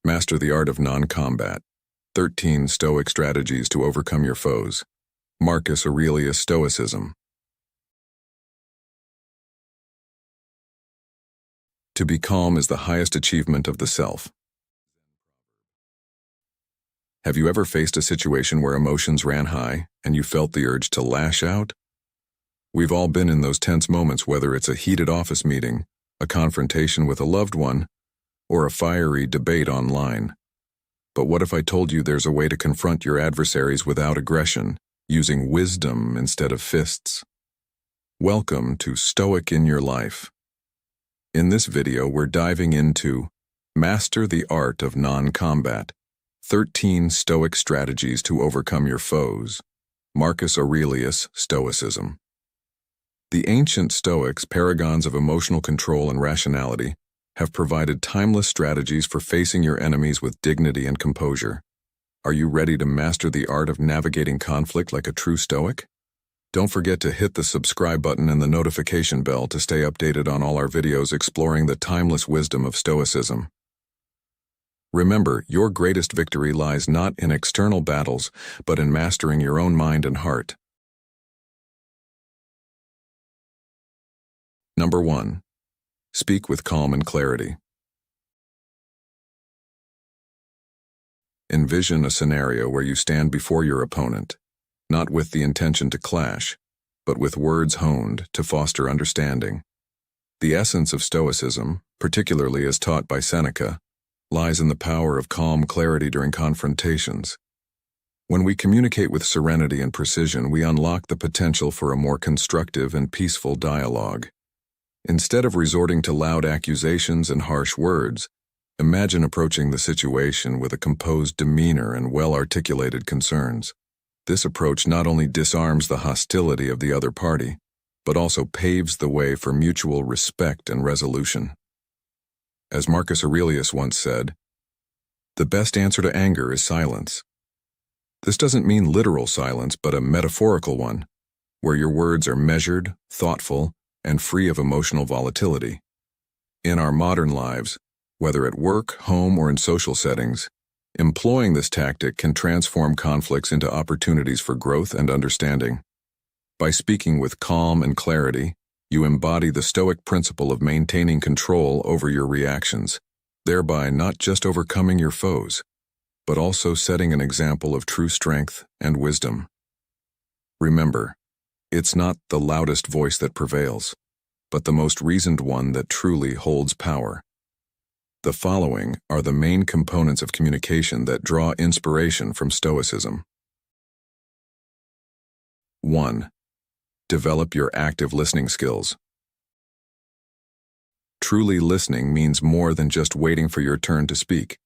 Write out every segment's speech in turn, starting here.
Master the Art of Non-Combat. 13 Stoic Strategies to Overcome Your Foes. Marcus Aurelius Stoicism. To be calm is the highest achievement of the self. Have you ever faced a situation where emotions ran high and you felt the urge to lash out? We've all been in those tense moments, whether it's a heated office meeting, a confrontation with a loved one, or a fiery debate online. But what if I told you there's a way to confront your adversaries without aggression, using wisdom instead of fists? Welcome to Stoic in Your Life. In this video, we're diving into Master the Art of Non-Combat. 13 Stoic Strategies to Overcome Your Foes. Marcus Aurelius Stoicism. The ancient Stoics, paragons of emotional control and rationality, have provided timeless strategies for facing your enemies with dignity and composure. Are you ready to master the art of navigating conflict like a true Stoic? Don't forget to hit the subscribe button and the notification bell to stay updated on all our videos exploring the timeless wisdom of Stoicism. Remember, your greatest victory lies not in external battles, but in mastering your own mind and heart. Number 1. Speak with calm and clarity. Envision a scenario where you stand before your opponent, not with the intention to clash, but with words honed to foster understanding. The essence of Stoicism, particularly as taught by Seneca, lies in the power of calm clarity during confrontations. When we communicate with serenity and precision, we unlock the potential for a more constructive and peaceful dialogue. Instead of resorting to loud accusations and harsh words, imagine approaching the situation with a composed demeanor and well-articulated concerns. This approach not only disarms the hostility of the other party, but also paves the way for mutual respect and resolution. As Marcus Aurelius once said, "The best answer to anger is silence." This doesn't mean literal silence, but a metaphorical one, where your words are measured, thoughtful, and free of emotional volatility. In our modern lives, whether at work, home, or in social settings, employing this tactic can transform conflicts into opportunities for growth and understanding. By speaking with calm and clarity, you embody the Stoic principle of maintaining control over your reactions, thereby not just overcoming your foes, but also setting an example of true strength and wisdom. Remember, it's not the loudest voice that prevails, but the most reasoned one that truly holds power. The following are the main components of communication that draw inspiration from Stoicism. 1. Develop your active listening skills. Truly listening means more than just waiting for your turn to speak.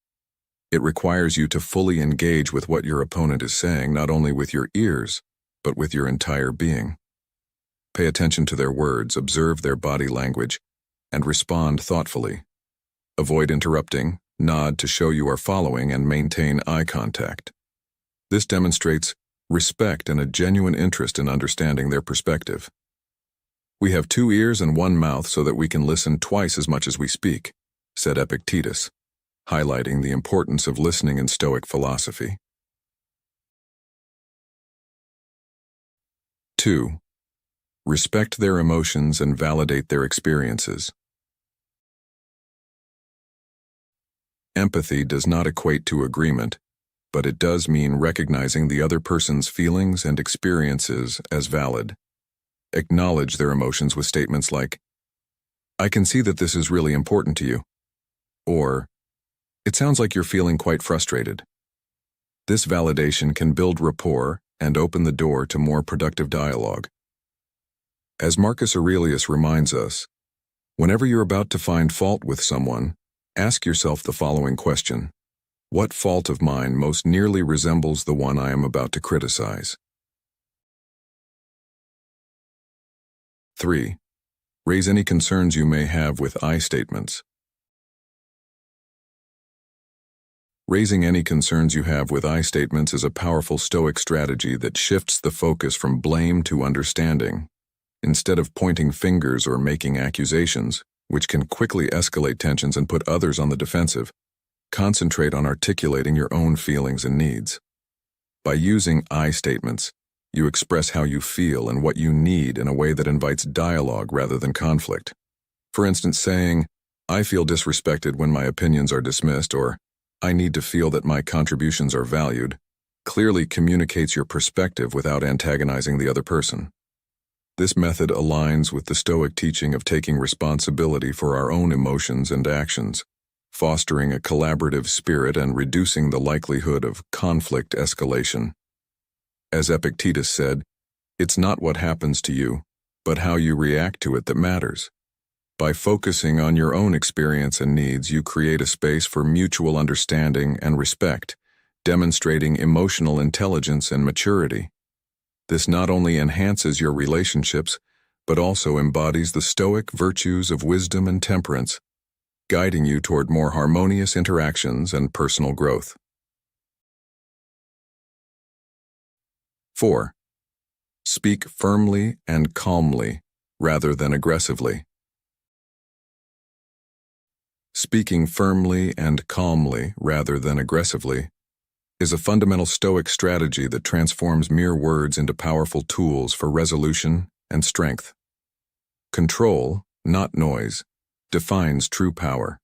It requires you to fully engage with what your opponent is saying, not only with your ears, but with your entire being. Pay attention to their words, observe their body language, and respond thoughtfully. Avoid interrupting, nod to show you are following, and maintain eye contact. This demonstrates respect and a genuine interest in understanding their perspective. "We have 2 ears and 1 mouth so that we can listen twice as much as we speak," said Epictetus, highlighting the importance of listening in Stoic philosophy. 2. Respect their emotions and validate their experiences. Empathy does not equate to agreement, but it does mean recognizing the other person's feelings and experiences as valid. Acknowledge their emotions with statements like, "I can see that this is really important to you," or, "It sounds like you're feeling quite frustrated." This validation can build rapport and open the door to more productive dialogue. As Marcus Aurelius reminds us, whenever you're about to find fault with someone, ask yourself the following question: what fault of mine most nearly resembles the one I am about to criticize? 3. Raise any concerns you may have with I statements. Raising any concerns you have with I statements is a powerful Stoic strategy that shifts the focus from blame to understanding. Instead of pointing fingers or making accusations, which can quickly escalate tensions and put others on the defensive, concentrate on articulating your own feelings and needs. By using I statements, you express how you feel and what you need in a way that invites dialogue rather than conflict. For instance, saying, "I feel disrespected when my opinions are dismissed," or "I need to feel that my contributions are valued," clearly communicates your perspective without antagonizing the other person. This method aligns with the Stoic teaching of taking responsibility for our own emotions and actions, fostering a collaborative spirit and reducing the likelihood of conflict escalation. As Epictetus said, "It's not what happens to you, but how you react to it that matters." By focusing on your own experience and needs, you create a space for mutual understanding and respect, demonstrating emotional intelligence and maturity. This not only enhances your relationships, but also embodies the Stoic virtues of wisdom and temperance, guiding you toward more harmonious interactions and personal growth. 4. Speak firmly and calmly, rather than aggressively. Speaking firmly and calmly, rather than aggressively, is a fundamental Stoic strategy that transforms mere words into powerful tools for resolution and strength. Control, not noise, defines true power.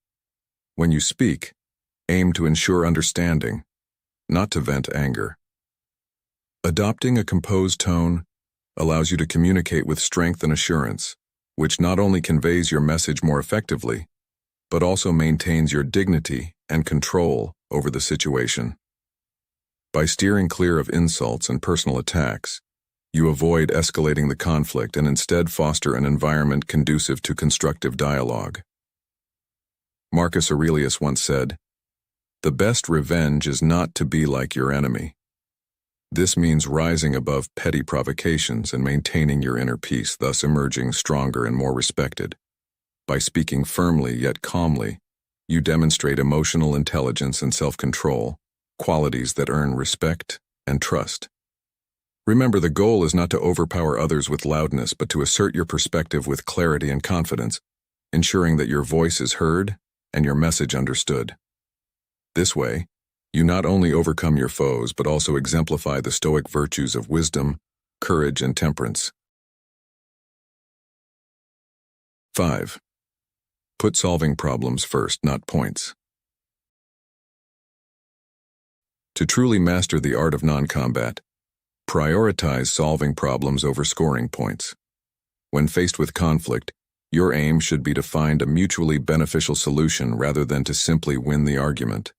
When you speak, aim to ensure understanding, not to vent anger. Adopting a composed tone allows you to communicate with strength and assurance, which not only conveys your message more effectively, but also maintains your dignity and control over the situation. By steering clear of insults and personal attacks, you avoid escalating the conflict and instead foster an environment conducive to constructive dialogue. Marcus Aurelius once said, "The best revenge is not to be like your enemy." This means rising above petty provocations and maintaining your inner peace, thus emerging stronger and more respected. By speaking firmly yet calmly, you demonstrate emotional intelligence and self-control, qualities that earn respect and trust. Remember, the goal is not to overpower others with loudness, but to assert your perspective with clarity and confidence, ensuring that your voice is heard and your message understood. This way, you not only overcome your foes, but also exemplify the Stoic virtues of wisdom, courage, and temperance. 5. Put solving problems first, not points. To truly master the art of non-combat, prioritize solving problems over scoring points. When faced with conflict, your aim should be to find a mutually beneficial solution rather than to simply win the argument.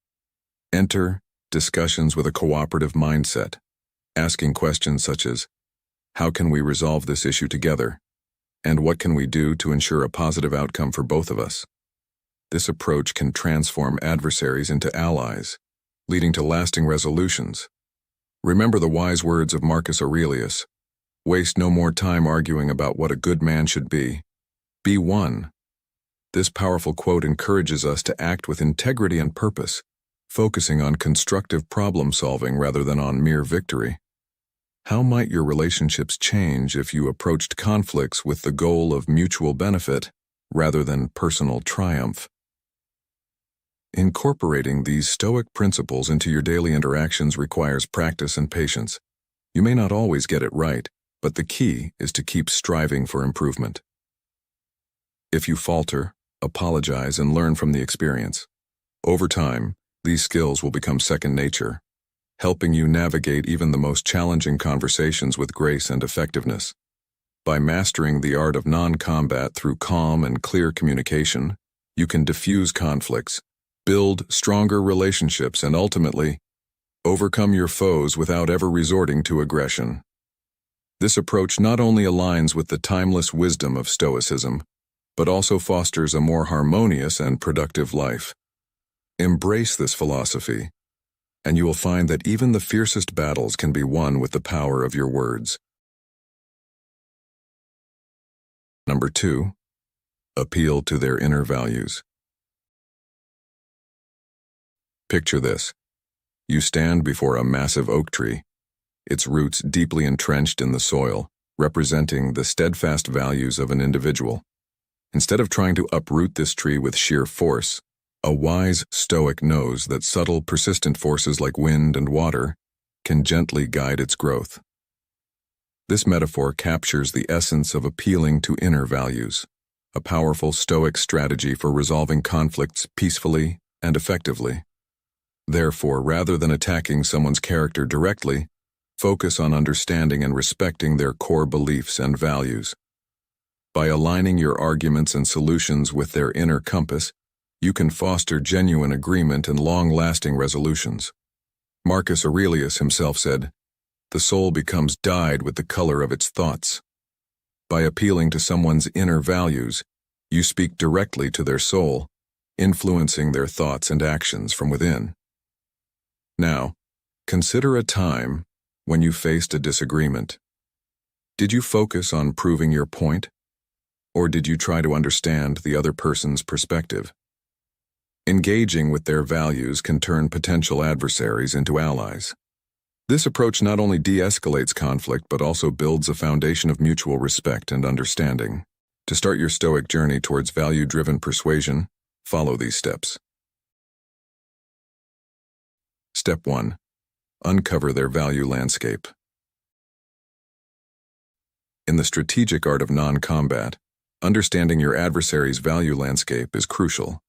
Enter discussions with a cooperative mindset, asking questions such as, "How can we resolve this issue together?" and "What can we do to ensure a positive outcome for both of us?" This approach can transform adversaries into allies, leading to lasting resolutions. Remember the wise words of Marcus Aurelius, "Waste no more time arguing about what a good man should be. Be one." This powerful quote encourages us to act with integrity and purpose, focusing on constructive problem-solving rather than on mere victory. How might your relationships change if you approached conflicts with the goal of mutual benefit rather than personal triumph? Incorporating these Stoic principles into your daily interactions requires practice and patience. You may not always get it right, but the key is to keep striving for improvement. If you falter, apologize and learn from the experience. Over time, these skills will become second nature, helping you navigate even the most challenging conversations with grace and effectiveness. By mastering the art of non-combat through calm and clear communication, you can diffuse conflicts, build stronger relationships, and ultimately, overcome your foes without ever resorting to aggression. This approach not only aligns with the timeless wisdom of Stoicism, but also fosters a more harmonious and productive life. Embrace this philosophy, and you will find that even the fiercest battles can be won with the power of your words. Number 2. Appeal to their inner values. Picture this. You stand before a massive oak tree, its roots deeply entrenched in the soil, representing the steadfast values of an individual. Instead of trying to uproot this tree with sheer force, A wise Stoic knows that subtle, persistent forces like wind and water can gently guide its growth. This metaphor captures the essence of appealing to inner values, a powerful Stoic strategy for resolving conflicts peacefully and effectively. Therefore, rather than attacking someone's character directly, focus on understanding and respecting their core beliefs and values. By aligning your arguments and solutions with their inner compass, you can foster genuine agreement and long-lasting resolutions. Marcus Aurelius himself said, "The soul becomes dyed with the color of its thoughts." By appealing to someone's inner values, you speak directly to their soul, influencing their thoughts and actions from within. Now, consider a time when you faced a disagreement. Did you focus on proving your point, or did you try to understand the other person's perspective? Engaging with their values can turn potential adversaries into allies. This approach not only de-escalates conflict but also builds a foundation of mutual respect and understanding. To start your Stoic journey towards value-driven persuasion, follow these steps. Step 1. Uncover their value landscape. In the strategic art of non-combat, understanding your adversary's value landscape is crucial.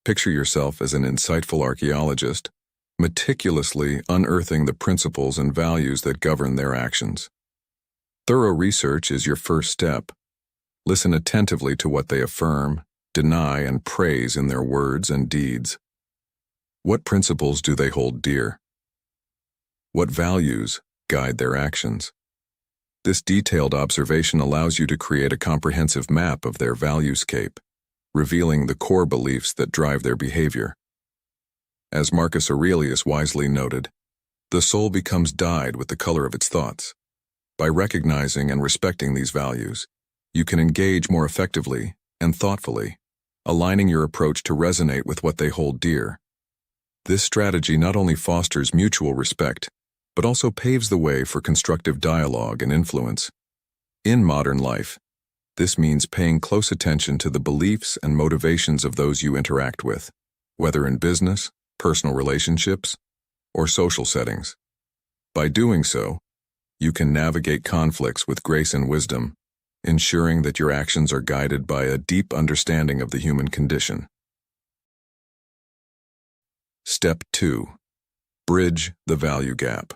Picture yourself as an insightful archaeologist, meticulously unearthing the principles and values that govern their actions. Thorough research is your first step. Listen attentively to what they affirm, deny, and praise in their words and deeds. What principles do they hold dear? What values guide their actions? This detailed observation allows you to create a comprehensive map of their valuescape, revealing the core beliefs that drive their behavior. As Marcus Aurelius wisely noted, the soul becomes dyed with the color of its thoughts. By recognizing and respecting these values, you can engage more effectively and thoughtfully, aligning your approach to resonate with what they hold dear. This strategy not only fosters mutual respect, but also paves the way for constructive dialogue and influence. In modern life, this means paying close attention to the beliefs and motivations of those you interact with, whether in business, personal relationships, or social settings. By doing so, you can navigate conflicts with grace and wisdom, ensuring that your actions are guided by a deep understanding of the human condition. Step 2. Bridge the value gap.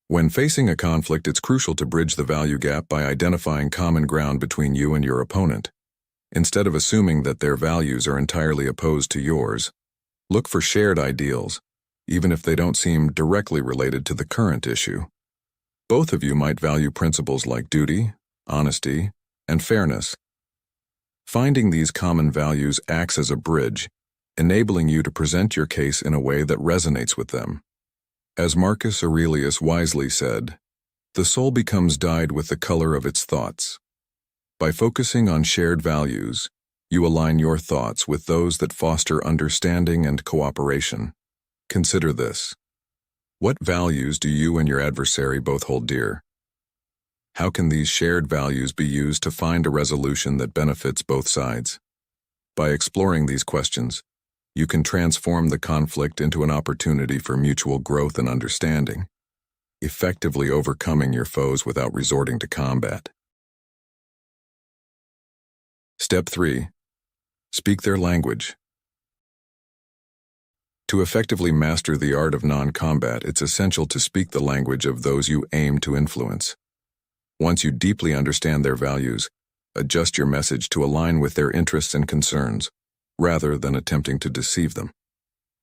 When facing a conflict, it's crucial to bridge the value gap by identifying common ground between you and your opponent. Instead of assuming that their values are entirely opposed to yours, look for shared ideals, even if they don't seem directly related to the current issue. Both of you might value principles like duty, honesty, and fairness. Finding these common values acts as a bridge, enabling you to present your case in a way that resonates with them. As Marcus Aurelius wisely said, the soul becomes dyed with the color of its thoughts. By focusing on shared values, you align your thoughts with those that foster understanding and cooperation. Consider this. What values do you and your adversary both hold dear? How can these shared values be used to find a resolution that benefits both sides? By exploring these questions, you can transform the conflict into an opportunity for mutual growth and understanding, effectively overcoming your foes without resorting to combat. Step 3. Speak their language. To effectively master the art of non-combat, it's essential to speak the language of those you aim to influence. Once you deeply understand their values, adjust your message to align with their interests and concerns, rather than attempting to deceive them.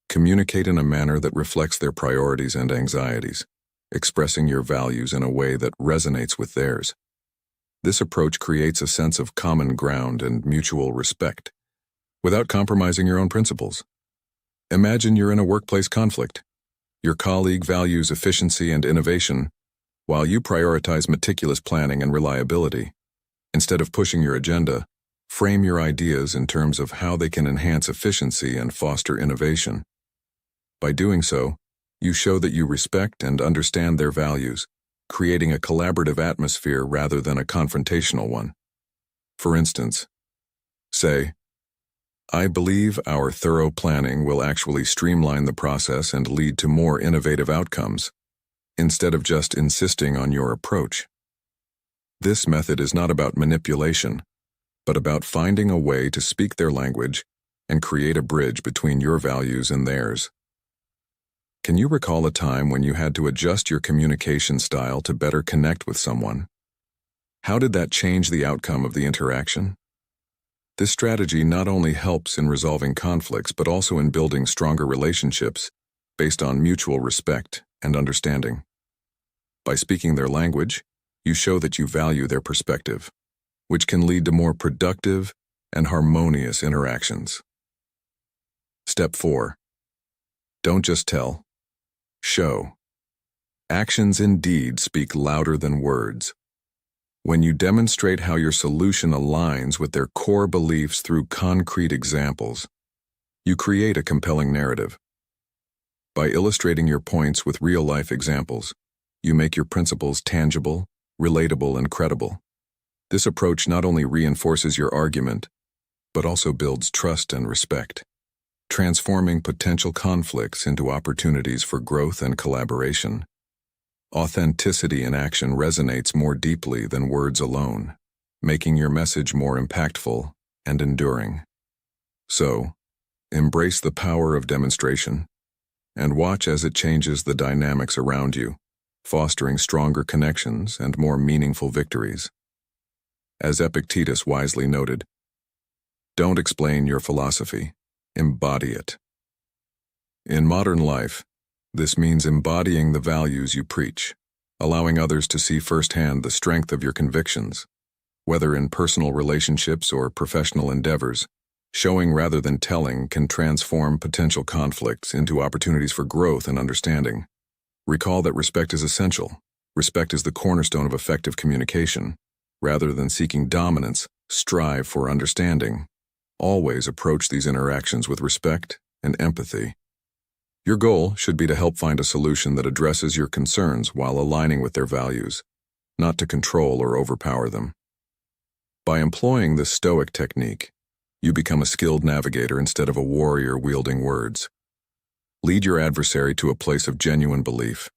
Communicate in a manner that reflects their priorities and anxieties, expressing your values in a way that resonates with theirs. This approach creates a sense of common ground and mutual respect, without compromising your own principles. Imagine you're in a workplace conflict. Your colleague values efficiency and innovation, while you prioritize meticulous planning and reliability. Instead of pushing your agenda, frame your ideas in terms of how they can enhance efficiency and foster innovation. By doing so, you show that you respect and understand their values, creating a collaborative atmosphere rather than a confrontational one. For instance, say, I believe our thorough planning will actually streamline the process and lead to more innovative outcomes, instead of just insisting on your approach. This method is not about manipulation, but about finding a way to speak their language and create a bridge between your values and theirs. Can you recall a time when you had to adjust your communication style to better connect with someone? How did that change the outcome of the interaction? This strategy not only helps in resolving conflicts, but also in building stronger relationships based on mutual respect and understanding. By speaking their language, you show that you value their perspective, which can lead to more productive and harmonious interactions. Step 4. Don't just tell. Show. Actions indeed speak louder than words. When you demonstrate how your solution aligns with their core beliefs through concrete examples, you create a compelling narrative. By illustrating your points with real-life examples, you make your principles tangible, relatable, and credible. This approach not only reinforces your argument, but also builds trust and respect, transforming potential conflicts into opportunities for growth and collaboration. Authenticity in action resonates more deeply than words alone, making your message more impactful and enduring. So, embrace the power of demonstration, and watch as it changes the dynamics around you, fostering stronger connections and more meaningful victories. As Epictetus wisely noted, don't explain your philosophy, embody it. In modern life, this means embodying the values you preach, allowing others to see firsthand the strength of your convictions. Whether in personal relationships or professional endeavors, showing rather than telling can transform potential conflicts into opportunities for growth and understanding. Recall that respect is essential. Respect is the cornerstone of effective communication. Rather than seeking dominance, strive for understanding. Always approach these interactions with respect and empathy. Your goal should be to help find a solution that addresses your concerns while aligning with their values, not to control or overpower them. By employing this Stoic technique, you become a skilled navigator instead of a warrior wielding words. Lead your adversary to a place of genuine belief.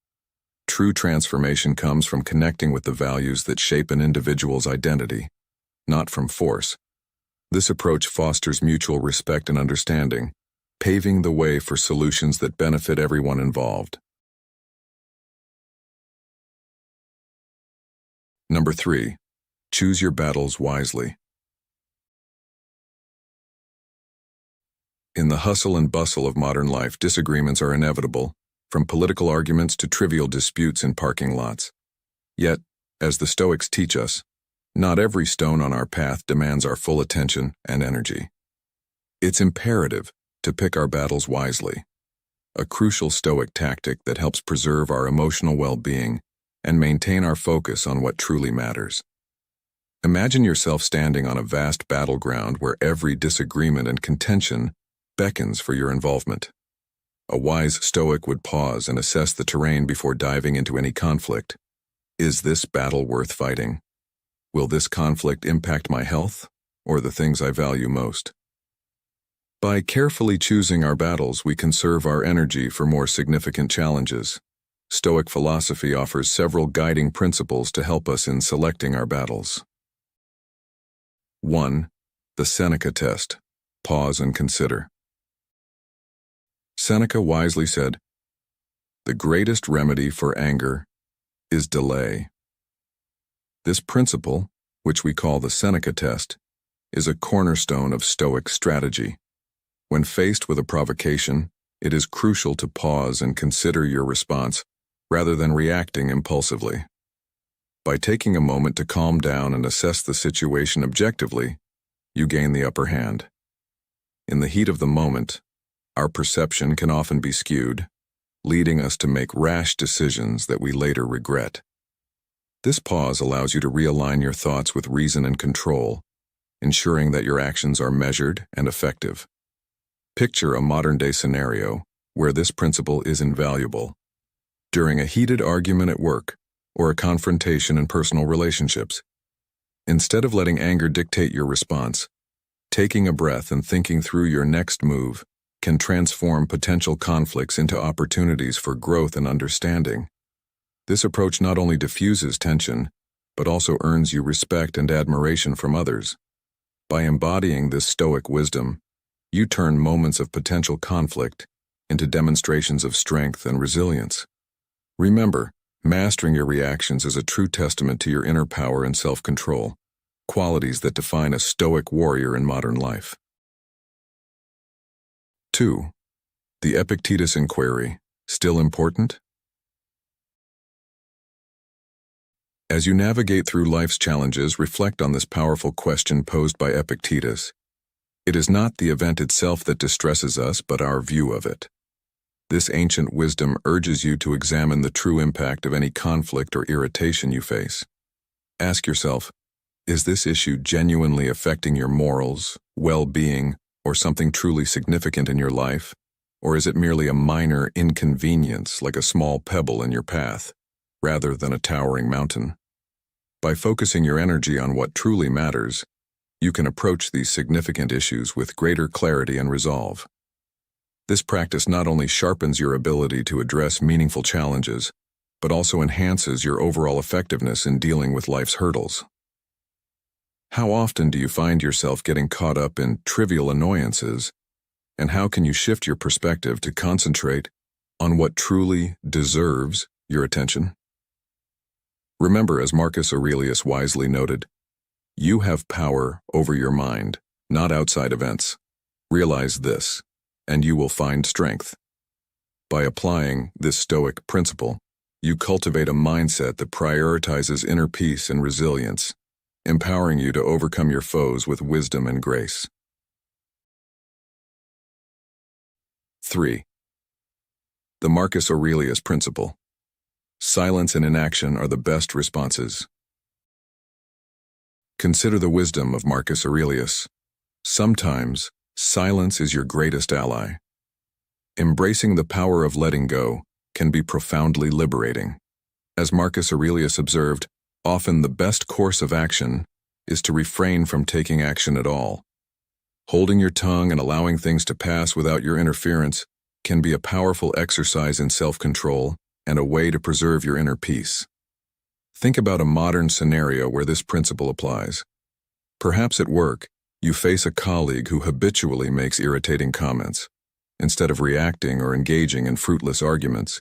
True transformation comes from connecting with the values that shape an individual's identity, not from force. This approach fosters mutual respect and understanding, paving the way for solutions that benefit everyone involved. Number 3. Choose your battles wisely. In the hustle and bustle of modern life, disagreements are inevitable, from political arguments to trivial disputes in parking lots. Yet, as the Stoics teach us, not every stone on our path demands our full attention and energy. It's imperative to pick our battles wisely, a crucial Stoic tactic that helps preserve our emotional well-being and maintain our focus on what truly matters. Imagine yourself standing on a vast battleground where every disagreement and contention beckons for your involvement. A wise Stoic would pause and assess the terrain before diving into any conflict. Is this battle worth fighting? Will this conflict impact my health or the things I value most? By carefully choosing our battles, we conserve our energy for more significant challenges. Stoic philosophy offers several guiding principles to help us in selecting our battles. 1. The Seneca test. Pause and consider. Seneca wisely said, "The greatest remedy for anger is delay." This principle, which we call the Seneca test, is a cornerstone of Stoic strategy. When faced with a provocation, it is crucial to pause and consider your response rather than reacting impulsively. By taking a moment to calm down and assess the situation objectively, you gain the upper hand. In the heat of the moment, our perception can often be skewed, leading us to make rash decisions that we later regret. This pause allows you to realign your thoughts with reason and control, ensuring that your actions are measured and effective. Picture a modern-day scenario where this principle is invaluable. During a heated argument at work or a confrontation in personal relationships, instead of letting anger dictate your response, Taking a breath and thinking through your next move can transform potential conflicts into opportunities for growth and understanding. This approach not only diffuses tension, but also earns you respect and admiration from others. By embodying this stoic wisdom, you turn moments of potential conflict into demonstrations of strength and resilience. Remember, mastering your reactions is a true testament to your inner power and self-control, qualities that define a stoic warrior in modern life. 2. The Epictetus Inquiry, still important? As you navigate through life's challenges, reflect on this powerful question posed by Epictetus. It is not the event itself that distresses us, but our view of it. This ancient wisdom urges you to examine the true impact of any conflict or irritation you face. Ask yourself, is this issue genuinely affecting your morals, well-being, or something truly significant in your life? Or is it merely a minor inconvenience, like a small pebble in your path, rather than a towering mountain? By focusing your energy on what truly matters, you can approach these significant issues with greater clarity and resolve. This practice not only sharpens your ability to address meaningful challenges, but also enhances your overall effectiveness in dealing with life's hurdles. How often do you find yourself getting caught up in trivial annoyances, and how can you shift your perspective to concentrate on what truly deserves your attention? Remember, as Marcus Aurelius wisely noted, you have power over your mind, not outside events. Realize this, and you will find strength. By applying this Stoic principle, you cultivate a mindset that prioritizes inner peace and resilience, empowering you to overcome your foes with wisdom and grace. 3. The Marcus Aurelius Principle. Silence and inaction are the best responses. Consider the wisdom of Marcus Aurelius. Sometimes, silence is your greatest ally. Embracing the power of letting go can be profoundly liberating. As Marcus Aurelius observed, often the best course of action is to refrain from taking action at all. Holding your tongue and allowing things to pass without your interference can be a powerful exercise in self-control and a way to preserve your inner peace. Think about a modern scenario where this principle applies. Perhaps at work, you face a colleague who habitually makes irritating comments. Instead of reacting or engaging in fruitless arguments,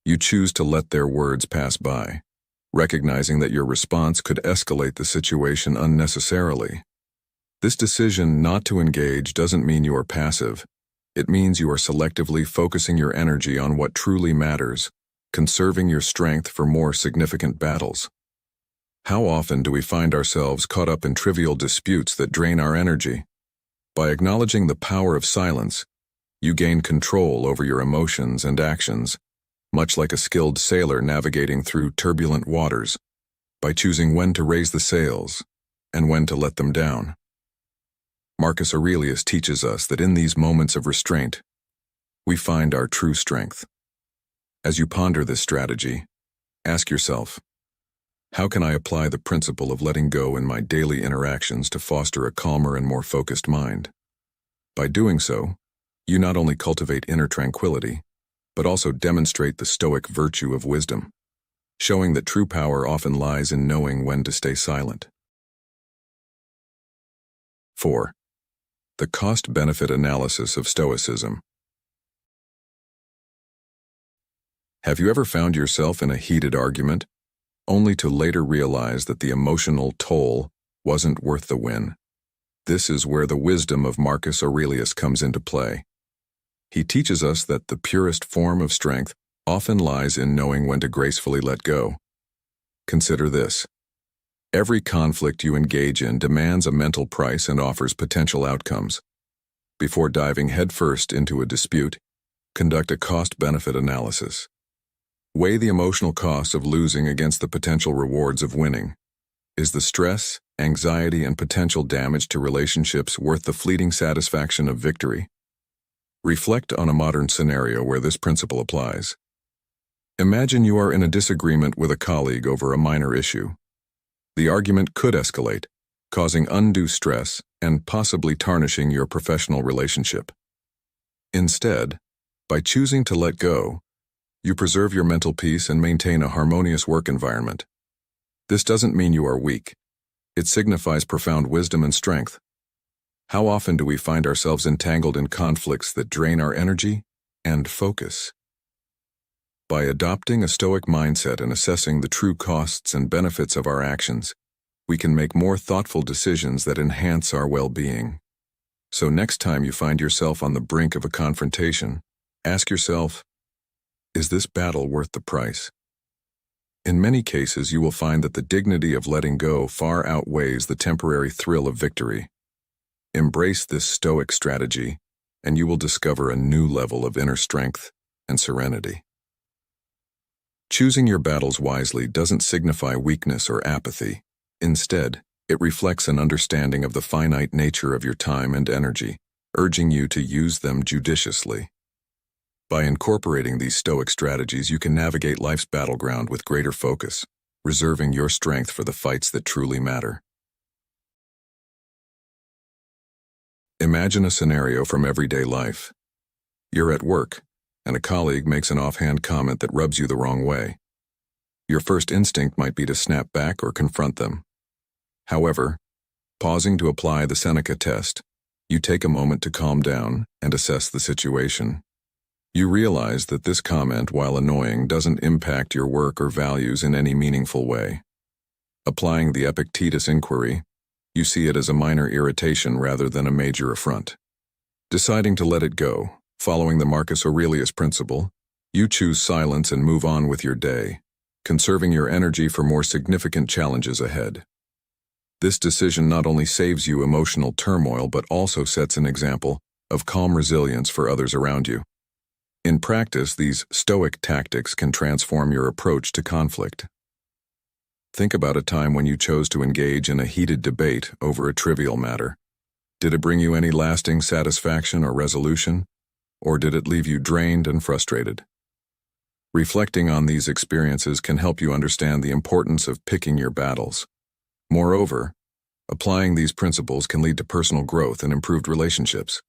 you choose to let their words pass by, recognizing that your response could escalate the situation unnecessarily. This decision not to engage doesn't mean you are passive. It means you are selectively focusing your energy on what truly matters, conserving your strength for more significant battles. How often do we find ourselves caught up in trivial disputes that drain our energy? By acknowledging the power of silence, you gain control over your emotions and actions, much like a skilled sailor navigating through turbulent waters, by choosing when to raise the sails and when to let them down. Marcus Aurelius teaches us that in these moments of restraint, we find our true strength. As you ponder this strategy, ask yourself, how can I apply the principle of letting go in my daily interactions to foster a calmer and more focused mind? By doing so, you not only cultivate inner tranquility, but also demonstrate the Stoic virtue of wisdom, showing that true power often lies in knowing when to stay silent. 4. The cost-benefit analysis of Stoicism. Have you ever found yourself in a heated argument, only to later realize that the emotional toll wasn't worth the win? This is where the wisdom of Marcus Aurelius comes into play. He teaches us that the purest form of strength often lies in knowing when to gracefully let go. Consider this. Every conflict you engage in demands a mental price and offers potential outcomes. Before diving headfirst into a dispute, conduct a cost-benefit analysis. Weigh the emotional costs of losing against the potential rewards of winning. Is the stress, anxiety, and potential damage to relationships worth the fleeting satisfaction of victory? Reflect on a modern scenario where this principle applies. Imagine you are in a disagreement with a colleague over a minor issue. The argument could escalate, causing undue stress and possibly tarnishing your professional relationship. Instead, by choosing to let go, you preserve your mental peace and maintain a harmonious work environment. This doesn't mean you are weak. It signifies profound wisdom and strength. How often do we find ourselves entangled in conflicts that drain our energy and focus? By adopting a Stoic mindset and assessing the true costs and benefits of our actions, we can make more thoughtful decisions that enhance our well-being. So next time you find yourself on the brink of a confrontation, ask yourself, is this battle worth the price? In many cases, you will find that the dignity of letting go far outweighs the temporary thrill of victory. Embrace this Stoic strategy, and you will discover a new level of inner strength and serenity. Choosing your battles wisely doesn't signify weakness or apathy. Instead, it reflects an understanding of the finite nature of your time and energy, urging you to use them judiciously. By incorporating these Stoic strategies, you can navigate life's battleground with greater focus, reserving your strength for the fights that truly matter. Imagine a scenario from everyday life. You're at work, and a colleague makes an offhand comment that rubs you the wrong way. Your first instinct might be to snap back or confront them. However, pausing to apply the Seneca test, you take a moment to calm down and assess the situation. You realize that this comment, while annoying, doesn't impact your work or values in any meaningful way. Applying the Epictetus inquiry, you see it as a minor irritation rather than a major affront. Deciding to let it go, following the Marcus Aurelius principle, you choose silence and move on with your day, conserving your energy for more significant challenges ahead. This decision not only saves you emotional turmoil but also sets an example of calm resilience for others around you. In practice, these Stoic tactics can transform your approach to conflict. Think about a time when you chose to engage in a heated debate over a trivial matter. Did it bring you any lasting satisfaction or resolution, or did it leave you drained and frustrated? Reflecting on these experiences can help you understand the importance of picking your battles. Moreover, applying these principles can lead to personal growth and improved relationships.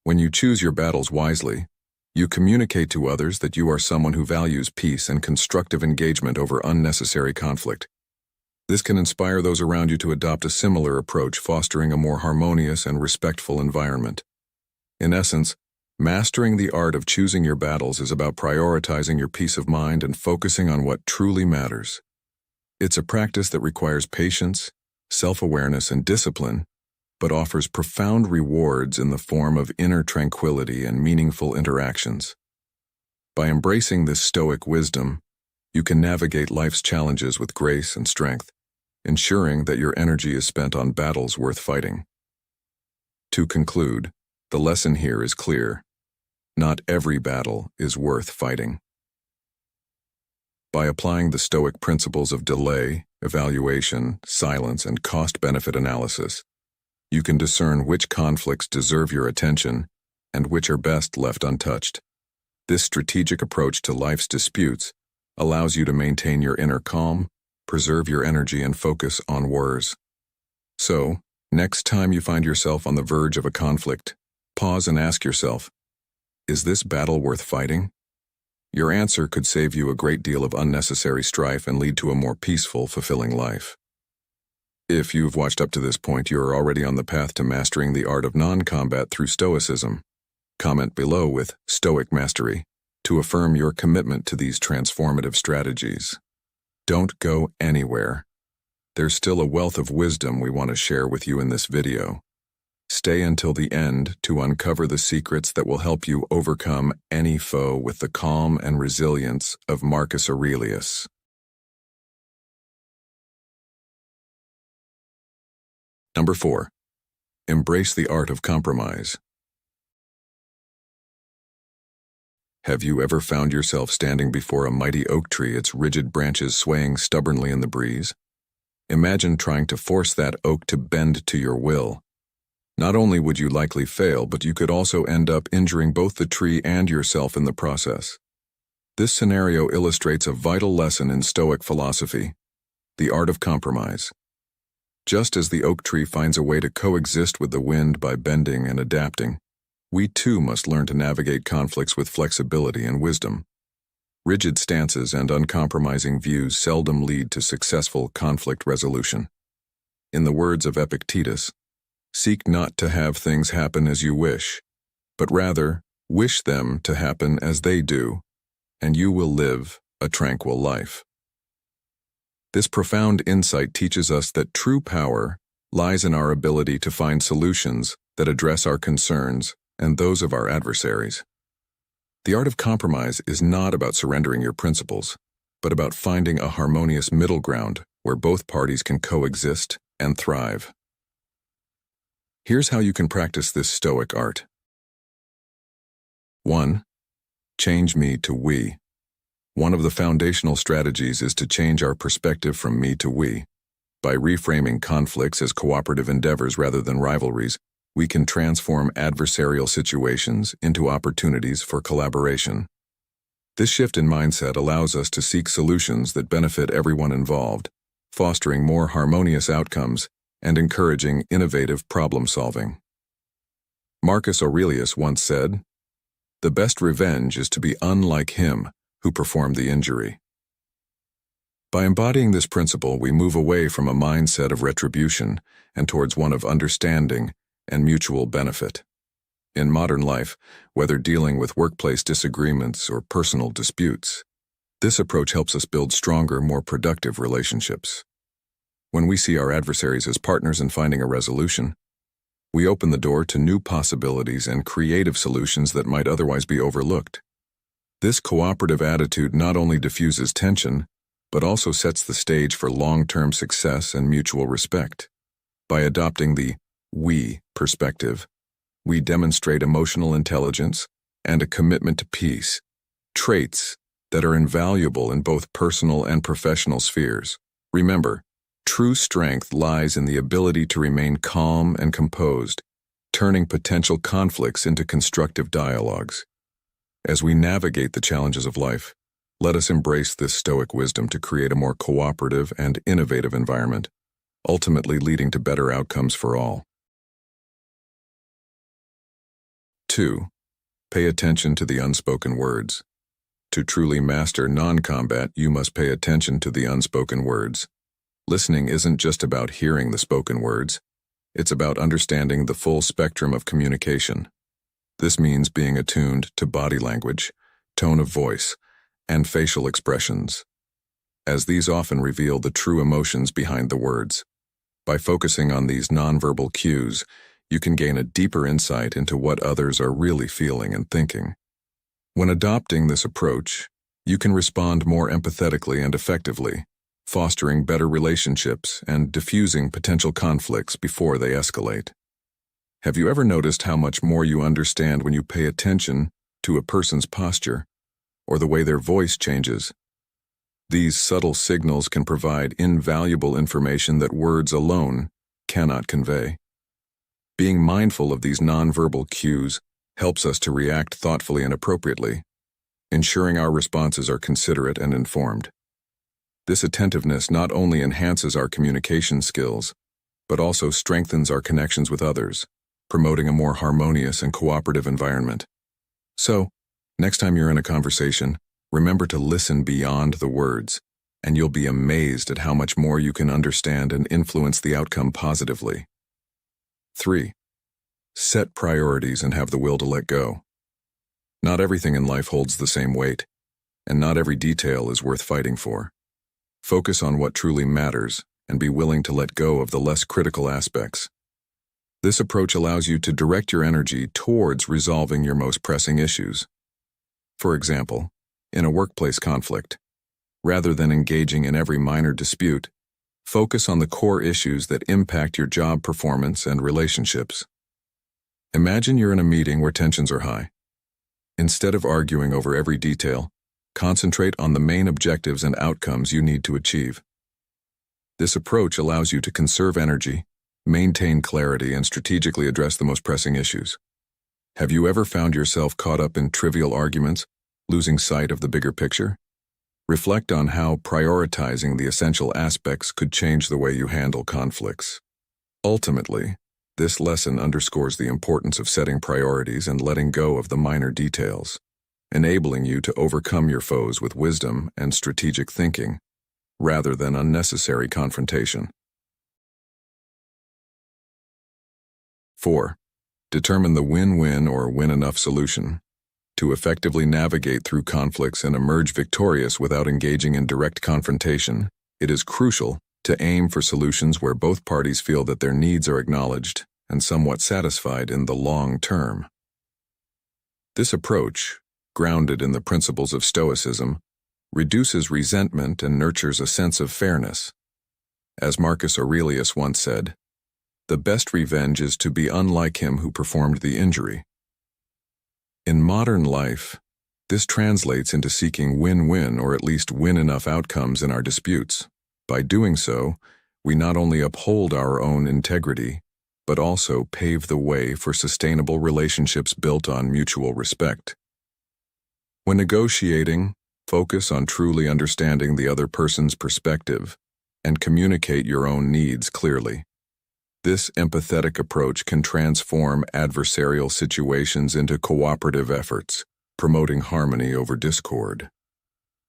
When you choose your battles wisely, you communicate to others that you are someone who values peace and constructive engagement over unnecessary conflict. This can inspire those around you to adopt a similar approach, fostering a more harmonious and respectful environment. In essence, mastering the art of choosing your battles is about prioritizing your peace of mind and focusing on what truly matters. It's a practice that requires patience, self-awareness, and discipline, but offers profound rewards in the form of inner tranquility and meaningful interactions. By embracing this Stoic wisdom, you can navigate life's challenges with grace and strength, ensuring that your energy is spent on battles worth fighting. To conclude, the lesson here is clear. Not every battle is worth fighting. By applying the Stoic principles of delay, evaluation, silence, and cost-benefit analysis, you can discern which conflicts deserve your attention and which are best left untouched. This strategic approach to life's disputes allows you to maintain your inner calm, preserve your energy, and focus on wars. So, next time you find yourself on the verge of a conflict, pause and ask yourself, is this battle worth fighting? Your answer could save you a great deal of unnecessary strife and lead to a more peaceful, fulfilling life. If you've watched up to this point, you are already on the path to mastering the art of non-combat through Stoicism. Comment below with Stoic Mastery to affirm your commitment to these transformative strategies. Don't go anywhere. There's still a wealth of wisdom we want to share with you in this video. Stay until the end to uncover the secrets that will help you overcome any foe with the calm and resilience of Marcus Aurelius. Number 4. Embrace the art of compromise. Have you ever found yourself standing before a mighty oak tree, its rigid branches swaying stubbornly in the breeze? Imagine trying to force that oak to bend to your will. Not only would you likely fail, but you could also end up injuring both the tree and yourself in the process. This scenario illustrates a vital lesson in Stoic philosophy, the art of compromise. Just as the oak tree finds a way to coexist with the wind by bending and adapting, we too must learn to navigate conflicts with flexibility and wisdom. Rigid stances and uncompromising views seldom lead to successful conflict resolution. In the words of Epictetus, seek not to have things happen as you wish, but rather wish them to happen as they do, and you will live a tranquil life. This profound insight teaches us that true power lies in our ability to find solutions that address our concerns and those of our adversaries. The art of compromise is not about surrendering your principles, but about finding a harmonious middle ground where both parties can coexist and thrive. Here's how you can practice this Stoic art. 1. Change me to we. One of the foundational strategies is to change our perspective from me to we. By reframing conflicts as cooperative endeavors rather than rivalries, we can transform adversarial situations into opportunities for collaboration. This shift in mindset allows us to seek solutions that benefit everyone involved, fostering more harmonious outcomes and encouraging innovative problem-solving. Marcus Aurelius once said, "The best revenge is to be unlike him who performed the injury." By embodying this principle, we move away from a mindset of retribution and towards one of understanding and mutual benefit. In modern life, whether dealing with workplace disagreements or personal disputes, this approach helps us build stronger, more productive relationships. When we see our adversaries as partners in finding a resolution, we open the door to new possibilities and creative solutions that might otherwise be overlooked. This cooperative attitude not only diffuses tension, but also sets the stage for long-term success and mutual respect. By adopting the we perspective, we demonstrate emotional intelligence and a commitment to peace, traits that are invaluable in both personal and professional spheres. Remember, true strength lies in the ability to remain calm and composed, turning potential conflicts into constructive dialogues. As we navigate the challenges of life, let us embrace this Stoic wisdom to create a more cooperative and innovative environment, ultimately leading to better outcomes for all. 2. Pay attention to the unspoken words. To truly master non-combat, you must pay attention to the unspoken words. Listening isn't just about hearing the spoken words, it's about understanding the full spectrum of communication. This means being attuned to body language, tone of voice, and facial expressions, as these often reveal the true emotions behind the words. By focusing on these nonverbal cues, you can gain a deeper insight into what others are really feeling and thinking. When adopting this approach, you can respond more empathetically and effectively, fostering better relationships and diffusing potential conflicts before they escalate. Have you ever noticed how much more you understand when you pay attention to a person's posture or the way their voice changes? These subtle signals can provide invaluable information that words alone cannot convey. Being mindful of these nonverbal cues helps us to react thoughtfully and appropriately, ensuring our responses are considerate and informed. This attentiveness not only enhances our communication skills, but also strengthens our connections with others, promoting a more harmonious and cooperative environment. So, next time you're in a conversation, remember to listen beyond the words, and you'll be amazed at how much more you can understand and influence the outcome positively. 3. Set priorities and have the will to let go. Not everything in life holds the same weight, and not every detail is worth fighting for. Focus on what truly matters and be willing to let go of the less critical aspects. This approach allows you to direct your energy towards resolving your most pressing issues. For example, in a workplace conflict, rather than engaging in every minor dispute, focus on the core issues that impact your job performance and relationships. Imagine you're in a meeting where tensions are high. Instead of arguing over every detail, concentrate on the main objectives and outcomes you need to achieve. This approach allows you to conserve energy, maintain clarity, and strategically address the most pressing issues. Have you ever found yourself caught up in trivial arguments, losing sight of the bigger picture? Reflect on how prioritizing the essential aspects could change the way you handle conflicts. Ultimately, this lesson underscores the importance of setting priorities and letting go of the minor details, enabling you to overcome your foes with wisdom and strategic thinking, rather than unnecessary confrontation. 4. Determine the win-win or win-enough solution. To effectively navigate through conflicts and emerge victorious without engaging in direct confrontation, it is crucial to aim for solutions where both parties feel that their needs are acknowledged and somewhat satisfied in the long term. This approach, grounded in the principles of Stoicism, reduces resentment and nurtures a sense of fairness. As Marcus Aurelius once said, "The best revenge is to be unlike him who performed the injury." In modern life, this translates into seeking win-win or at least win-enough outcomes in our disputes. By doing so, we not only uphold our own integrity, but also pave the way for sustainable relationships built on mutual respect. When negotiating, focus on truly understanding the other person's perspective and communicate your own needs clearly. This empathetic approach can transform adversarial situations into cooperative efforts, promoting harmony over discord.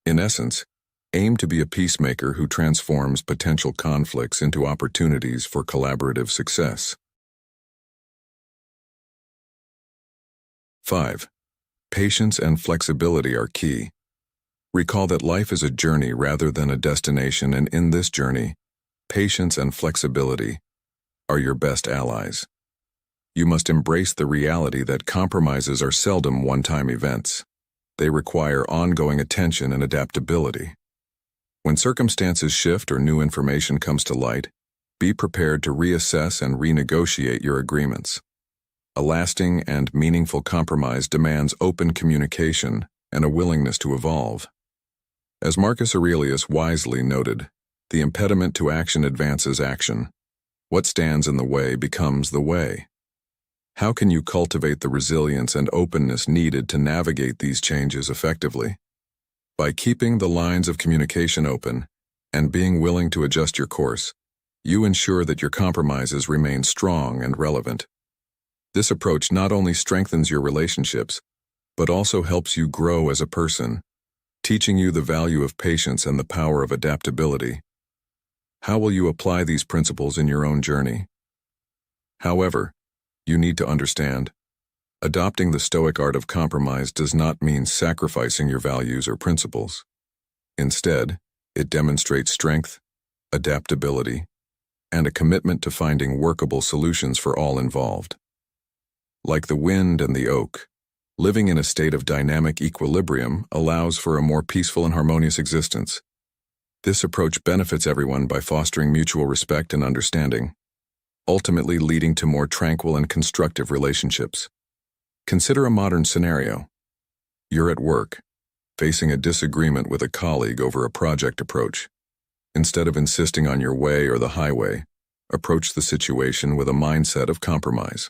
In essence, aim to be a peacemaker who transforms potential conflicts into opportunities for collaborative success. 5. Patience and flexibility are key. Recall that life is a journey rather than a destination, and in this journey, patience and flexibility are your best allies. You must embrace the reality that compromises are seldom one-time events. They require ongoing attention and adaptability. When circumstances shift or new information comes to light, be prepared to reassess and renegotiate your agreements. A lasting and meaningful compromise demands open communication and a willingness to evolve. As Marcus Aurelius wisely noted, the impediment to action advances action. What stands in the way becomes the way. How can you cultivate the resilience and openness needed to navigate these changes effectively? By keeping the lines of communication open and being willing to adjust your course, you ensure that your compromises remain strong and relevant. This approach not only strengthens your relationships, but also helps you grow as a person, teaching you the value of patience and the power of adaptability. How will you apply these principles in your own journey? However, you need to understand, adopting the Stoic art of compromise does not mean sacrificing your values or principles. Instead, it demonstrates strength, adaptability, and a commitment to finding workable solutions for all involved. Like the wind and the oak, living in a state of dynamic equilibrium allows for a more peaceful and harmonious existence. This approach benefits everyone by fostering mutual respect and understanding, ultimately leading to more tranquil and constructive relationships. Consider a modern scenario. You're at work, facing a disagreement with a colleague over a project approach. Instead of insisting on your way or the highway, approach the situation with a mindset of compromise.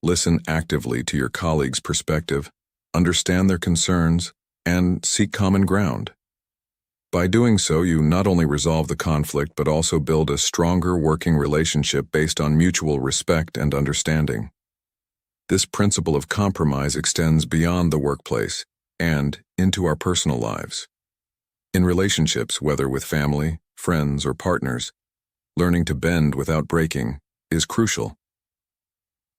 Listen actively to your colleague's perspective, understand their concerns, and seek common ground. By doing so, you not only resolve the conflict but also build a stronger working relationship based on mutual respect and understanding. This principle of compromise extends beyond the workplace and into our personal lives. In relationships, whether with family, friends, or partners, learning to bend without breaking is crucial.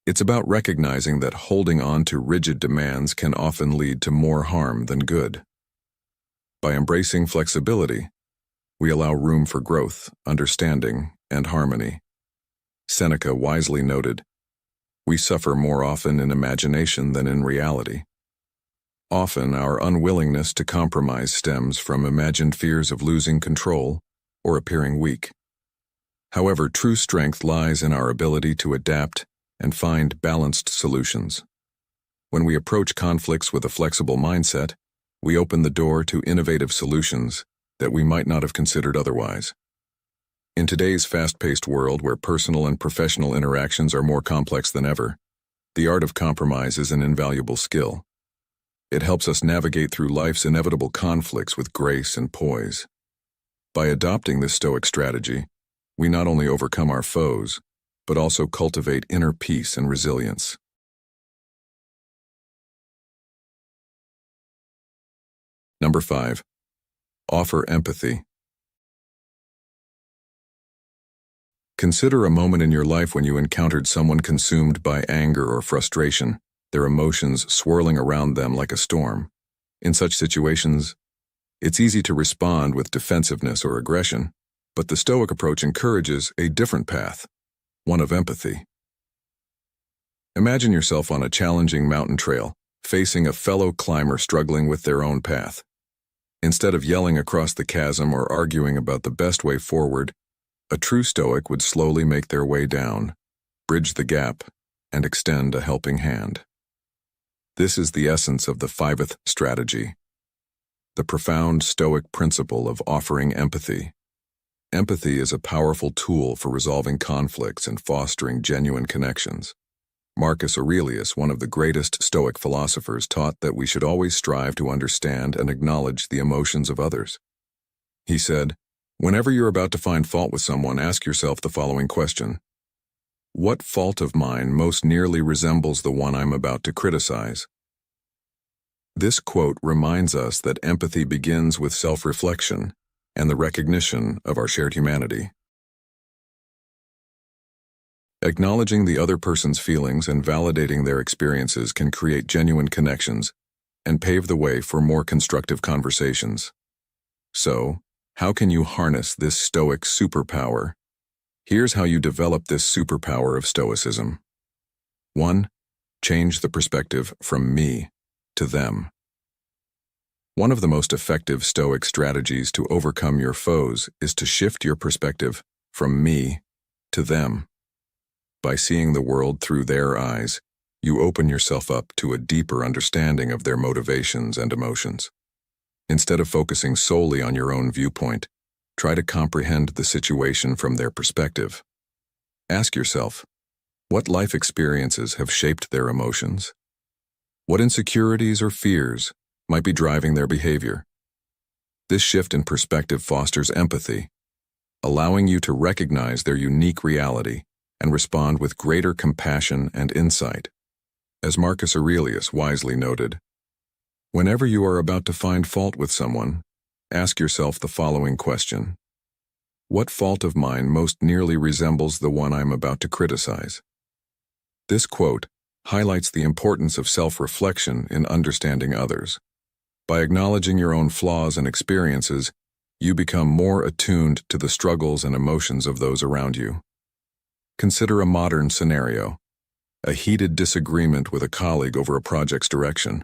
It's about recognizing that holding on to rigid demands can often lead to more harm than good. By embracing flexibility, we allow room for growth, understanding, and harmony. Seneca wisely noted, "We suffer more often in imagination than in reality." Often, our unwillingness to compromise stems from imagined fears of losing control or appearing weak. However, true strength lies in our ability to adapt and find balanced solutions. When we approach conflicts with a flexible mindset, we open the door to innovative solutions that we might not have considered otherwise. In today's fast-paced world where personal and professional interactions are more complex than ever, the art of compromise is an invaluable skill. It helps us navigate through life's inevitable conflicts with grace and poise. By adopting this Stoic strategy, we not only overcome our foes, but also cultivate inner peace and resilience. Number 5. Offer empathy. Consider a moment in your life when you encountered someone consumed by anger or frustration, their emotions swirling around them like a storm. In such situations, it's easy to respond with defensiveness or aggression, but the Stoic approach encourages a different path, one of empathy. Imagine yourself on a challenging mountain trail, facing a fellow climber struggling with their own path. Instead of yelling across the chasm or arguing about the best way forward, a true Stoic would slowly make their way down, bridge the gap, and extend a helping hand. This is the essence of the 5th strategy, the profound Stoic principle of offering empathy. Empathy is a powerful tool for resolving conflicts and fostering genuine connections. Marcus Aurelius, one of the greatest Stoic philosophers, taught that we should always strive to understand and acknowledge the emotions of others. He said, "Whenever you're about to find fault with someone, ask yourself the following question: what fault of mine most nearly resembles the one I'm about to criticize?" This quote reminds us that empathy begins with self-reflection and the recognition of our shared humanity. Acknowledging the other person's feelings and validating their experiences can create genuine connections and pave the way for more constructive conversations. So, how can you harness this Stoic superpower? Here's how you develop this superpower of Stoicism. 1. Change the perspective from me to them. One of the most effective Stoic strategies to overcome your foes is to shift your perspective from me to them. By seeing the world through their eyes, you open yourself up to a deeper understanding of their motivations and emotions. Instead of focusing solely on your own viewpoint, try to comprehend the situation from their perspective. Ask yourself, what life experiences have shaped their emotions? What insecurities or fears might be driving their behavior? This shift in perspective fosters empathy, allowing you to recognize their unique reality and respond with greater compassion and insight. As Marcus Aurelius wisely noted, whenever you are about to find fault with someone, ask yourself the following question: what fault of mine most nearly resembles the one I'm about to criticize? This quote highlights the importance of self-reflection in understanding others. By acknowledging your own flaws and experiences, you become more attuned to the struggles and emotions of those around you. Consider a modern scenario: a heated disagreement with a colleague over a project's direction.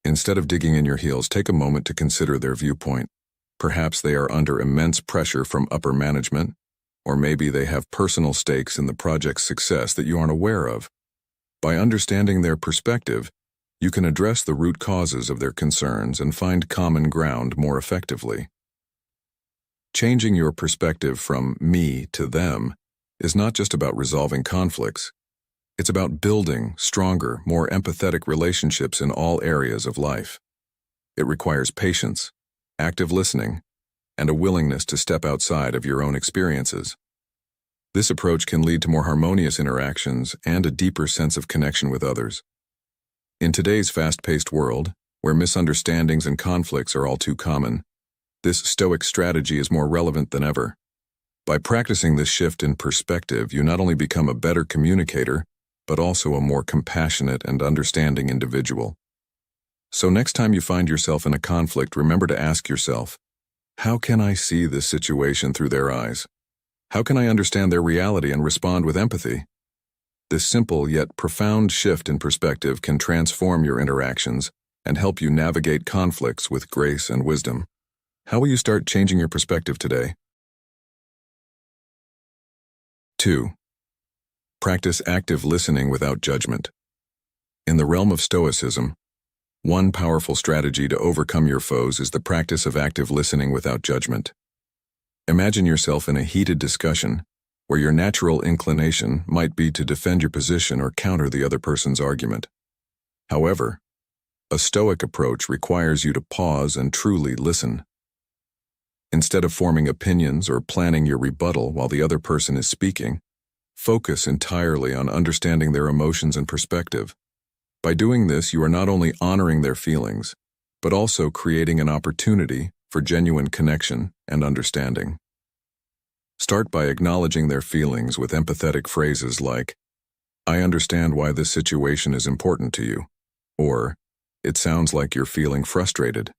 Instead of digging in your heels, take a moment to consider their viewpoint. Perhaps they are under immense pressure from upper management, or maybe they have personal stakes in the project's success that you aren't aware of. By understanding their perspective, you can address the root causes of their concerns and find common ground more effectively. Changing your perspective from me to them is not just about resolving conflicts. It's about building stronger, more empathetic relationships in all areas of life. It requires patience, active listening, and a willingness to step outside of your own experiences. This approach can lead to more harmonious interactions and a deeper sense of connection with others. In today's fast-paced world, where misunderstandings and conflicts are all too common, this Stoic strategy is more relevant than ever. By practicing this shift in perspective, you not only become a better communicator, but also a more compassionate and understanding individual. So next time you find yourself in a conflict, remember to ask yourself, how can I see this situation through their eyes? How can I understand their reality and respond with empathy? This simple yet profound shift in perspective can transform your interactions and help you navigate conflicts with grace and wisdom. How will you start changing your perspective today? 2. Practice active listening without judgment. In the realm of Stoicism, one powerful strategy to overcome your foes is the practice of active listening without judgment. Imagine yourself in a heated discussion where your natural inclination might be to defend your position or counter the other person's argument. However, A Stoic approach requires you to pause and truly listen. Instead of forming opinions or planning your rebuttal while the other person is speaking, focus entirely on understanding their emotions and perspective. By doing this, you are not only honoring their feelings, but also creating an opportunity for genuine connection and understanding. Start by acknowledging their feelings with empathetic phrases like, "I understand why this situation is important to you," or, "It sounds like you're feeling frustrated."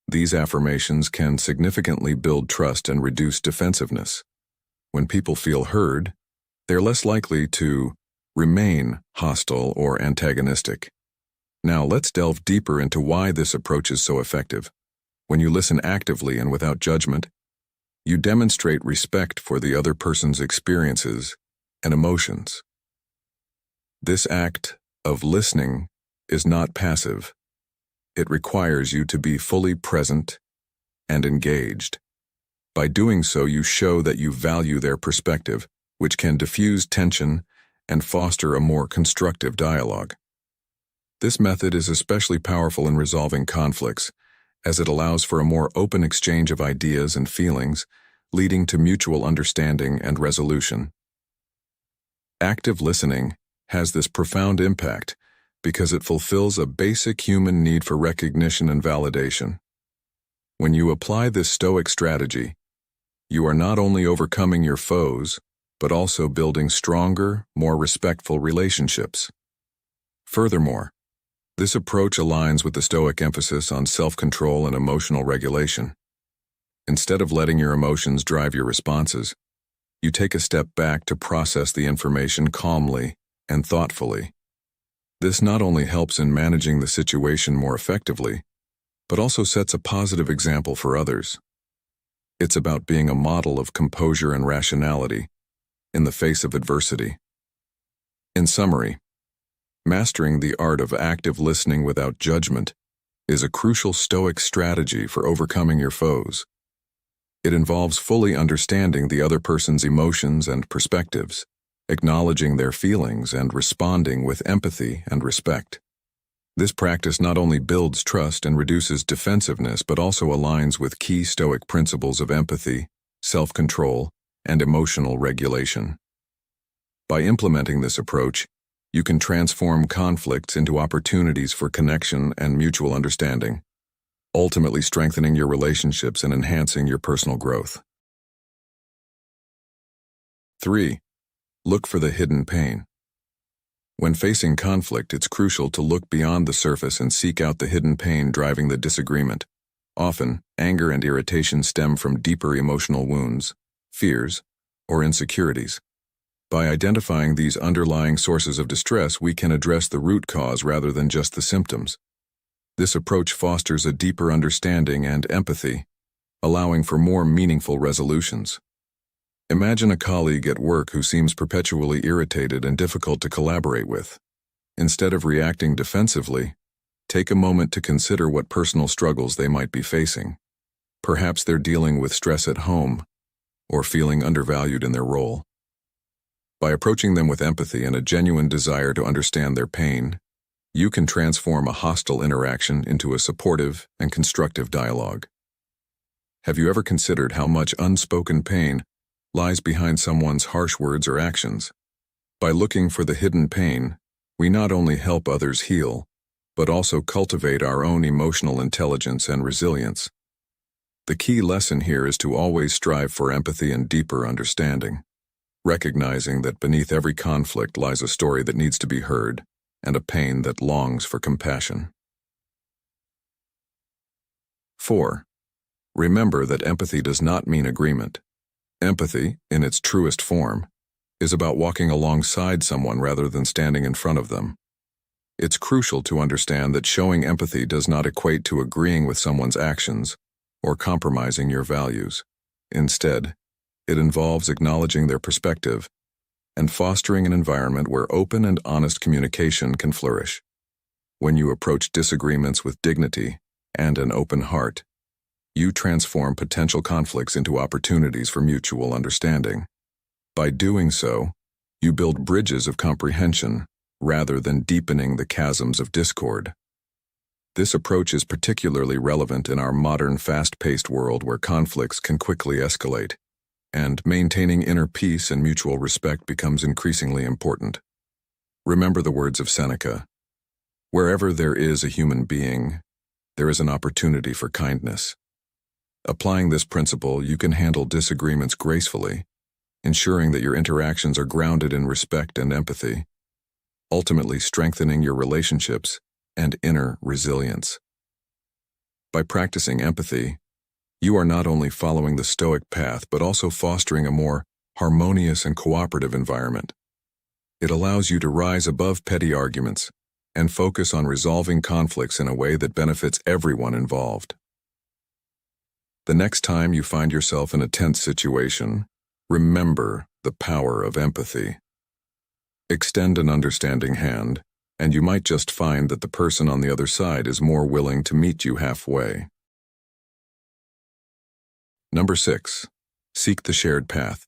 These affirmations can significantly build trust and reduce defensiveness. When people feel heard, they're less likely to remain hostile or antagonistic. Now let's delve deeper into why this approach is so effective. When you listen actively and without judgment, you demonstrate respect for the other person's experiences and emotions. This act of listening is not passive. It requires you to be fully present and engaged. By doing so, you show that you value their perspective, which can diffuse tension and foster a more constructive dialogue. This method is especially powerful in resolving conflicts, as it allows for a more open exchange of ideas and feelings, leading to mutual understanding and resolution. Active listening has this profound impact because it fulfills a basic human need for recognition and validation. When you apply this Stoic strategy, you are not only overcoming your foes, but also building stronger, more respectful relationships. Furthermore, this approach aligns with the Stoic emphasis on self-control and emotional regulation. Instead of letting your emotions drive your responses, you take a step back to process the information calmly and thoughtfully. This not only helps in managing the situation more effectively, but also sets a positive example for others. It's about being a model of composure and rationality in the face of adversity. In summary, mastering the art of active listening without judgment is a crucial Stoic strategy for overcoming your foes. It involves fully understanding the other person's emotions and perspectives, acknowledging their feelings and responding with empathy and respect. This practice not only builds trust and reduces defensiveness, but also aligns with key Stoic principles of empathy, self-control, and emotional regulation. By implementing this approach, you can transform conflicts into opportunities for connection and mutual understanding, ultimately strengthening your relationships and enhancing your personal growth. 3. Look for the hidden pain. When facing conflict, it's crucial to look beyond the surface and seek out the hidden pain driving the disagreement. Often, anger and irritation stem from deeper emotional wounds, fears, or insecurities. By identifying these underlying sources of distress, we can address the root cause rather than just the symptoms. This approach fosters a deeper understanding and empathy, allowing for more meaningful resolutions. Imagine a colleague at work who seems perpetually irritated and difficult to collaborate with. Instead of reacting defensively, take a moment to consider what personal struggles they might be facing. Perhaps they're dealing with stress at home or feeling undervalued in their role. By approaching them with empathy and a genuine desire to understand their pain, you can transform a hostile interaction into a supportive and constructive dialogue. Have you ever considered how much unspoken pain lies behind someone's harsh words or actions? By looking for the hidden pain, we not only help others heal, but also cultivate our own emotional intelligence and resilience. The key lesson here is to always strive for empathy and deeper understanding, recognizing that beneath every conflict lies a story that needs to be heard and a pain that longs for compassion. 4. Remember that empathy does not mean agreement. Empathy, in its truest form, is about walking alongside someone rather than standing in front of them. It's crucial to understand that showing empathy does not equate to agreeing with someone's actions or compromising your values. Instead, it involves acknowledging their perspective and fostering an environment where open and honest communication can flourish. When you approach disagreements with dignity and an open heart, you transform potential conflicts into opportunities for mutual understanding. By doing so, you build bridges of comprehension rather than deepening the chasms of discord. This approach is particularly relevant in our modern fast-paced world where conflicts can quickly escalate, and maintaining inner peace and mutual respect becomes increasingly important. Remember the words of Seneca: "Wherever there is a human being, there is an opportunity for kindness." Applying this principle, you can handle disagreements gracefully, ensuring that your interactions are grounded in respect and empathy, ultimately strengthening your relationships and inner resilience. By practicing empathy, you are not only following the Stoic path but also fostering a more harmonious and cooperative environment. It allows you to rise above petty arguments and focus on resolving conflicts in a way that benefits everyone involved. The next time you find yourself in a tense situation, remember the power of empathy. Extend an understanding hand, and you might just find that the person on the other side is more willing to meet you halfway. Number 6. Seek the shared path.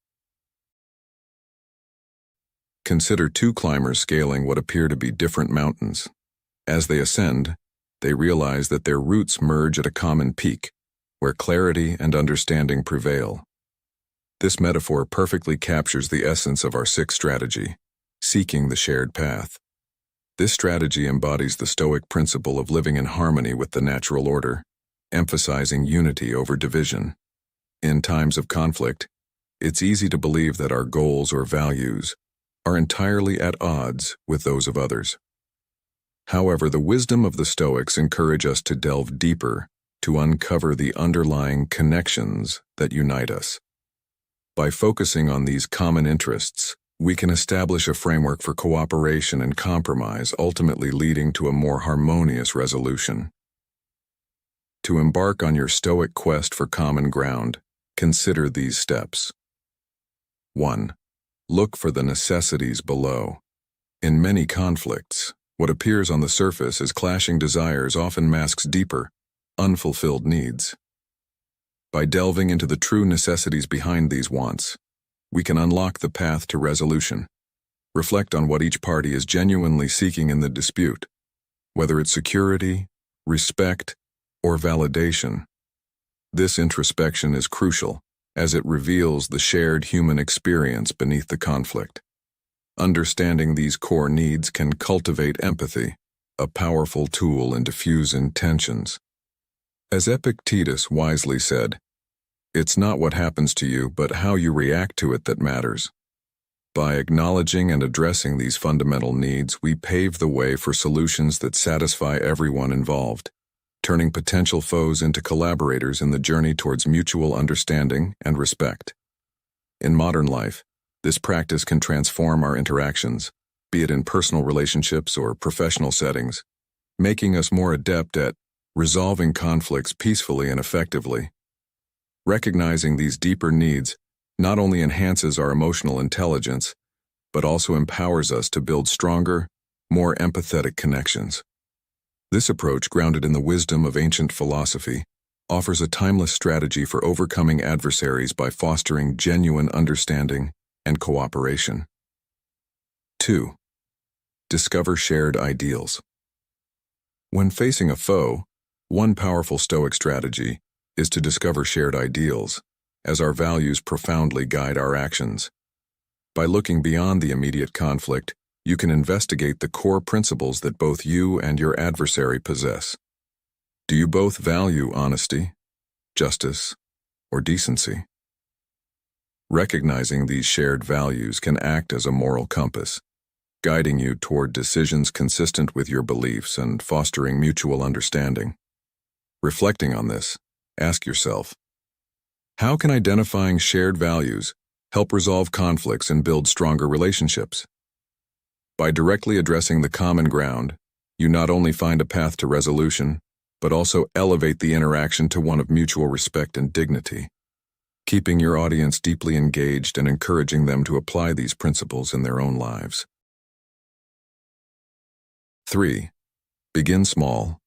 Consider two climbers scaling what appear to be different mountains. As they ascend, they realize that their routes merge at a common peak, where clarity and understanding prevail. This metaphor perfectly captures the essence of our sixth strategy, seeking the shared path. This strategy embodies the Stoic principle of living in harmony with the natural order, emphasizing unity over division. In times of conflict, it's easy to believe that our goals or values are entirely at odds with those of others. However, the wisdom of the Stoics encourage us to delve deeper to uncover the underlying connections that unite us. By focusing on these common interests, we can establish a framework for cooperation and compromise, ultimately leading to a more harmonious resolution. To embark on your Stoic quest for common ground, consider these steps. 1. Look for the necessities below. In many conflicts, what appears on the surface as clashing desires often masks deeper, unfulfilled needs. By delving into the true necessities behind these wants, we can unlock the path to resolution. Reflect on what each party is genuinely seeking in the dispute, whether it's security, respect, or validation. This introspection is crucial, as it reveals the shared human experience beneath the conflict. Understanding these core needs can cultivate empathy, a powerful tool in diffusing tensions. As Epictetus wisely said, "It's not what happens to you, but how you react to it that matters." By acknowledging and addressing these fundamental needs, we pave the way for solutions that satisfy everyone involved, turning potential foes into collaborators in the journey towards mutual understanding and respect. In modern life, this practice can transform our interactions, be it in personal relationships or professional settings, making us more adept at resolving conflicts peacefully and effectively. Recognizing these deeper needs not only enhances our emotional intelligence, but also empowers us to build stronger, more empathetic connections. This approach, grounded in the wisdom of ancient philosophy, offers a timeless strategy for overcoming adversaries by fostering genuine understanding and cooperation. 2. Discover shared ideals. When facing a foe, one powerful Stoic strategy is to discover shared ideals, as our values profoundly guide our actions. By looking beyond the immediate conflict, you can investigate the core principles that both you and your adversary possess. Do you both value honesty, justice, or decency? Recognizing these shared values can act as a moral compass, guiding you toward decisions consistent with your beliefs and fostering mutual understanding. Reflecting on this, ask yourself, how can identifying shared values help resolve conflicts and build stronger relationships? By directly addressing the common ground, you not only find a path to resolution, but also elevate the interaction to one of mutual respect and dignity, keeping your audience deeply engaged and encouraging them to apply these principles in their own lives. 3. Begin small,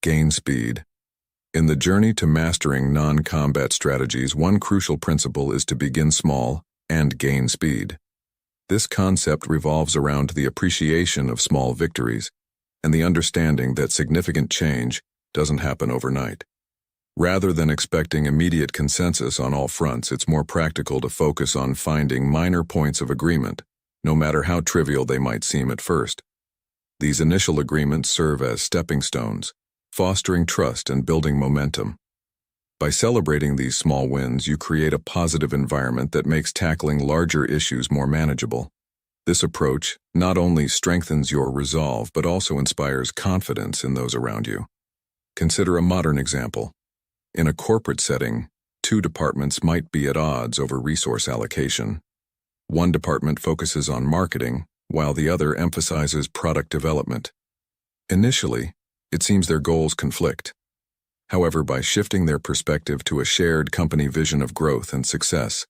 gain speed. In the journey to mastering non-combat strategies, one crucial principle is to begin small and gain speed. This concept revolves around the appreciation of small victories, and the understanding that significant change doesn't happen overnight. Rather than expecting immediate consensus on all fronts, it's more practical to focus on finding minor points of agreement, no matter how trivial they might seem at first. These initial agreements serve as stepping stones, fostering trust and building momentum. By celebrating these small wins, you create a positive environment that makes tackling larger issues more manageable. This approach not only strengthens your resolve, but also inspires confidence in those around you. Consider a modern example. In a corporate setting, two departments might be at odds over resource allocation. One department focuses on marketing, while the other emphasizes product development. Initially, it seems their goals conflict. However, by shifting their perspective to a shared company vision of growth and success,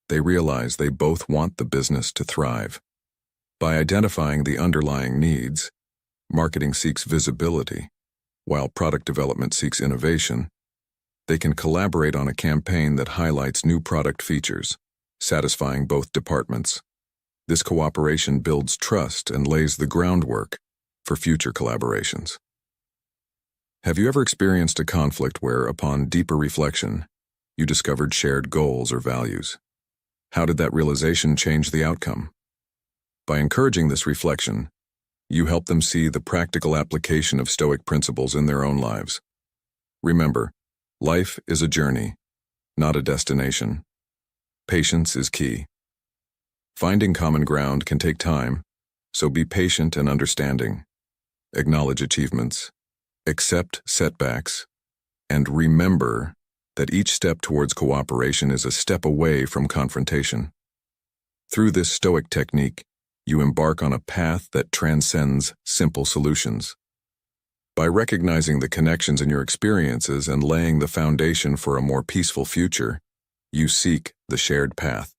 they realize they both want the business to thrive. By identifying the underlying needs, marketing seeks visibility, while product development seeks innovation. They can collaborate on a campaign that highlights new product features, satisfying both departments. This cooperation builds trust and lays the groundwork for future collaborations. Have you ever experienced a conflict where, upon deeper reflection, you discovered shared goals or values? How did that realization change the outcome? By encouraging this reflection, you help them see the practical application of Stoic principles in their own lives. Remember, life is a journey, not a destination. Patience is key. Finding common ground can take time, so be patient and understanding. Acknowledge achievements, accept setbacks, and remember that each step towards cooperation is a step away from confrontation. Through this Stoic technique, you embark on a path that transcends simple solutions. By recognizing the connections in your experiences and laying the foundation for a more peaceful future, you seek the shared path.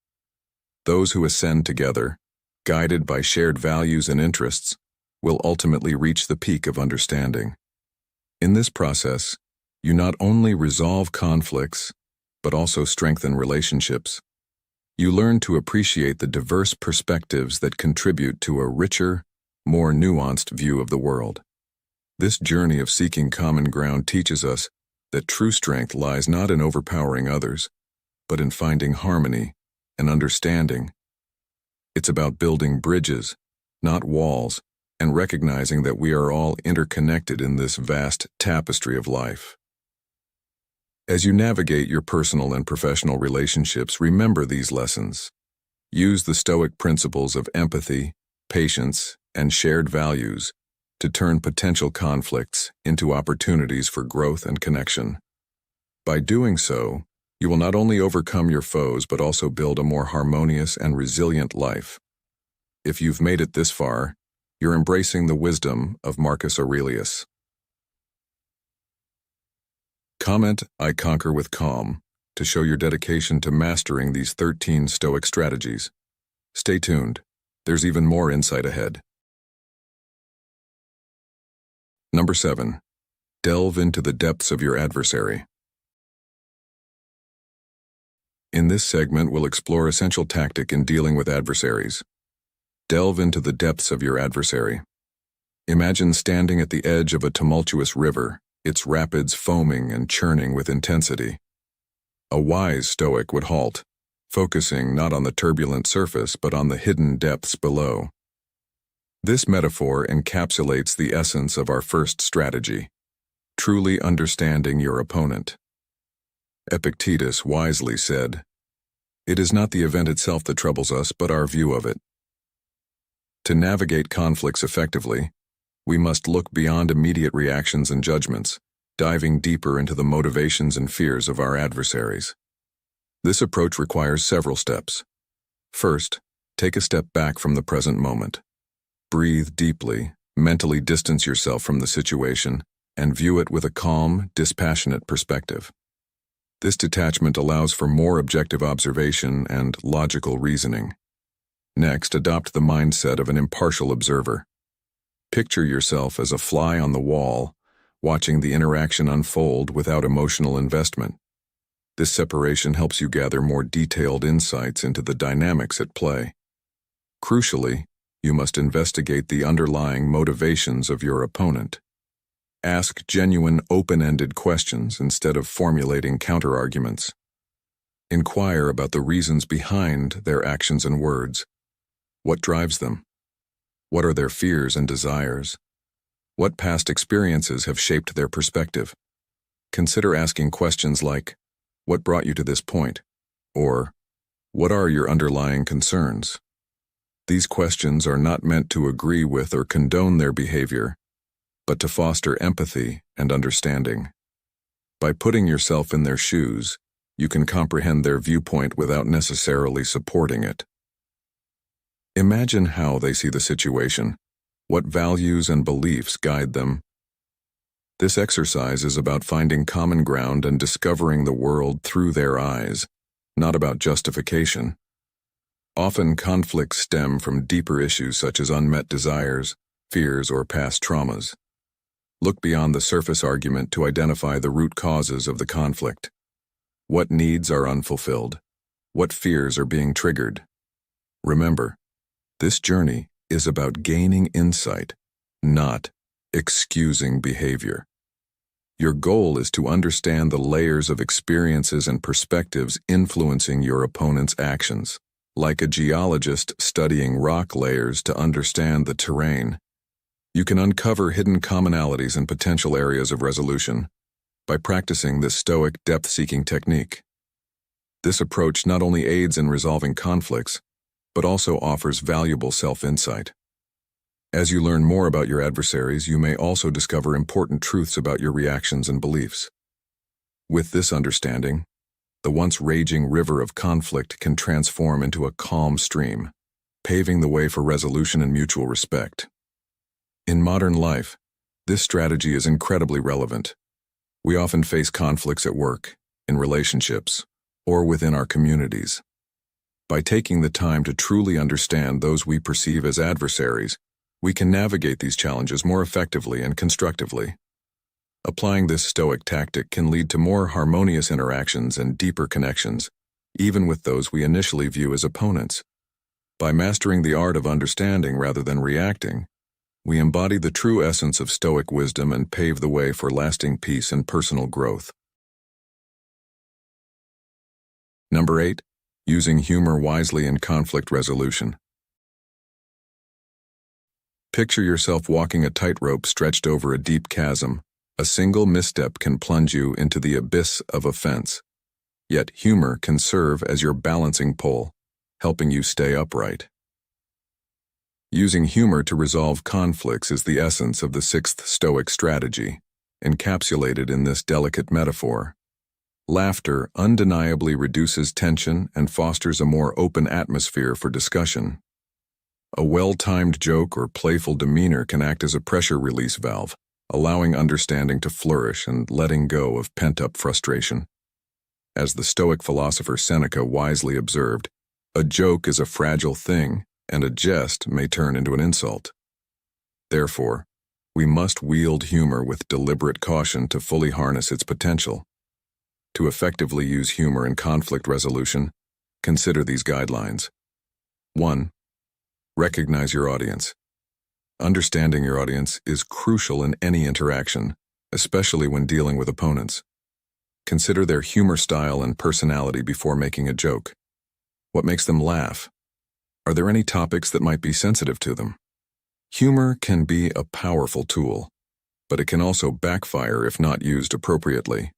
Those who ascend together, guided by shared values and interests, will ultimately reach the peak of understanding. In this process, you not only resolve conflicts, but also strengthen relationships. You learn to appreciate the diverse perspectives that contribute to a richer, more nuanced view of the world. This journey of seeking common ground teaches us that true strength lies not in overpowering others, but in finding harmony and understanding. It's about building bridges, not walls, and recognizing that we are all interconnected in this vast tapestry of life. As you navigate your personal and professional relationships, remember these lessons. Use the Stoic principles of empathy, patience, and shared values to turn potential conflicts into opportunities for growth and connection. By doing so, you will not only overcome your foes but also build a more harmonious and resilient life. If you've made it this far, you're embracing the wisdom of Marcus Aurelius. Comment "I conquer with calm" to show your dedication to mastering these 13 Stoic strategies. Stay tuned. There's even more insight ahead. Number 7. Delve into the depths of your adversary. In this segment, we'll explore essential tactic in dealing with adversaries. Delve into the depths of your adversary. Imagine standing at the edge of a tumultuous river, its rapids foaming and churning with intensity. A wise Stoic would halt, focusing not on the turbulent surface but on the hidden depths below. This metaphor encapsulates the essence of our first strategy, truly understanding your opponent. Epictetus wisely said, "It is not the event itself that troubles us, but our view of it." To navigate conflicts effectively, we must look beyond immediate reactions and judgments, diving deeper into the motivations and fears of our adversaries. This approach requires several steps. First, take a step back from the present moment. Breathe deeply, mentally distance yourself from the situation, and view it with a calm, dispassionate perspective. This detachment allows for more objective observation and logical reasoning. Next, adopt the mindset of an impartial observer. Picture yourself as a fly on the wall, watching the interaction unfold without emotional investment. This separation helps you gather more detailed insights into the dynamics at play. Crucially, you must investigate the underlying motivations of your opponent. Ask genuine, open-ended questions instead of formulating counterarguments. Inquire about the reasons behind their actions and words. What drives them? What are their fears and desires? What past experiences have shaped their perspective? Consider asking questions like, "What brought you to this point?" or "What are your underlying concerns?" These questions are not meant to agree with or condone their behavior, but to foster empathy and understanding. By putting yourself in their shoes, you can comprehend their viewpoint without necessarily supporting it. Imagine how they see the situation, what values and beliefs guide them. This exercise is about finding common ground and discovering the world through their eyes, not about justification. Often conflicts stem from deeper issues such as unmet desires, fears, or past traumas. Look beyond the surface argument to identify the root causes of the conflict. What needs are unfulfilled? What fears are being triggered? Remember, this journey is about gaining insight, not excusing behavior. Your goal is to understand the layers of experiences and perspectives influencing your opponent's actions. Like a geologist studying rock layers to understand the terrain, you can uncover hidden commonalities and potential areas of resolution by practicing this Stoic depth-seeking technique. This approach not only aids in resolving conflicts, but also offers valuable self-insight. As you learn more about your adversaries, you may also discover important truths about your reactions and beliefs. With this understanding, the once raging river of conflict can transform into a calm stream, paving the way for resolution and mutual respect. In modern life, this strategy is incredibly relevant. We often face conflicts at work, in relationships, or within our communities. By taking the time to truly understand those we perceive as adversaries, we can navigate these challenges more effectively and constructively. Applying this Stoic tactic can lead to more harmonious interactions and deeper connections, even with those we initially view as opponents. By mastering the art of understanding rather than reacting, we embody the true essence of Stoic wisdom and pave the way for lasting peace and personal growth. Number 8. Using humor wisely in conflict resolution. Picture yourself walking a tightrope stretched over a deep chasm. A single misstep can plunge you into the abyss of offense. Yet humor can serve as your balancing pole, helping you stay upright. Using humor to resolve conflicts is the essence of the 6th Stoic strategy, encapsulated in this delicate metaphor. Laughter undeniably reduces tension and fosters a more open atmosphere for discussion. A well-timed joke or playful demeanor can act as a pressure release valve, allowing understanding to flourish and letting go of pent-up frustration. As the Stoic philosopher Seneca wisely observed, a joke is a fragile thing, and a jest may turn into an insult. Therefore, we must wield humor with deliberate caution to fully harness its potential. To effectively use humor in conflict resolution, consider these guidelines. 1. Recognize your audience. Understanding your audience is crucial in any interaction, especially when dealing with opponents. Consider their humor style and personality before making a joke. What makes them laugh? Are there any topics that might be sensitive to them? Humor can be a powerful tool, but it can also backfire if not used appropriately.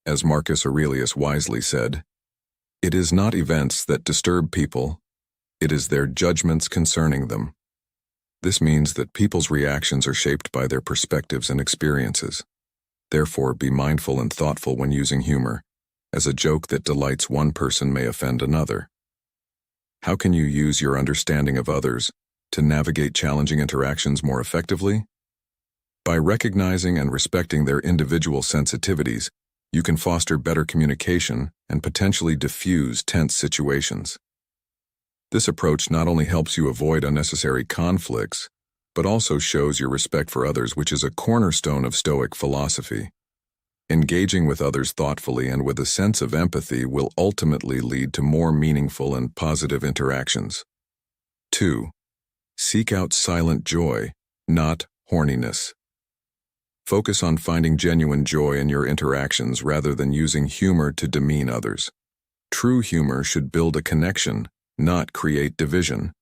As Marcus Aurelius wisely said, "It is not events that disturb people, it is their judgments concerning them." This means that people's reactions are shaped by their perspectives and experiences. Therefore, be mindful and thoughtful when using humor, as a joke that delights one person may offend another. How can you use your understanding of others to navigate challenging interactions more effectively? By recognizing and respecting their individual sensitivities, you can foster better communication and potentially diffuse tense situations. This approach not only helps you avoid unnecessary conflicts, but also shows your respect for others, which is a cornerstone of Stoic philosophy. Engaging with others thoughtfully and with a sense of empathy will ultimately lead to more meaningful and positive interactions. 2. Seek out silent joy, not horniness. Focus on finding genuine joy in your interactions rather than using humor to demean others. True humor should build a connection, not create division.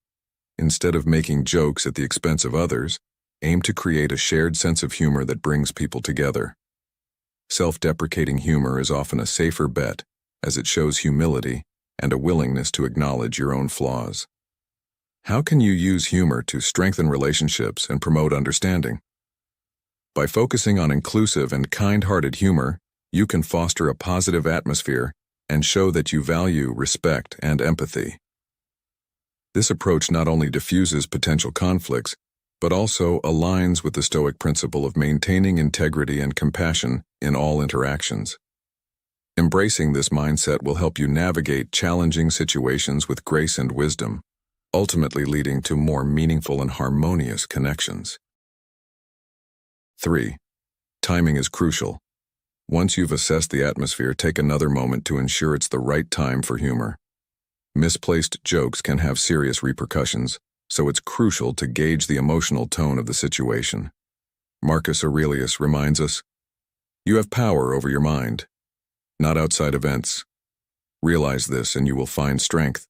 Instead of making jokes at the expense of others, aim to create a shared sense of humor that brings people together. Self-deprecating humor is often a safer bet, as it shows humility and a willingness to acknowledge your own flaws. How can you use humor to strengthen relationships and promote understanding? By focusing on inclusive and kind-hearted humor, you can foster a positive atmosphere and show that you value respect and empathy. This approach not only diffuses potential conflicts, but also aligns with the Stoic principle of maintaining integrity and compassion in all interactions. Embracing this mindset will help you navigate challenging situations with grace and wisdom, ultimately leading to more meaningful and harmonious connections. 3. Timing is crucial. Once you've assessed the atmosphere, take another moment to ensure it's the right time for humor. Misplaced jokes can have serious repercussions, so it's crucial to gauge the emotional tone of the situation. Marcus Aurelius reminds us, "You have power over your mind, not outside events. Realize this and you will find strength."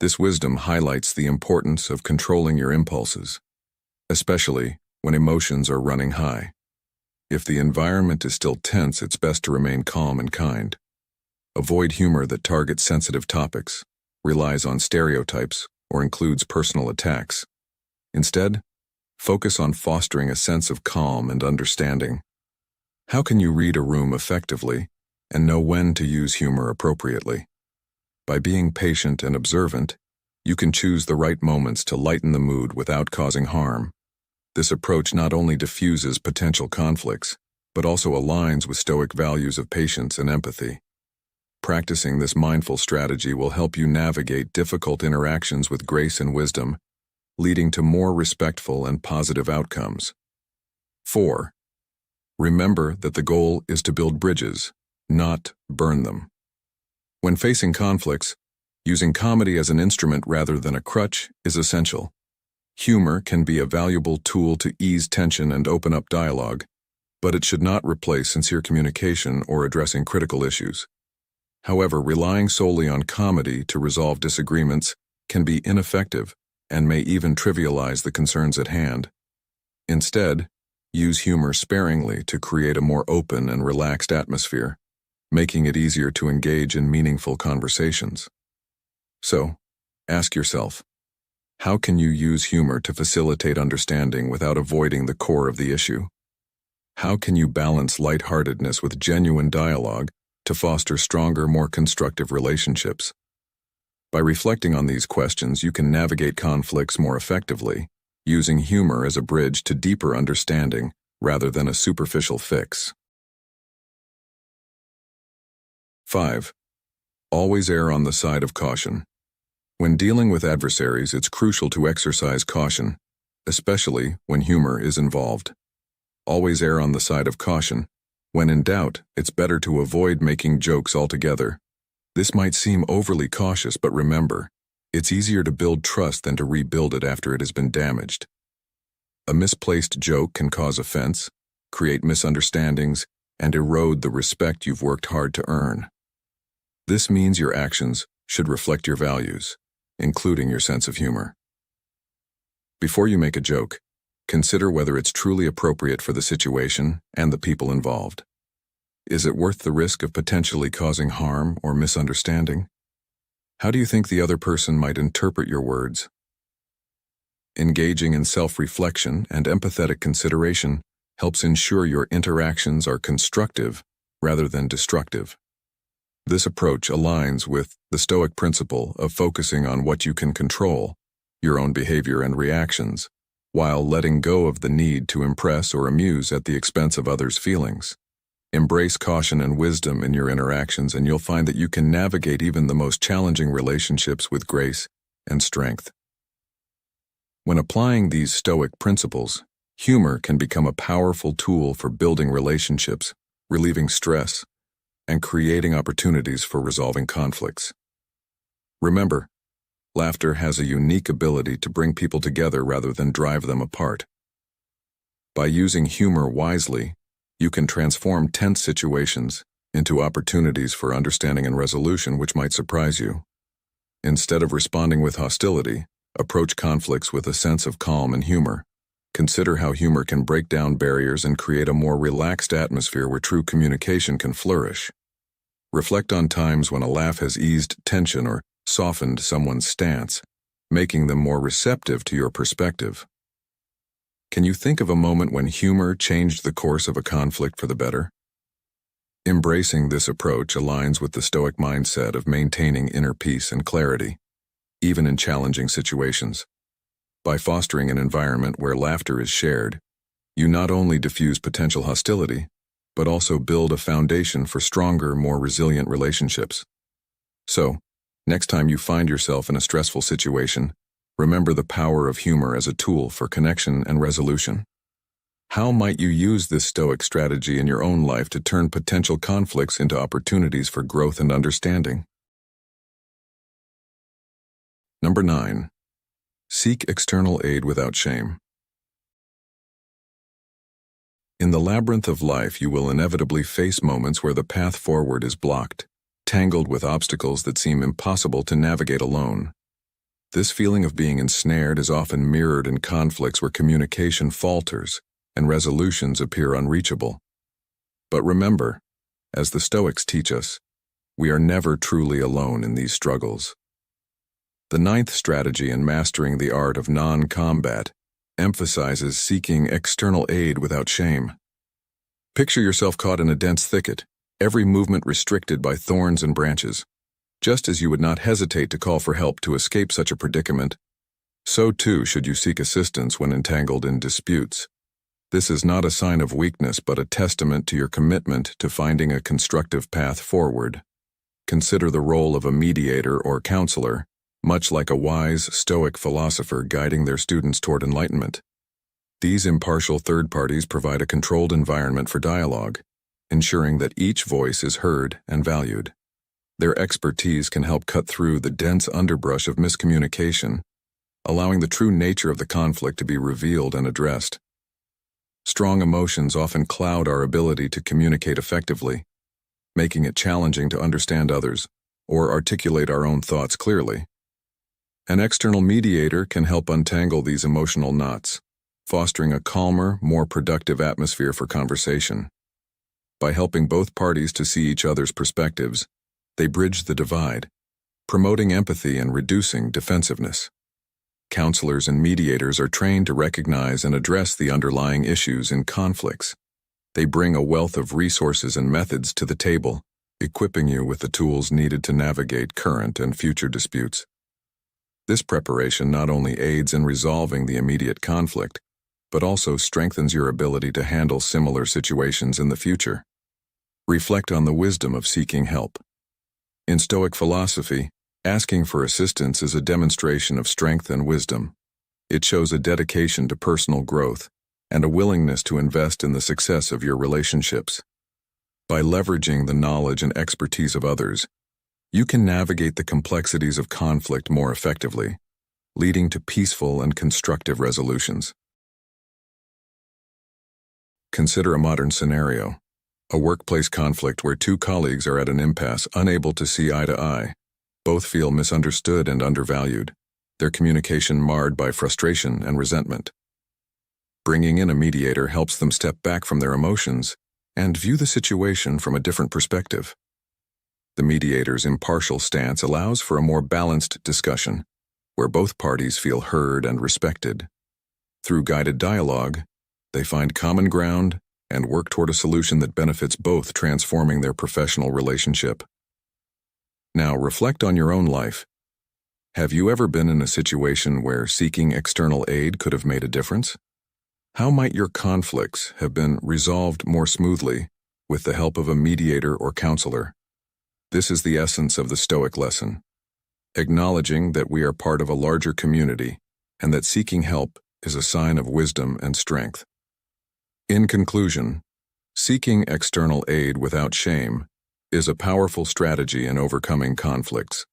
This wisdom highlights the importance of controlling your impulses, especially when emotions are running high. If the environment is still tense, it's best to remain calm and kind. Avoid humor that targets sensitive topics, relies on stereotypes, or includes personal attacks. Instead, focus on fostering a sense of calm and understanding. How can you read a room effectively and know when to use humor appropriately? By being patient and observant, you can choose the right moments to lighten the mood without causing harm. This approach not only diffuses potential conflicts, but also aligns with Stoic values of patience and empathy. Practicing this mindful strategy will help you navigate difficult interactions with grace and wisdom, leading to more respectful and positive outcomes. 4. Remember that the goal is to build bridges, not burn them. When facing conflicts, using comedy as an instrument rather than a crutch is essential. Humor can be a valuable tool to ease tension and open up dialogue, but it should not replace sincere communication or addressing critical issues. However, relying solely on comedy to resolve disagreements can be ineffective and may even trivialize the concerns at hand. Instead, use humor sparingly to create a more open and relaxed atmosphere, making it easier to engage in meaningful conversations. So, ask yourself, how can you use humor to facilitate understanding without avoiding the core of the issue? How can you balance lightheartedness with genuine dialogue to foster stronger, more constructive relationships? By reflecting on these questions, you can navigate conflicts more effectively, using humor as a bridge to deeper understanding rather than a superficial fix. 5. Always err on the side of caution. When dealing with adversaries, it's crucial to exercise caution, especially when humor is involved. Always err on the side of caution. When in doubt, it's better to avoid making jokes altogether. This might seem overly cautious, but remember, it's easier to build trust than to rebuild it after it has been damaged. A misplaced joke can cause offense, create misunderstandings, and erode the respect you've worked hard to earn. This means your actions should reflect your values, including your sense of humor. Before you make a joke, consider whether it's truly appropriate for the situation and the people involved. Is it worth the risk of potentially causing harm or misunderstanding? How do you think the other person might interpret your words? Engaging in self-reflection and empathetic consideration helps ensure your interactions are constructive rather than destructive. This approach aligns with the Stoic principle of focusing on what you can control, your own behavior and reactions, while letting go of the need to impress or amuse at the expense of others' feelings. Embrace caution and wisdom in your interactions, and you'll find that you can navigate even the most challenging relationships with grace and strength. When applying these Stoic principles, humor can become a powerful tool for building relationships, relieving stress, and creating opportunities for resolving conflicts. Remember, Laughter has a unique ability to bring people together rather than drive them apart. By using humor wisely, you can transform tense situations into opportunities for understanding and resolution which might surprise you. Instead of responding with hostility, approach conflicts with a sense of calm and humor. Consider how humor can break down barriers and create a more relaxed atmosphere where true communication can flourish. Reflect on times when a laugh has eased tension or softened someone's stance, making them more receptive to your perspective. Can you think of a moment when humor changed the course of a conflict for the better? Embracing this approach aligns with the Stoic mindset of maintaining inner peace and clarity, even in challenging situations. By fostering an environment where laughter is shared, you not only diffuse potential hostility, but also build a foundation for stronger, more resilient relationships. So, next time you find yourself in a stressful situation, remember the power of humor as a tool for connection and resolution. How might you use this Stoic strategy in your own life to turn potential conflicts into opportunities for growth and understanding? Number 9. Seek external aid without shame. In the labyrinth of life, you will inevitably face moments where the path forward is blocked, tangled with obstacles that seem impossible to navigate alone. This feeling of being ensnared is often mirrored in conflicts where communication falters and resolutions appear unreachable. But remember, as the Stoics teach us, we are never truly alone in these struggles. The 9th strategy in mastering the art of non-combat emphasizes seeking external aid without shame. Picture yourself caught in a dense thicket, every movement restricted by thorns and branches. Just as you would not hesitate to call for help to escape such a predicament, so too should you seek assistance when entangled in disputes. This is not a sign of weakness but a testament to your commitment to finding a constructive path forward. Consider the role of a mediator or counselor, much like a wise Stoic philosopher guiding their students toward enlightenment. These impartial third parties provide a controlled environment for dialogue, ensuring that each voice is heard and valued. Their expertise can help cut through the dense underbrush of miscommunication, allowing the true nature of the conflict to be revealed and addressed. Strong emotions often cloud our ability to communicate effectively, making it challenging to understand others or articulate our own thoughts clearly. An external mediator can help untangle these emotional knots, fostering a calmer, more productive atmosphere for conversation. By helping both parties to see each other's perspectives, they bridge the divide, promoting empathy and reducing defensiveness. Counselors and mediators are trained to recognize and address the underlying issues in conflicts. They bring a wealth of resources and methods to the table, equipping you with the tools needed to navigate current and future disputes. This preparation not only aids in resolving the immediate conflict, but also strengthens your ability to handle similar situations in the future. Reflect on the wisdom of seeking help. In Stoic philosophy, asking for assistance is a demonstration of strength and wisdom. It shows a dedication to personal growth and a willingness to invest in the success of your relationships. By leveraging the knowledge and expertise of others, you can navigate the complexities of conflict more effectively, leading to peaceful and constructive resolutions. Consider a modern scenario, a workplace conflict where two colleagues are at an impasse, unable to see eye to eye. Both feel misunderstood and undervalued, their communication marred by frustration and resentment. Bringing in a mediator helps them step back from their emotions and view the situation from a different perspective. The mediator's impartial stance allows for a more balanced discussion, where both parties feel heard and respected. Through guided dialogue, they find common ground and work toward a solution that benefits both, transforming their professional relationship. Now, reflect on your own life. Have you ever been in a situation where seeking external aid could have made a difference? How might your conflicts have been resolved more smoothly with the help of a mediator or counselor? This is the essence of the Stoic lesson, acknowledging that we are part of a larger community and that seeking help is a sign of wisdom and strength. In conclusion, seeking external aid without shame is a powerful strategy in overcoming conflicts.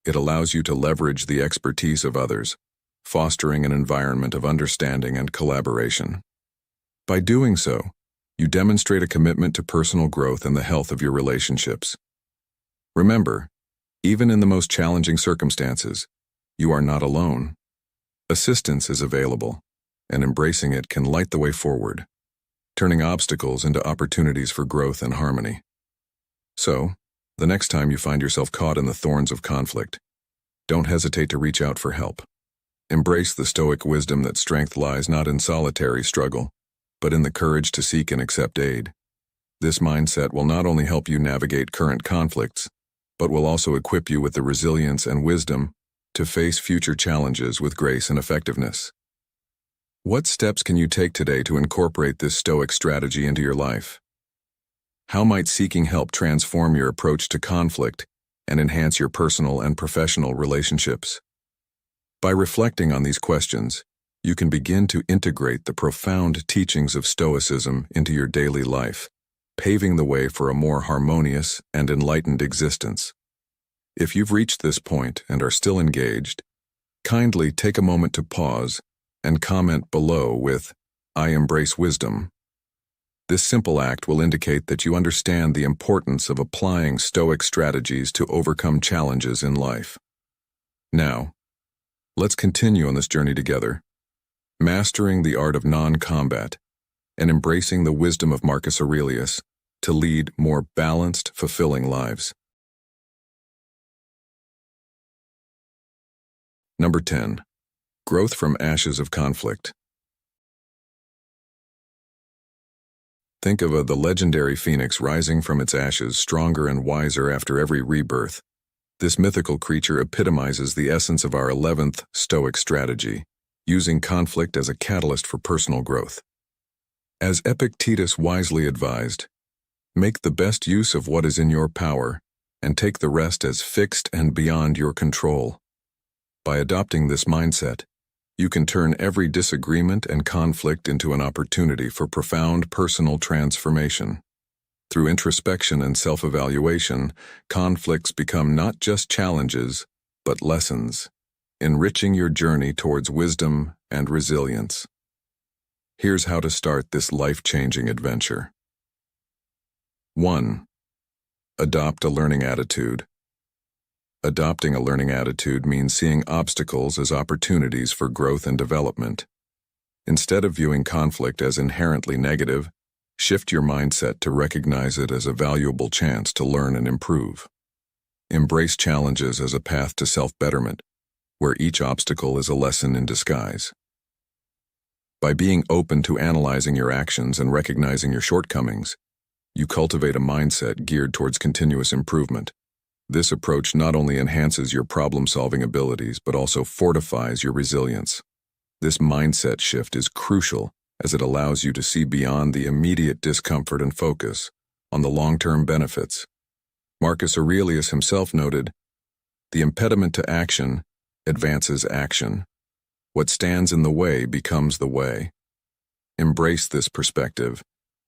It allows you to leverage the expertise of others, fostering an environment of understanding and collaboration. By doing so, you demonstrate a commitment to personal growth and the health of your relationships. Remember, even in the most challenging circumstances, you are not alone. Assistance is available, and embracing it can light the way forward, turning obstacles into opportunities for growth and harmony. So, the next time you find yourself caught in the thorns of conflict, don't hesitate to reach out for help. Embrace the Stoic wisdom that strength lies not in solitary struggle, but in the courage to seek and accept aid. This mindset will not only help you navigate current conflicts, but will also equip you with the resilience and wisdom to face future challenges with grace and effectiveness. What steps can you take today to incorporate this Stoic strategy into your life? How might seeking help transform your approach to conflict and enhance your personal and professional relationships? By reflecting on these questions, you can begin to integrate the profound teachings of Stoicism into your daily life, paving the way for a more harmonious and enlightened existence. If you've reached this point and are still engaged, kindly take a moment to pause and comment below with, "I embrace wisdom." This simple act will indicate that you understand the importance of applying Stoic strategies to overcome challenges in life. Now, let's continue on this journey together, mastering the art of non-combat and embracing the wisdom of Marcus Aurelius to lead more balanced, fulfilling lives. Number 10. Growth from ashes of conflict. Think of the legendary phoenix rising from its ashes, stronger and wiser after every rebirth. This mythical creature epitomizes the essence of our 11th Stoic strategy, using conflict as a catalyst for personal growth. As Epictetus wisely advised, make the best use of what is in your power and take the rest as fixed and beyond your control. By adopting this mindset, you can turn every disagreement and conflict into an opportunity for profound personal transformation. Through introspection and self-evaluation, conflicts become not just challenges, but lessons, enriching your journey towards wisdom and resilience. Here's how to start this life-changing adventure. 1. Adopt a learning attitude. Adopting a learning attitude means seeing obstacles as opportunities for growth and development. Instead of viewing conflict as inherently negative, shift your mindset to recognize it as a valuable chance to learn and improve. Embrace challenges as a path to self-betterment, where each obstacle is a lesson in disguise. By being open to analyzing your actions and recognizing your shortcomings, you cultivate a mindset geared towards continuous improvement. This approach not only enhances your problem-solving abilities, but also fortifies your resilience. This mindset shift is crucial as it allows you to see beyond the immediate discomfort and focus on the long-term benefits. Marcus Aurelius himself noted, "The impediment to action advances action. What stands in the way becomes the way." Embrace this perspective,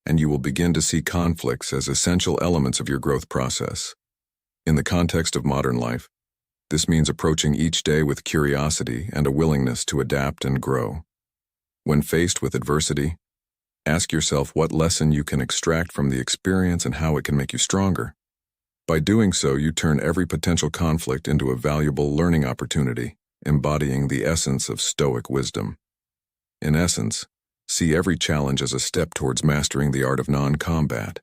and you will begin to see conflicts as essential elements of your growth process. In the context of modern life, this means approaching each day with curiosity and a willingness to adapt and grow. When faced with adversity, ask yourself what lesson you can extract from the experience and how it can make you stronger. By doing so, you turn every potential conflict into a valuable learning opportunity, embodying the essence of Stoic wisdom. In essence, see every challenge as a step towards mastering the art of non-combat,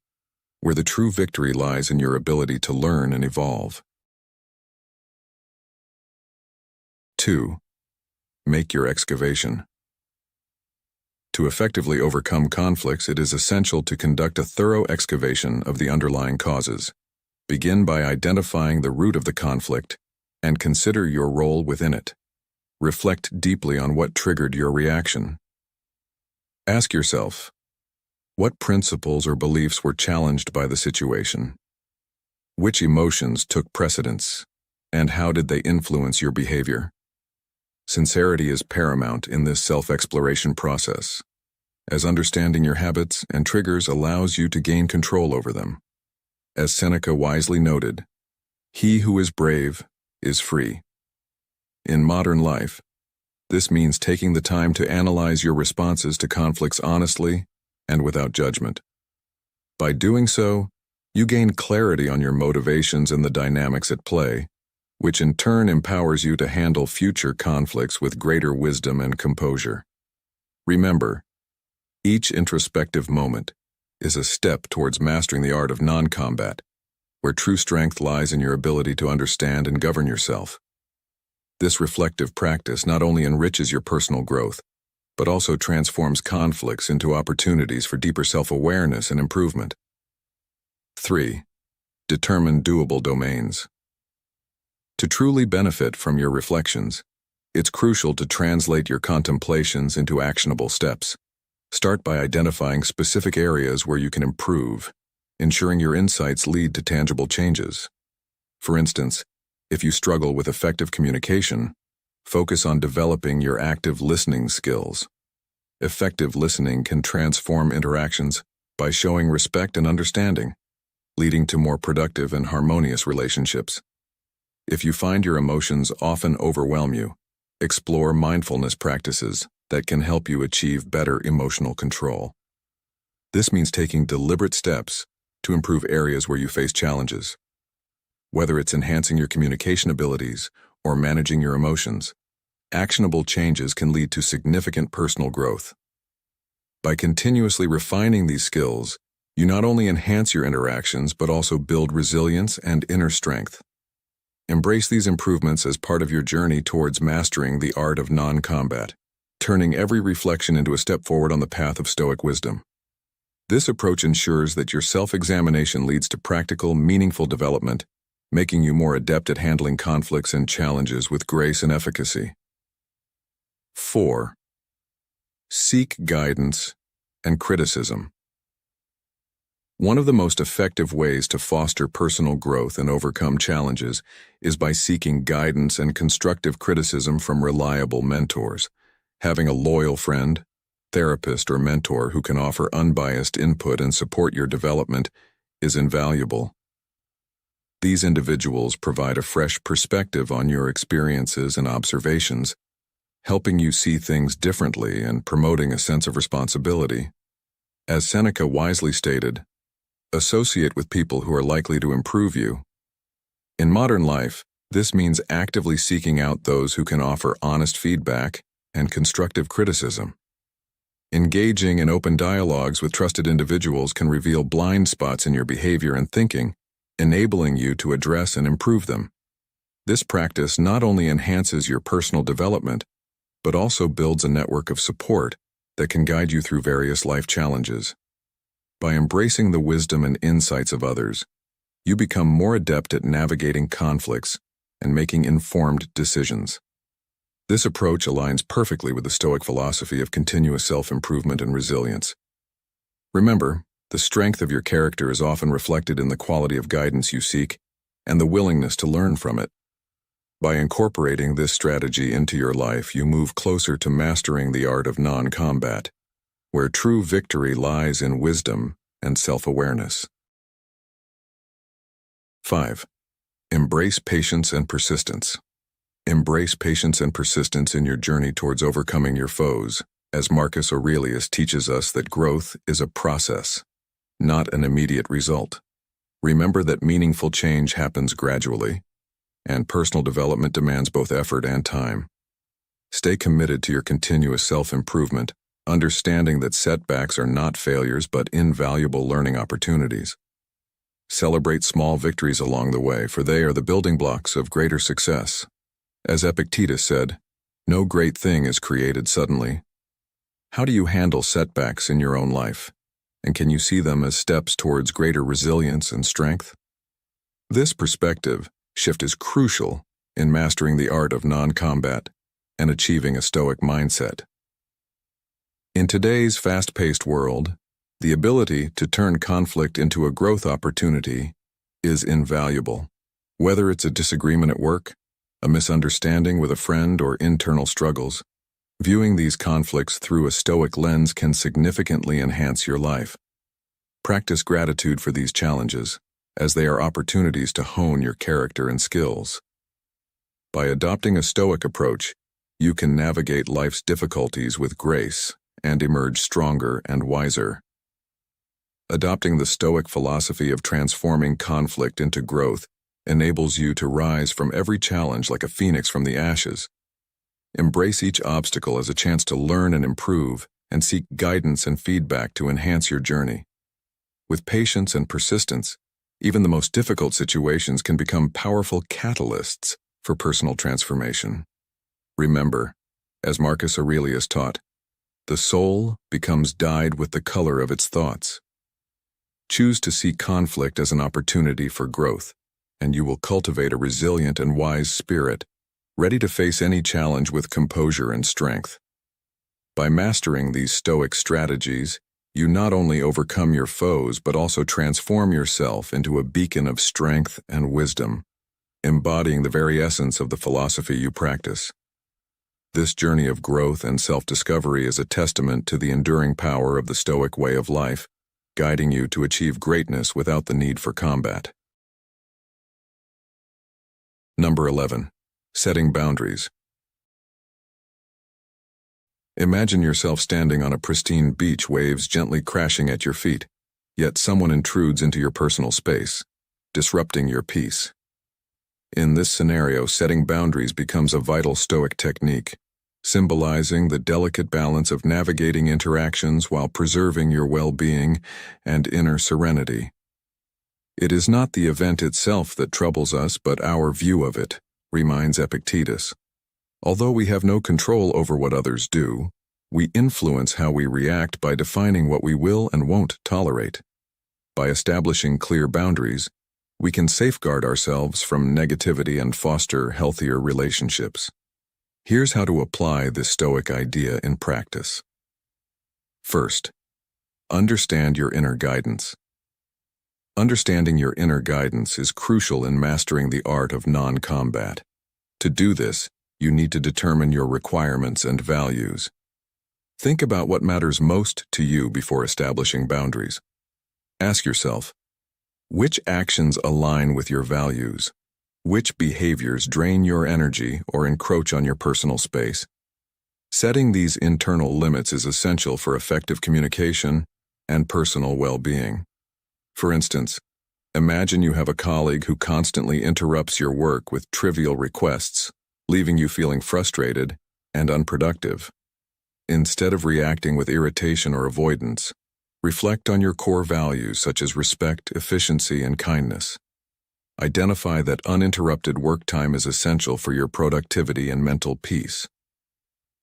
where the true victory lies in your ability to learn and evolve. 2. Make your excavation. To effectively overcome conflicts, it is essential to conduct a thorough excavation of the underlying causes. Begin by identifying the root of the conflict and consider your role within it. Reflect deeply on what triggered your reaction. Ask yourself, what principles or beliefs were challenged by the situation? Which emotions took precedence, and how did they influence your behavior? Sincerity is paramount in this self-exploration process, as understanding your habits and triggers allows you to gain control over them. As Seneca wisely noted, "He who is brave is free. In modern life, this means taking the time to analyze your responses to conflicts honestly and without judgment. By doing so, you gain clarity on your motivations and the dynamics at play, which in turn empowers you to handle future conflicts with greater wisdom and composure. Remember, each introspective moment is a step towards mastering the art of non-combat, where true strength lies in your ability to understand and govern yourself. This reflective practice not only enriches your personal growth, but also transforms conflicts into opportunities for deeper self-awareness and improvement. 3. Determine doable domains. To truly benefit from your reflections, it's crucial to translate your contemplations into actionable steps. Start by identifying specific areas where you can improve, ensuring your insights lead to tangible changes. For instance, if you struggle with effective communication, focus on developing your active listening skills. Effective listening can transform interactions by showing respect and understanding, leading to more productive and harmonious relationships. If you find your emotions often overwhelm you, explore mindfulness practices that can help you achieve better emotional control. This means taking deliberate steps to improve areas where you face challenges. Whether it's enhancing your communication abilities or managing your emotions, actionable changes can lead to significant personal growth. By continuously refining these skills, you not only enhance your interactions but also build resilience and inner strength. Embrace these improvements as part of your journey towards mastering the art of non-combat, turning every reflection into a step forward on the path of Stoic wisdom. This approach ensures that your self-examination leads to practical, meaningful development, making you more adept at handling conflicts and challenges with grace and efficacy. 4. Seek guidance and criticism. One of the most effective ways to foster personal growth and overcome challenges is by seeking guidance and constructive criticism from reliable mentors. Having a loyal friend, therapist, or mentor who can offer unbiased input and support your development is invaluable. These individuals provide a fresh perspective on your experiences and observations, helping you see things differently and promoting a sense of responsibility. As Seneca wisely stated, associate with people who are likely to improve you. In modern life, this means actively seeking out those who can offer honest feedback and constructive criticism. Engaging in open dialogues with trusted individuals can reveal blind spots in your behavior and thinking, enabling you to address and improve them. This practice not only enhances your personal development, but also builds a network of support that can guide you through various life challenges. By embracing the wisdom and insights of others, you become more adept at navigating conflicts and making informed decisions. This approach aligns perfectly with the Stoic philosophy of continuous self-improvement and resilience. Remember, the strength of your character is often reflected in the quality of guidance you seek and the willingness to learn from it. By incorporating this strategy into your life, you move closer to mastering the art of non-combat, where true victory lies in wisdom and self-awareness. 5. Embrace patience and persistence. Embrace patience and persistence in your journey towards overcoming your foes, as Marcus Aurelius teaches us that growth is a process, not an immediate result. Remember that meaningful change happens gradually, and personal development demands both effort and time. Stay committed to your continuous self-improvement, understanding that setbacks are not failures but invaluable learning opportunities. Celebrate small victories along the way, for they are the building blocks of greater success. As Epictetus said, no great thing is created suddenly. How do you handle setbacks in your own life? And can you see them as steps towards greater resilience and strength? This perspective shift is crucial in mastering the art of non-combat and achieving a Stoic mindset. In today's fast-paced world, the ability to turn conflict into a growth opportunity is invaluable. Whether it's a disagreement at work, a misunderstanding with a friend, or internal struggles, viewing these conflicts through a Stoic lens can significantly enhance your life. Practice gratitude for these challenges, as they are opportunities to hone your character and skills. By adopting a Stoic approach, you can navigate life's difficulties with grace and emerge stronger and wiser. Adopting the Stoic philosophy of transforming conflict into growth enables you to rise from every challenge like a phoenix from the ashes. Embrace each obstacle as a chance to learn and improve, and seek guidance and feedback to enhance your journey. With patience and persistence, even the most difficult situations can become powerful catalysts for personal transformation. Remember, as Marcus Aurelius taught, the soul becomes dyed with the color of its thoughts. Choose to see conflict as an opportunity for growth, and you will cultivate a resilient and wise spirit, ready to face any challenge with composure and strength. By mastering these Stoic strategies, you not only overcome your foes but also transform yourself into a beacon of strength and wisdom, embodying the very essence of the philosophy you practice. This journey of growth and self-discovery is a testament to the enduring power of the Stoic way of life, guiding you to achieve greatness without the need for combat. Number 11. Setting boundaries. Imagine yourself standing on a pristine beach, waves gently crashing at your feet, yet someone intrudes into your personal space, disrupting your peace. In this scenario, setting boundaries becomes a vital Stoic technique, symbolizing the delicate balance of navigating interactions while preserving your well-being and inner serenity. It is not the event itself that troubles us, but our view of it, reminds Epictetus. Although we have no control over what others do, we influence how we react by defining what we will and won't tolerate. By establishing clear boundaries, we can safeguard ourselves from negativity and foster healthier relationships. Here's how to apply this Stoic idea in practice. First, understand your inner guidance. Understanding your inner guidance is crucial in mastering the art of non-combat. To do this, you need to determine your requirements and values. Think about what matters most to you before establishing boundaries. Ask yourself, which actions align with your values? Which behaviors drain your energy or encroach on your personal space? Setting these internal limits is essential for effective communication and personal well-being. For instance, imagine you have a colleague who constantly interrupts your work with trivial requests, leaving you feeling frustrated and unproductive. Instead of reacting with irritation or avoidance, reflect on your core values such as respect, efficiency, and kindness. Identify that uninterrupted work time is essential for your productivity and mental peace.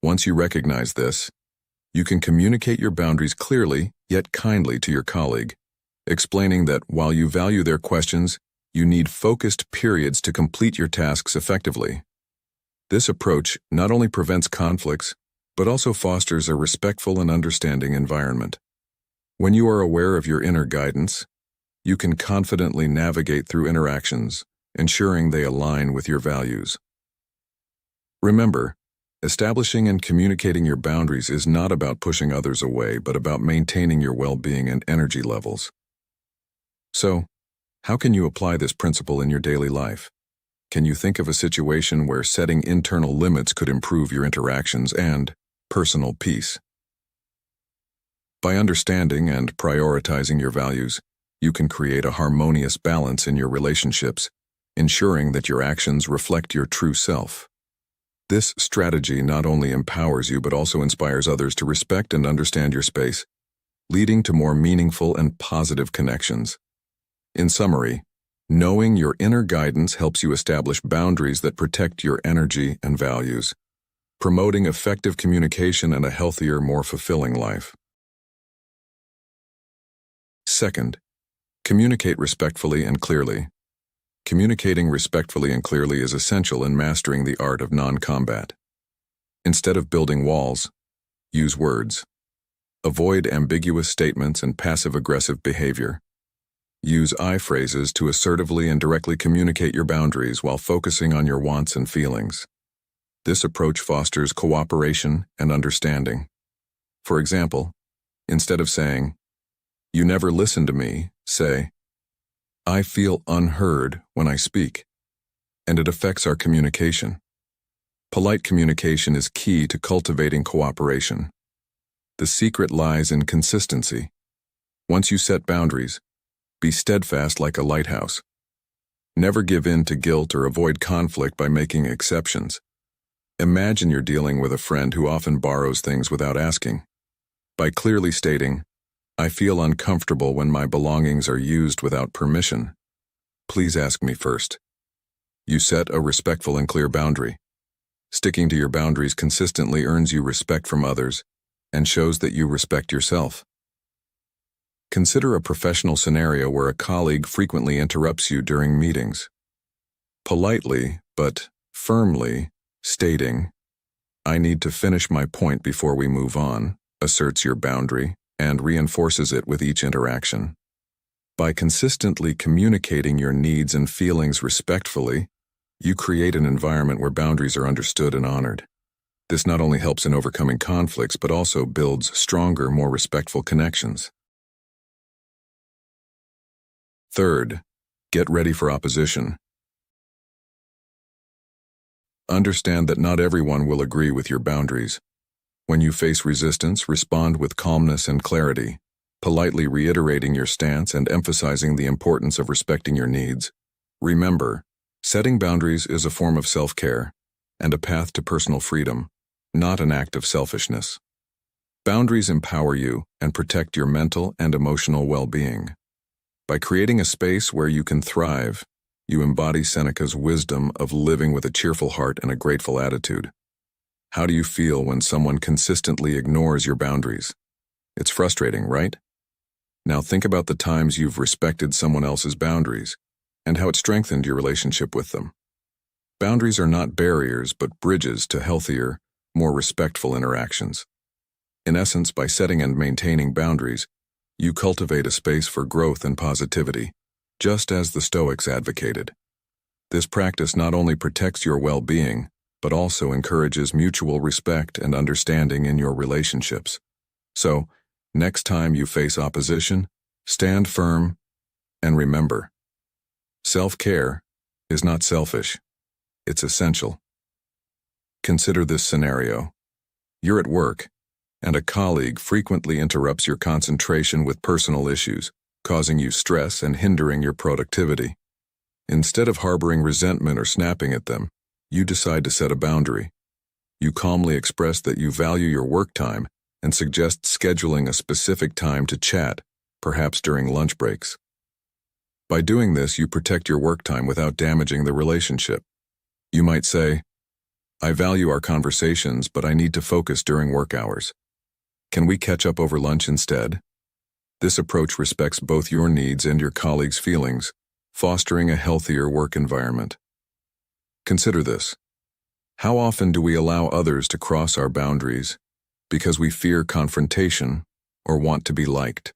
Once you recognize this, you can communicate your boundaries clearly yet kindly to your colleague, explaining that while you value their questions, you need focused periods to complete your tasks effectively. This approach not only prevents conflicts, but also fosters a respectful and understanding environment. When you are aware of your inner guidance, you can confidently navigate through interactions, ensuring they align with your values. Remember, establishing and communicating your boundaries is not about pushing others away, but about maintaining your well-being and energy levels. So, how can you apply this principle in your daily life? Can you think of a situation where setting internal limits could improve your interactions and personal peace? By understanding and prioritizing your values, you can create a harmonious balance in your relationships, ensuring that your actions reflect your true self. This strategy not only empowers you but also inspires others to respect and understand your space, leading to more meaningful and positive connections. In summary, knowing your inner guidance helps you establish boundaries that protect your energy and values, promoting effective communication and a healthier, more fulfilling life. Second, communicate respectfully and clearly. Communicating respectfully and clearly is essential in mastering the art of non-combat. Instead of building walls, use words. Avoid ambiguous statements and passive-aggressive behavior. Use I phrases to assertively and directly communicate your boundaries while focusing on your wants and feelings. This approach fosters cooperation and understanding. For example, instead of saying, "You never listen to me," say, "I feel unheard when I speak." and it affects our communication. Polite communication is key to cultivating cooperation. The secret lies in consistency. Once you set boundaries, be steadfast like a lighthouse. Never give in to guilt or avoid conflict by making exceptions. Imagine you're dealing with a friend who often borrows things without asking. By clearly stating, "I feel uncomfortable when my belongings are used without permission. Please ask me first." You set a respectful and clear boundary. Sticking to your boundaries consistently earns you respect from others and shows that you respect yourself. Consider a professional scenario where a colleague frequently interrupts you during meetings. Politely, but firmly, stating, "I need to finish my point before we move on," asserts your boundary and reinforces it with each interaction. By consistently communicating your needs and feelings respectfully, you create an environment where boundaries are understood and honored. This not only helps in overcoming conflicts, but also builds stronger, more respectful connections. Third, get ready for opposition. Understand that not everyone will agree with your boundaries. When you face resistance, respond with calmness and clarity, politely reiterating your stance and emphasizing the importance of respecting your needs. Remember, setting boundaries is a form of self-care and a path to personal freedom, not an act of selfishness. Boundaries empower you and protect your mental and emotional well-being. By creating a space where you can thrive, you embody Seneca's wisdom of living with a cheerful heart and a grateful attitude. How do you feel when someone consistently ignores your boundaries? It's frustrating, right? Now think about the times you've respected someone else's boundaries and how it strengthened your relationship with them. Boundaries are not barriers, but bridges to healthier, more respectful interactions. In essence, by setting and maintaining boundaries, you cultivate a space for growth and positivity, just as the Stoics advocated. This practice not only protects your well-being, but also encourages mutual respect and understanding in your relationships. So, next time you face opposition, stand firm and remember, self-care is not selfish, it's essential. Consider this scenario. You're at work, and a colleague frequently interrupts your concentration with personal issues, causing you stress and hindering your productivity. Instead of harboring resentment or snapping at them, you decide to set a boundary. You calmly express that you value your work time and suggest scheduling a specific time to chat, perhaps during lunch breaks. By doing this, you protect your work time without damaging the relationship. You might say, "I value our conversations, but I need to focus during work hours. Can we catch up over lunch instead?" This approach respects both your needs and your colleagues' feelings, fostering a healthier work environment. Consider this. How often do we allow others to cross our boundaries because we fear confrontation or want to be liked?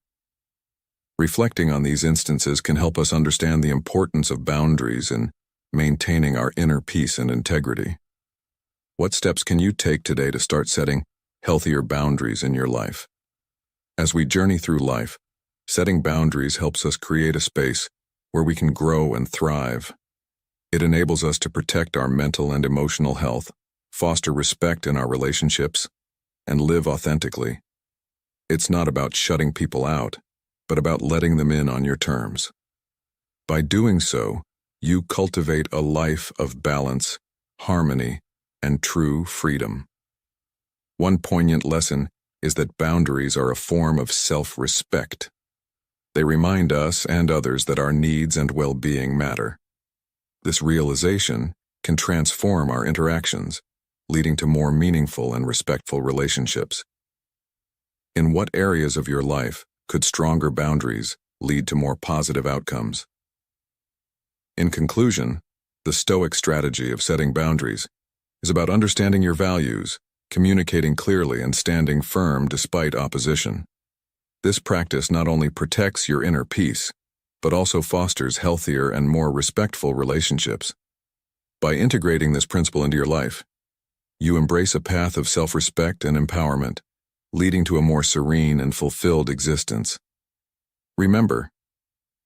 Reflecting on these instances can help us understand the importance of boundaries in maintaining our inner peace and integrity. What steps can you take today to start setting healthier boundaries in your life? As we journey through life, setting boundaries helps us create a space where we can grow and thrive. It enables us to protect our mental and emotional health, foster respect in our relationships, and live authentically. It's not about shutting people out, but about letting them in on your terms. By doing so, you cultivate a life of balance, harmony, and true freedom. One poignant lesson is that boundaries are a form of self-respect. They remind us and others that our needs and well-being matter. This realization can transform our interactions, leading to more meaningful and respectful relationships. In what areas of your life could stronger boundaries lead to more positive outcomes? In conclusion, the Stoic strategy of setting boundaries is about understanding your values, communicating clearly, and standing firm despite opposition. This practice not only protects your inner peace, but also fosters healthier and more respectful relationships. By integrating this principle into your life, you embrace a path of self-respect and empowerment, leading to a more serene and fulfilled existence. Remember,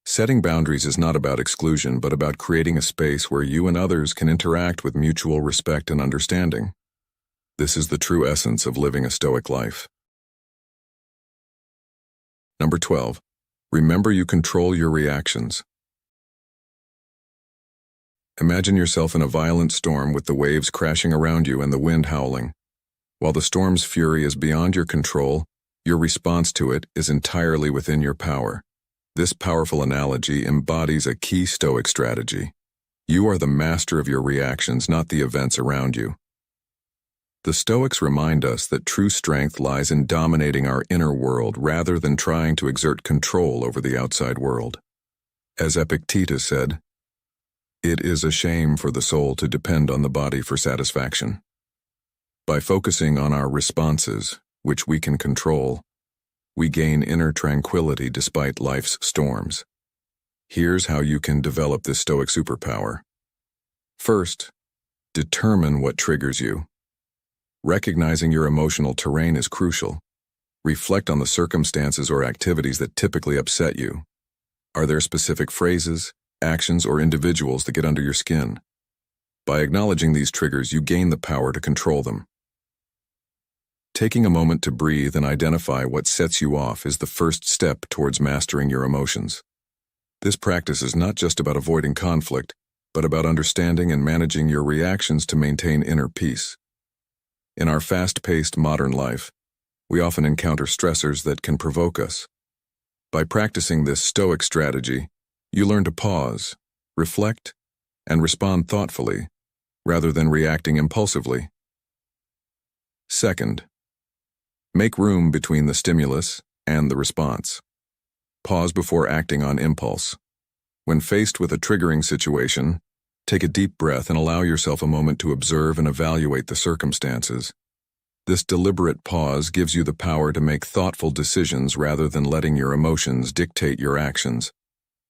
Setting boundaries is not about exclusion, but about creating a space where you and others can interact with mutual respect and understanding. This is the true essence of living a Stoic life. Number 12. Remember you control your reactions. Imagine yourself in a violent storm with the waves crashing around you and the wind howling. While the storm's fury is beyond your control, your response to it is entirely within your power. This powerful analogy embodies a key Stoic strategy. You are the master of your reactions, not the events around you. The Stoics remind us that true strength lies in dominating our inner world rather than trying to exert control over the outside world. As Epictetus said, "It is a shame for the soul to depend on the body for satisfaction." By focusing on our responses, which we can control, we gain inner tranquility despite life's storms. Here's how you can develop this Stoic superpower. First, determine what triggers you. Recognizing your emotional terrain is crucial. Reflect on the circumstances or activities that typically upset you. Are there specific phrases, actions, or individuals that get under your skin? By acknowledging these triggers, you gain the power to control them. Taking a moment to breathe and identify what sets you off is the first step towards mastering your emotions. This practice is not just about avoiding conflict, but about understanding and managing your reactions to maintain inner peace. In our fast-paced modern life, we often encounter stressors that can provoke us. By practicing this Stoic strategy, you learn to pause, reflect, and respond thoughtfully, rather than reacting impulsively. Second, make room between the stimulus and the response. Pause before acting on impulse. When faced with a triggering situation, take a deep breath and allow yourself a moment to observe and evaluate the circumstances. This deliberate pause gives you the power to make thoughtful decisions rather than letting your emotions dictate your actions.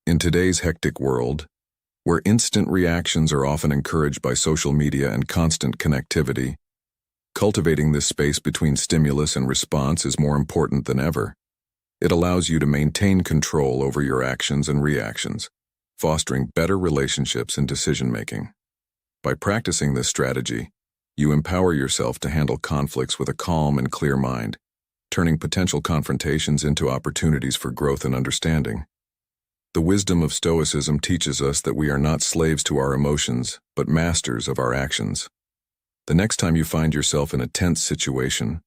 In today's hectic world, where instant reactions are often encouraged by social media and constant connectivity, cultivating this space between stimulus and response is more important than ever. It allows you to maintain control over your actions and reactions, fostering better relationships and decision-making. By practicing this strategy, you empower yourself to handle conflicts with a calm and clear mind, turning potential confrontations into opportunities for growth and understanding. The wisdom of Stoicism teaches us that we are not slaves to our emotions, but masters of our actions. The next time you find yourself in a tense situation,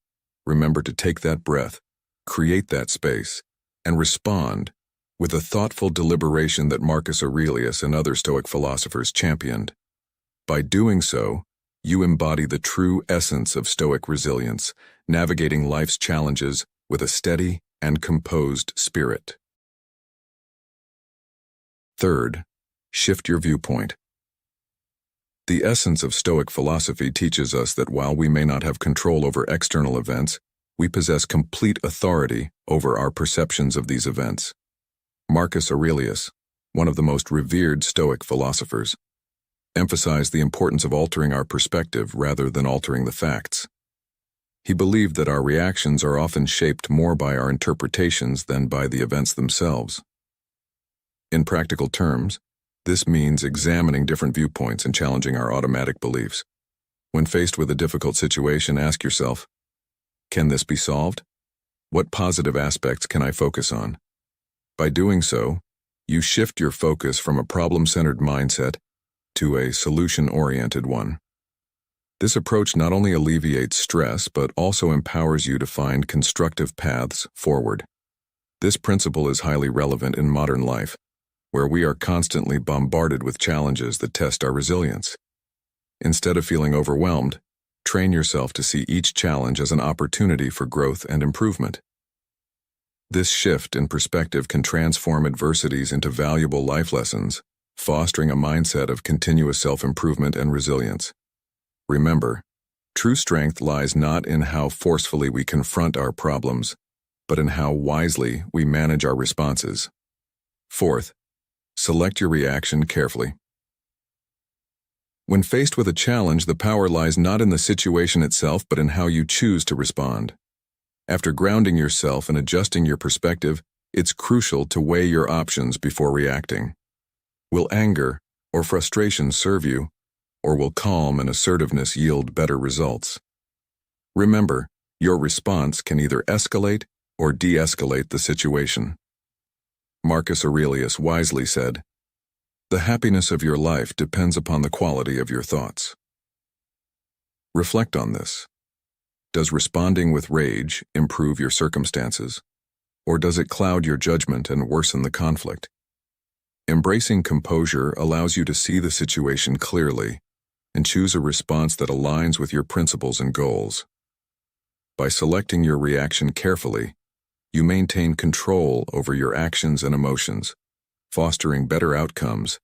remember to take that breath, create that space, and respond with a thoughtful deliberation that Marcus Aurelius and other Stoic philosophers championed. By doing so, you embody the true essence of Stoic resilience, navigating life's challenges with a steady and composed spirit. Third, shift your viewpoint. The essence of Stoic philosophy teaches us that while we may not have control over external events, we possess complete authority over our perceptions of these events. Marcus Aurelius, one of the most revered Stoic philosophers, emphasized the importance of altering our perspective rather than altering the facts. He believed that our reactions are often shaped more by our interpretations than by the events themselves. In practical terms, this means examining different viewpoints and challenging our automatic beliefs. When faced with a difficult situation, ask yourself, can this be solved? What positive aspects can I focus on? By doing so, you shift your focus from a problem-centered mindset to a solution-oriented one. This approach not only alleviates stress, but also empowers you to find constructive paths forward. This principle is highly relevant in modern life, where we are constantly bombarded with challenges that test our resilience. Instead of feeling overwhelmed, train yourself to see each challenge as an opportunity for growth and improvement. This shift in perspective can transform adversities into valuable life lessons, fostering a mindset of continuous self-improvement and resilience. Remember, true strength lies not in how forcefully we confront our problems, but in how wisely we manage our responses. Fourth, select your reaction carefully. When faced with a challenge, the power lies not in the situation itself, but in how you choose to respond. After grounding yourself and adjusting your perspective, it's crucial to weigh your options before reacting. Will anger or frustration serve you, or will calm and assertiveness yield better results? Remember, your response can either escalate or de-escalate the situation. Marcus Aurelius wisely said, "The happiness of your life depends upon the quality of your thoughts." Reflect on this. Does responding with rage improve your circumstances, or does it cloud your judgment and worsen the conflict? Embracing composure allows you to see the situation clearly and choose a response that aligns with your principles and goals. By selecting your reaction carefully, you maintain control over your actions and emotions, fostering better outcomes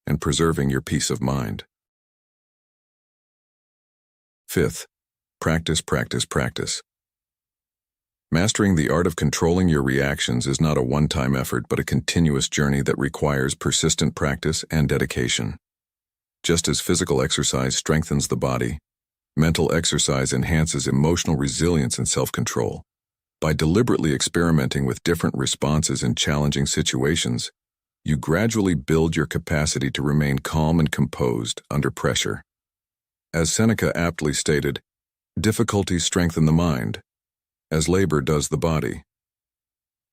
and preserving your peace of mind. Fifth, practice, practice, practice. Mastering the art of controlling your reactions is not a one-time effort but a continuous journey that requires persistent practice and dedication. Just as physical exercise strengthens the body, mental exercise enhances emotional resilience and self-control. By deliberately experimenting with different responses in challenging situations, you gradually build your capacity to remain calm and composed under pressure. As Seneca aptly stated, difficulties strengthen the mind, as labor does the body.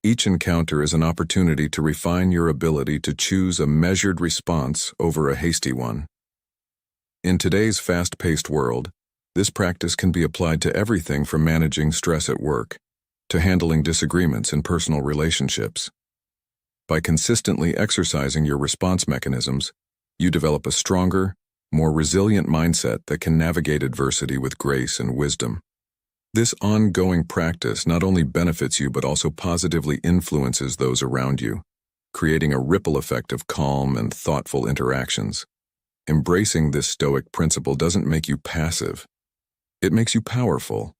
Each encounter is an opportunity to refine your ability to choose a measured response over a hasty one. In today's fast-paced world, this practice can be applied to everything from managing stress at work to handling disagreements in personal relationships. By consistently exercising your response mechanisms, you develop a stronger, more resilient mindset that can navigate adversity with grace and wisdom. This ongoing practice not only benefits you but also positively influences those around you, creating a ripple effect of calm and thoughtful interactions. Embracing this Stoic principle doesn't make you passive. It makes you powerful.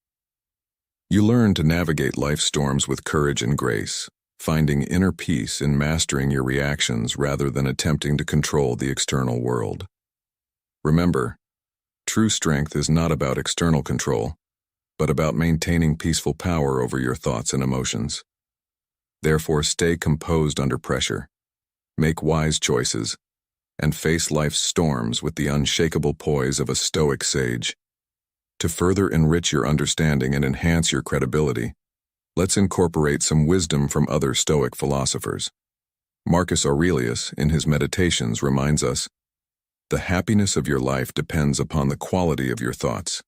You learn to navigate life's storms with courage and grace, finding inner peace in mastering your reactions rather than attempting to control the external world. Remember, true strength is not about external control, but about maintaining peaceful power over your thoughts and emotions. Therefore, stay composed under pressure, make wise choices, and face life's storms with the unshakable poise of a Stoic sage. To further enrich your understanding and enhance your credibility, let's incorporate some wisdom from other Stoic philosophers. Marcus Aurelius, in his Meditations, reminds us, "The happiness of your life depends upon the quality of your thoughts."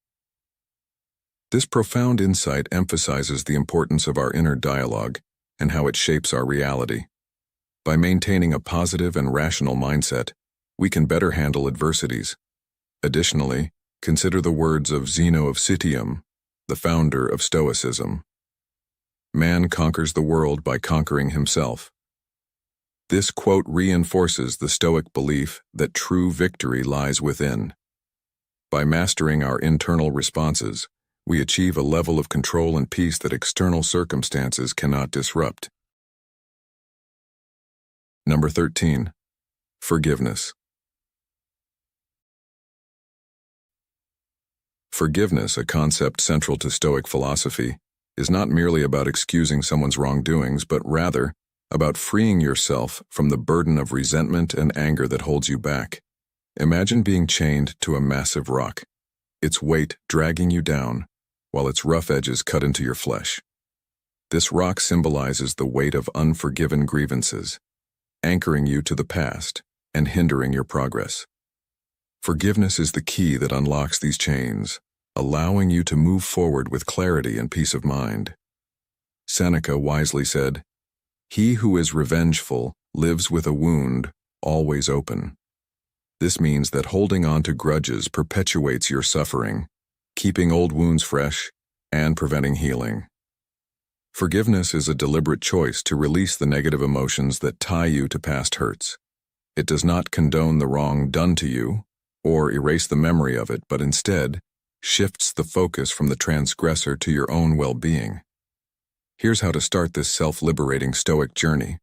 This profound insight emphasizes the importance of our inner dialogue and how it shapes our reality. By maintaining a positive and rational mindset, we can better handle adversities. Additionally, consider the words of Zeno of Citium, the founder of Stoicism. "Man conquers the world by conquering himself." This quote reinforces the Stoic belief that true victory lies within. By mastering our internal responses, we achieve a level of control and peace that external circumstances cannot disrupt. Number 13. Forgiveness. Forgiveness, a concept central to Stoic philosophy, is not merely about excusing someone's wrongdoings, but rather about freeing yourself from the burden of resentment and anger that holds you back. Imagine being chained to a massive rock, its weight dragging you down, while its rough edges cut into your flesh. This rock symbolizes the weight of unforgiven grievances, anchoring you to the past and hindering your progress. Forgiveness is the key that unlocks these chains, allowing you to move forward with clarity and peace of mind. Seneca wisely said, "He who is revengeful lives with a wound always open." This means that holding on to grudges perpetuates your suffering, keeping old wounds fresh and preventing healing. Forgiveness is a deliberate choice to release the negative emotions that tie you to past hurts. It does not condone the wrong done to you or erase the memory of it, but instead shifts the focus from the transgressor to your own well-being. Here's how to start this self-liberating Stoic journey.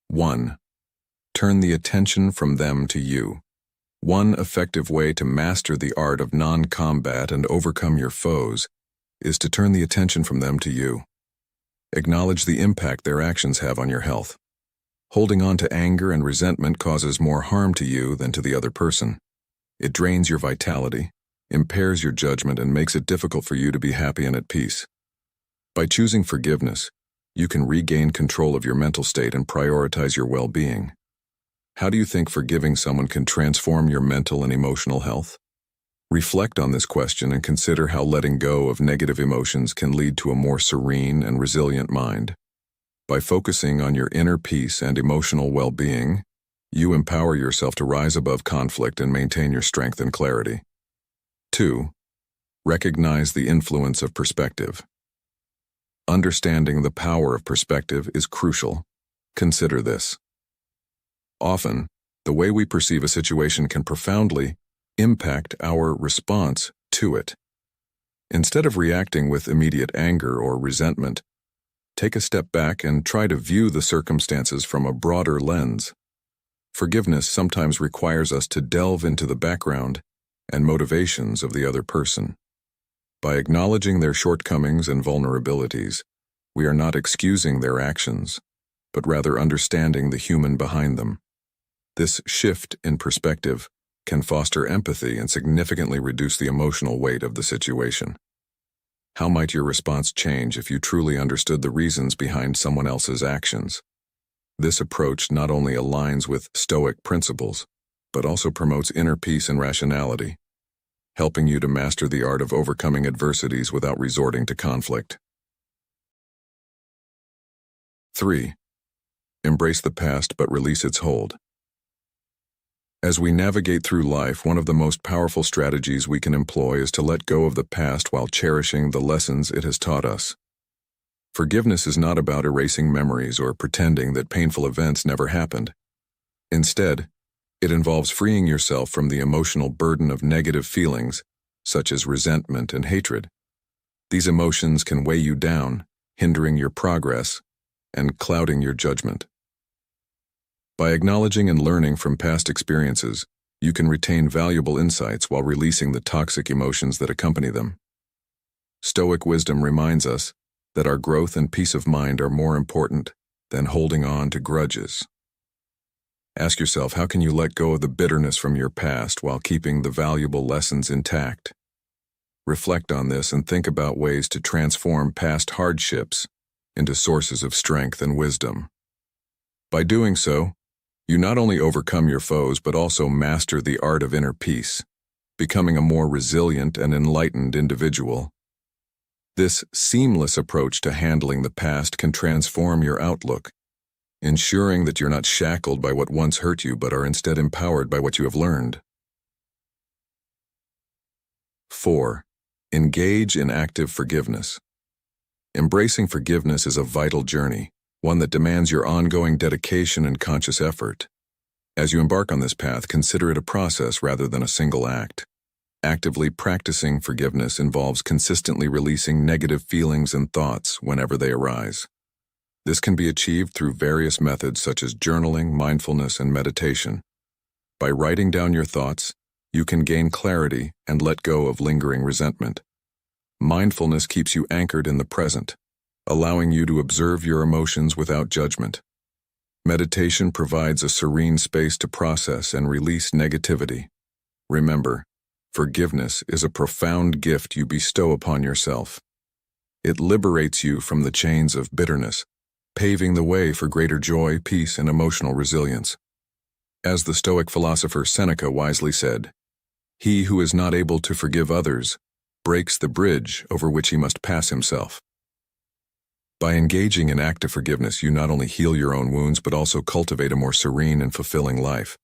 1. Turn the attention from them to you. One effective way to master the art of non-combat and overcome your foes is to turn the attention from them to you. Acknowledge the impact their actions have on your health. Holding on to anger and resentment causes more harm to you than to the other person. It drains your vitality, impairs your judgment, and makes it difficult for you to be happy and at peace. By choosing forgiveness, you can regain control of your mental state and prioritize your well-being. How do you think forgiving someone can transform your mental and emotional health? Reflect on this question and consider how letting go of negative emotions can lead to a more serene and resilient mind. By focusing on your inner peace and emotional well-being, you empower yourself to rise above conflict and maintain your strength and clarity. 2. Recognize the influence of perspective. Understanding the power of perspective is crucial. Consider this. Often, the way we perceive a situation can profoundly impact our response to it. Instead of reacting with immediate anger or resentment, take a step back and try to view the circumstances from a broader lens. Forgiveness sometimes requires us to delve into the background and motivations of the other person. By acknowledging their shortcomings and vulnerabilities, we are not excusing their actions, but rather understanding the human behind them. This shift in perspective can foster empathy and significantly reduce the emotional weight of the situation. How might your response change if you truly understood the reasons behind someone else's actions? This approach not only aligns with Stoic principles, but also promotes inner peace and rationality, helping you to master the art of overcoming adversities without resorting to conflict. 3. Embrace the past but release its hold. As we navigate through life, one of the most powerful strategies we can employ is to let go of the past while cherishing the lessons it has taught us. Forgiveness is not about erasing memories or pretending that painful events never happened. Instead, it involves freeing yourself from the emotional burden of negative feelings, such as resentment and hatred. These emotions can weigh you down, hindering your progress and clouding your judgment. By acknowledging and learning from past experiences, you can retain valuable insights while releasing the toxic emotions that accompany them. Stoic wisdom reminds us that our growth and peace of mind are more important than holding on to grudges. Ask yourself, how can you let go of the bitterness from your past while keeping the valuable lessons intact? Reflect on this and think about ways to transform past hardships into sources of strength and wisdom. By doing so, you not only overcome your foes but also master the art of inner peace, becoming a more resilient and enlightened individual. This seamless approach to handling the past can transform your outlook, ensuring that you're not shackled by what once hurt you but are instead empowered by what you have learned. 4. Engage in active forgiveness. Embracing forgiveness is a vital journey, one that demands your ongoing dedication and conscious effort. As you embark on this path, consider it a process rather than a single act. Actively practicing forgiveness involves consistently releasing negative feelings and thoughts whenever they arise. This can be achieved through various methods such as journaling, mindfulness, and meditation. By writing down your thoughts, you can gain clarity and let go of lingering resentment. Mindfulness keeps you anchored in the present, allowing you to observe your emotions without judgment. Meditation provides a serene space to process and release negativity. Remember, forgiveness is a profound gift you bestow upon yourself. It liberates you from the chains of bitterness, paving the way for greater joy, peace, and emotional resilience. As the Stoic philosopher Seneca wisely said, "He who is not able to forgive others breaks the bridge over which he must pass himself." By engaging in active forgiveness, you not only heal your own wounds but also cultivate a more serene and fulfilling life.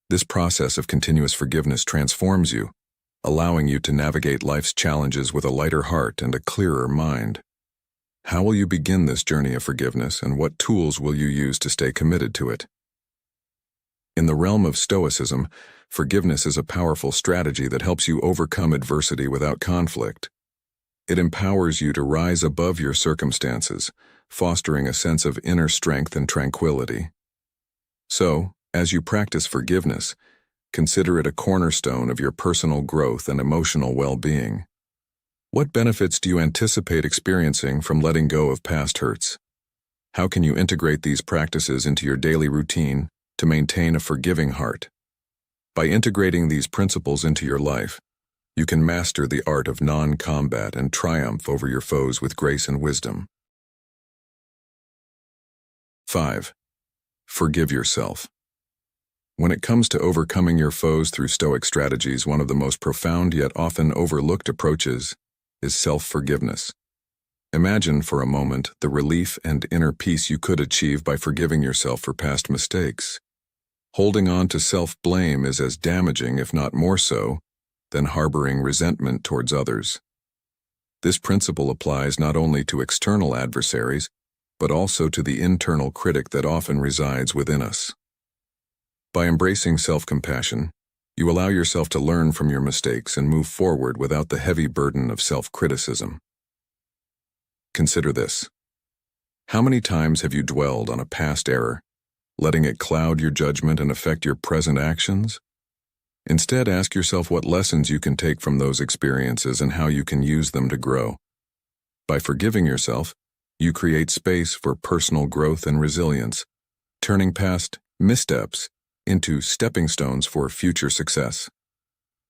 This process of continuous forgiveness transforms you, allowing you to navigate life's challenges with a lighter heart and a clearer mind. How will you begin this journey of forgiveness, and what tools will you use to stay committed to it? In the realm of Stoicism, forgiveness is a powerful strategy that helps you overcome adversity without conflict. It empowers you to rise above your circumstances, fostering a sense of inner strength and tranquility. So, as you practice forgiveness, consider it a cornerstone of your personal growth and emotional well-being. What benefits do you anticipate experiencing from letting go of past hurts? How can you integrate these practices into your daily routine to maintain a forgiving heart? By integrating these principles into your life, you can master the art of non-combat and triumph over your foes with grace and wisdom. 5. Forgive yourself. When it comes to overcoming your foes through Stoic strategies, one of the most profound yet often overlooked approaches is self-forgiveness. Imagine for a moment the relief and inner peace you could achieve by forgiving yourself for past mistakes. Holding on to self-blame is as damaging, if not more so, than harboring resentment towards others. This principle applies not only to external adversaries, but also to the internal critic that often resides within us. By embracing self-compassion, you allow yourself to learn from your mistakes and move forward without the heavy burden of self-criticism. Consider this. How many times have you dwelled on a past error, letting it cloud your judgment and affect your present actions? Instead, ask yourself what lessons you can take from those experiences and how you can use them to grow. By forgiving yourself, you create space for personal growth and resilience, turning past missteps into stepping stones for future success.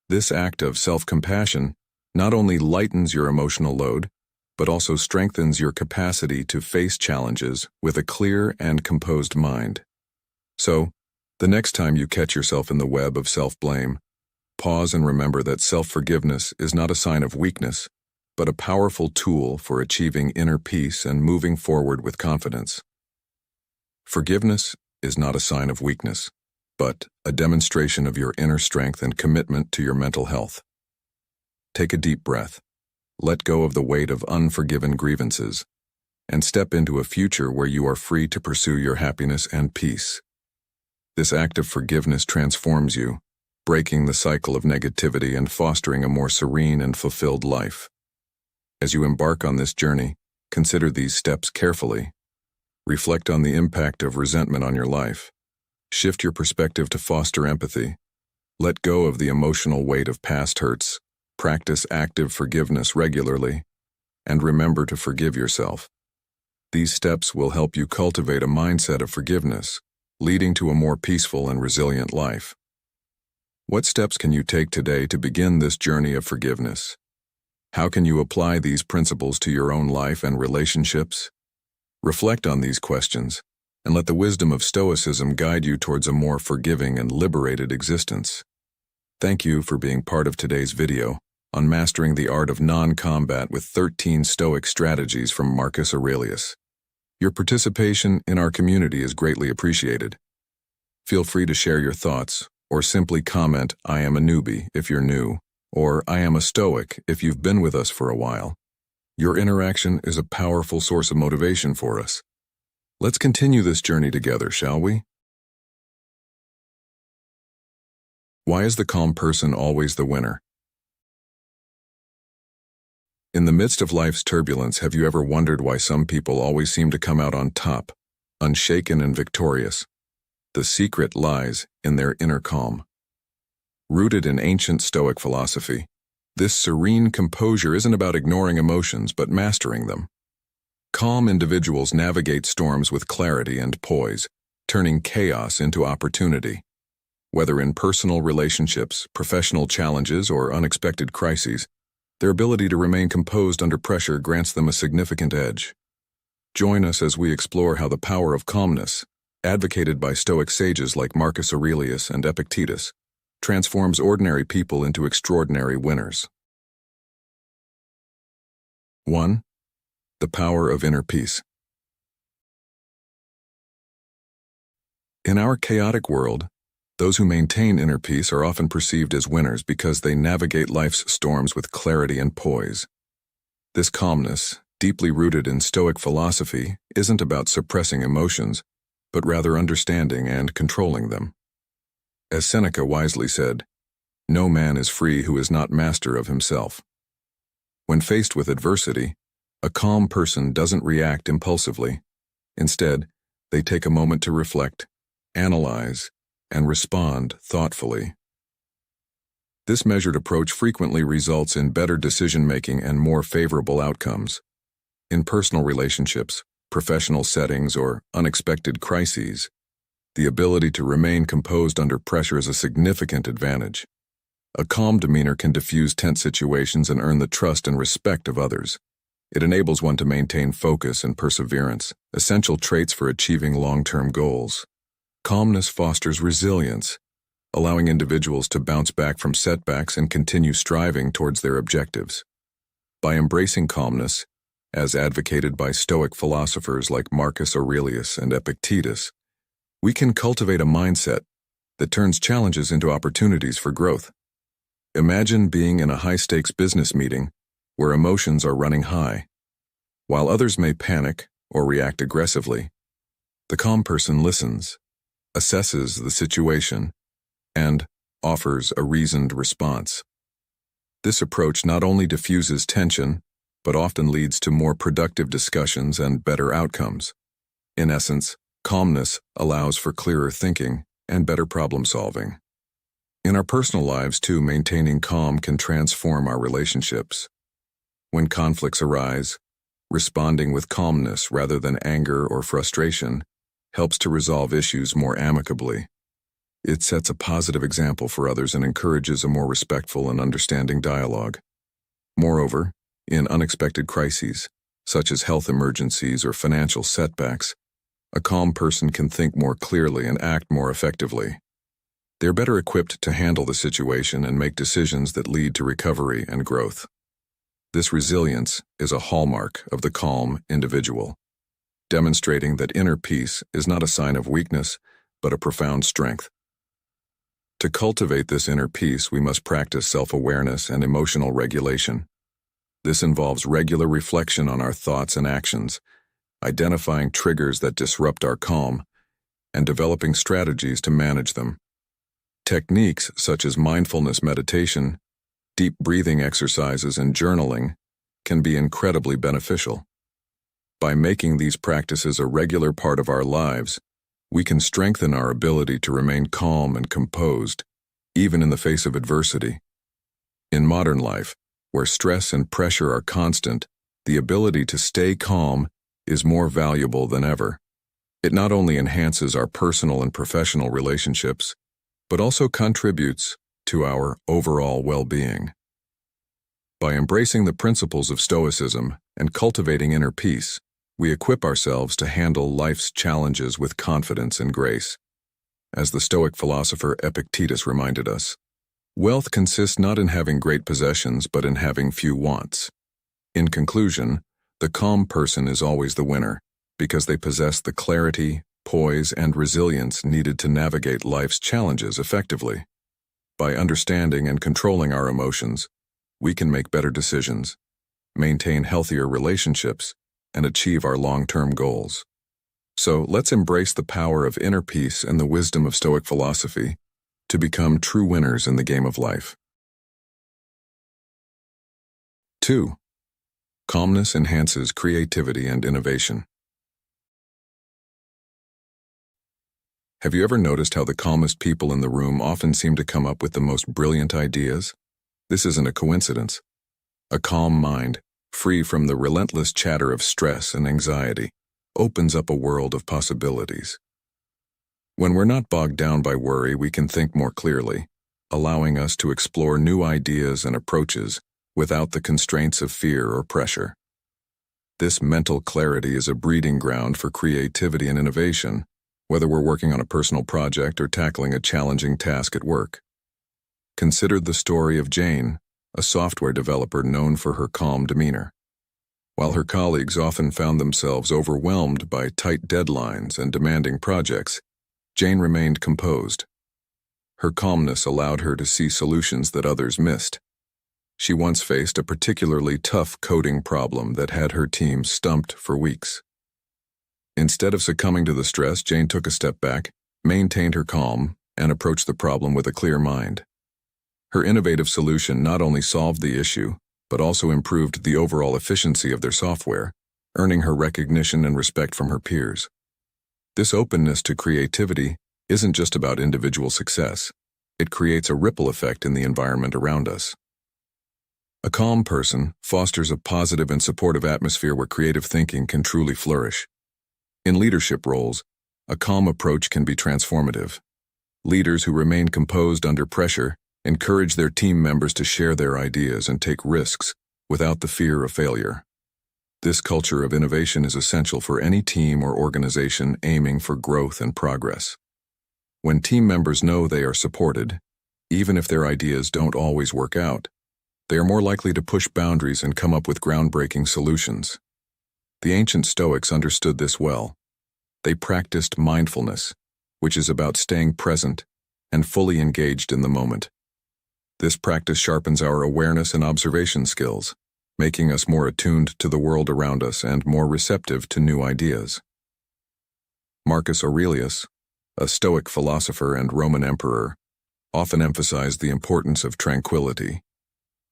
This act of self-compassion not only lightens your emotional load, but also strengthens your capacity to face challenges with a clear and composed mind. So, the next time you catch yourself in the web of self-blame, pause and remember that self-forgiveness is not a sign of weakness, but a powerful tool for achieving inner peace and moving forward with confidence. Forgiveness is not a sign of weakness, but a demonstration of your inner strength and commitment to your mental health. Take a deep breath, let go of the weight of unforgiven grievances, and step into a future where you are free to pursue your happiness and peace. This act of forgiveness transforms you, breaking the cycle of negativity and fostering a more serene and fulfilled life. As you embark on this journey, consider these steps carefully. Reflect on the impact of resentment on your life. Shift your perspective to foster empathy. Let go of the emotional weight of past hurts. Practice active forgiveness regularly. And remember to forgive yourself. These steps will help you cultivate a mindset of forgiveness, leading to a more peaceful and resilient life. What steps can you take today to begin this journey of forgiveness? How can you apply these principles to your own life and relationships? Reflect on these questions, and let the wisdom of Stoicism guide you towards a more forgiving and liberated existence. Thank you for being part of today's video on mastering the art of non-combat with 13 Stoic strategies from Marcus Aurelius. Your participation in our community is greatly appreciated. Feel free to share your thoughts, or simply comment, "I am a newbie," if you're new, or "I am a Stoic" if you've been with us for a while. Your interaction is a powerful source of motivation for us. Let's continue this journey together, shall we? Why is the calm person always the winner? In the midst of life's turbulence, have you ever wondered why some people always seem to come out on top, unshaken and victorious? The secret lies in their inner calm. Rooted in ancient Stoic philosophy, this serene composure isn't about ignoring emotions but mastering them. Calm individuals navigate storms with clarity and poise, turning chaos into opportunity. Whether in personal relationships, professional challenges, or unexpected crises, their ability to remain composed under pressure grants them a significant edge. Join us as we explore how the power of calmness, advocated by Stoic sages like Marcus Aurelius and Epictetus, transforms ordinary people into extraordinary winners. 1. The power of inner peace. In our chaotic world, those who maintain inner peace are often perceived as winners because they navigate life's storms with clarity and poise. This calmness, deeply rooted in Stoic philosophy, isn't about suppressing emotions, but rather understanding and controlling them. As Seneca wisely said, "No man is free who is not master of himself." When faced with adversity, a calm person doesn't react impulsively. Instead, they take a moment to reflect, analyze, and respond thoughtfully. This measured approach frequently results in better decision-making and more favorable outcomes. In personal relationships, professional settings, or unexpected crises, the ability to remain composed under pressure is a significant advantage. A calm demeanor can diffuse tense situations and earn the trust and respect of others. It enables one to maintain focus and perseverance, essential traits for achieving long-term goals. Calmness fosters resilience, allowing individuals to bounce back from setbacks and continue striving towards their objectives. By embracing calmness, as advocated by Stoic philosophers like Marcus Aurelius and Epictetus, we can cultivate a mindset that turns challenges into opportunities for growth. Imagine being in a high-stakes business meeting where emotions are running high. While others may panic or react aggressively, the calm person listens, assesses the situation, and offers a reasoned response. This approach not only diffuses tension, but often leads to more productive discussions and better outcomes. In essence, calmness allows for clearer thinking and better problem-solving. In our personal lives, too, maintaining calm can transform our relationships. When conflicts arise, responding with calmness rather than anger or frustration helps to resolve issues more amicably. It sets a positive example for others and encourages a more respectful and understanding dialogue. Moreover, in unexpected crises, such as health emergencies or financial setbacks, a calm person can think more clearly and act more effectively. They're better equipped to handle the situation and make decisions that lead to recovery and growth. This resilience is a hallmark of the calm individual, demonstrating that inner peace is not a sign of weakness, but a profound strength. To cultivate this inner peace, we must practice self-awareness and emotional regulation. This involves regular reflection on our thoughts and actions, identifying triggers that disrupt our calm, and developing strategies to manage them. Techniques such as mindfulness meditation, deep breathing exercises, and journaling can be incredibly beneficial. By making these practices a regular part of our lives, we can strengthen our ability to remain calm and composed, even in the face of adversity. In modern life, where stress and pressure are constant, the ability to stay calm is more valuable than ever. It not only enhances our personal and professional relationships, but also contributes to our overall well-being. By embracing the principles of Stoicism and cultivating inner peace, we equip ourselves to handle life's challenges with confidence and grace. As the Stoic philosopher Epictetus reminded us, wealth consists not in having great possessions, but in having few wants. In conclusion, the calm person is always the winner, because they possess the clarity, poise, and resilience needed to navigate life's challenges effectively. By understanding and controlling our emotions, we can make better decisions, maintain healthier relationships, and achieve our long-term goals. So let's embrace the power of inner peace and the wisdom of Stoic philosophy to become true winners in the game of life. 2. Calmness enhances creativity and innovation. Have you ever noticed how the calmest people in the room often seem to come up with the most brilliant ideas? This isn't a coincidence. A calm mind, free from the relentless chatter of stress and anxiety, opens up a world of possibilities. When we're not bogged down by worry, we can think more clearly, allowing us to explore new ideas and approaches without the constraints of fear or pressure. This mental clarity is a breeding ground for creativity and innovation, whether we're working on a personal project or tackling a challenging task at work. Consider the story of Jane, a software developer known for her calm demeanor. While her colleagues often found themselves overwhelmed by tight deadlines and demanding projects, Jane remained composed. Her calmness allowed her to see solutions that others missed. She once faced a particularly tough coding problem that had her team stumped for weeks. Instead of succumbing to the stress, Jane took a step back, maintained her calm, and approached the problem with a clear mind. Her innovative solution not only solved the issue, but also improved the overall efficiency of their software, earning her recognition and respect from her peers. This openness to creativity isn't just about individual success. it creates a ripple effect in the environment around us. A calm person fosters a positive and supportive atmosphere where creative thinking can truly flourish. In leadership roles, a calm approach can be transformative. Leaders who remain composed under pressure encourage their team members to share their ideas and take risks without the fear of failure. This culture of innovation is essential for any team or organization aiming for growth and progress. When team members know they are supported, even if their ideas don't always work out, they are more likely to push boundaries and come up with groundbreaking solutions. The ancient Stoics understood this well. They practiced mindfulness, which is about staying present and fully engaged in the moment. This practice sharpens our awareness and observation skills, making us more attuned to the world around us and more receptive to new ideas. Marcus Aurelius, a Stoic philosopher and Roman emperor, often emphasized the importance of tranquility.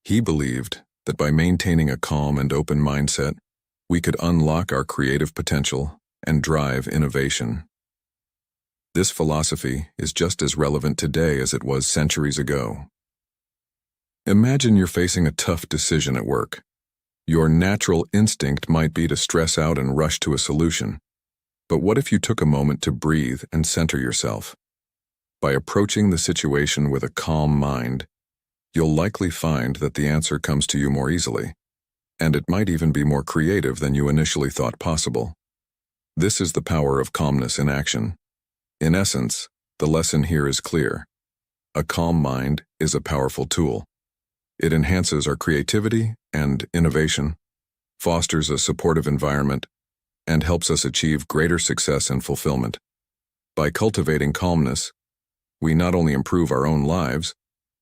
He believed that by maintaining a calm and open mindset, we could unlock our creative potential and drive innovation. This philosophy is just as relevant today as it was centuries ago. Imagine you're facing a tough decision at work. Your natural instinct might be to stress out and rush to a solution. But what if you took a moment to breathe and center yourself? By approaching the situation with a calm mind, you'll likely find that the answer comes to you more easily, and it might even be more creative than you initially thought possible. This is the power of calmness in action. In essence, the lesson here is clear. A calm mind is a powerful tool. It enhances our creativity and innovation, fosters a supportive environment, and helps us achieve greater success and fulfillment. By cultivating calmness, we not only improve our own lives,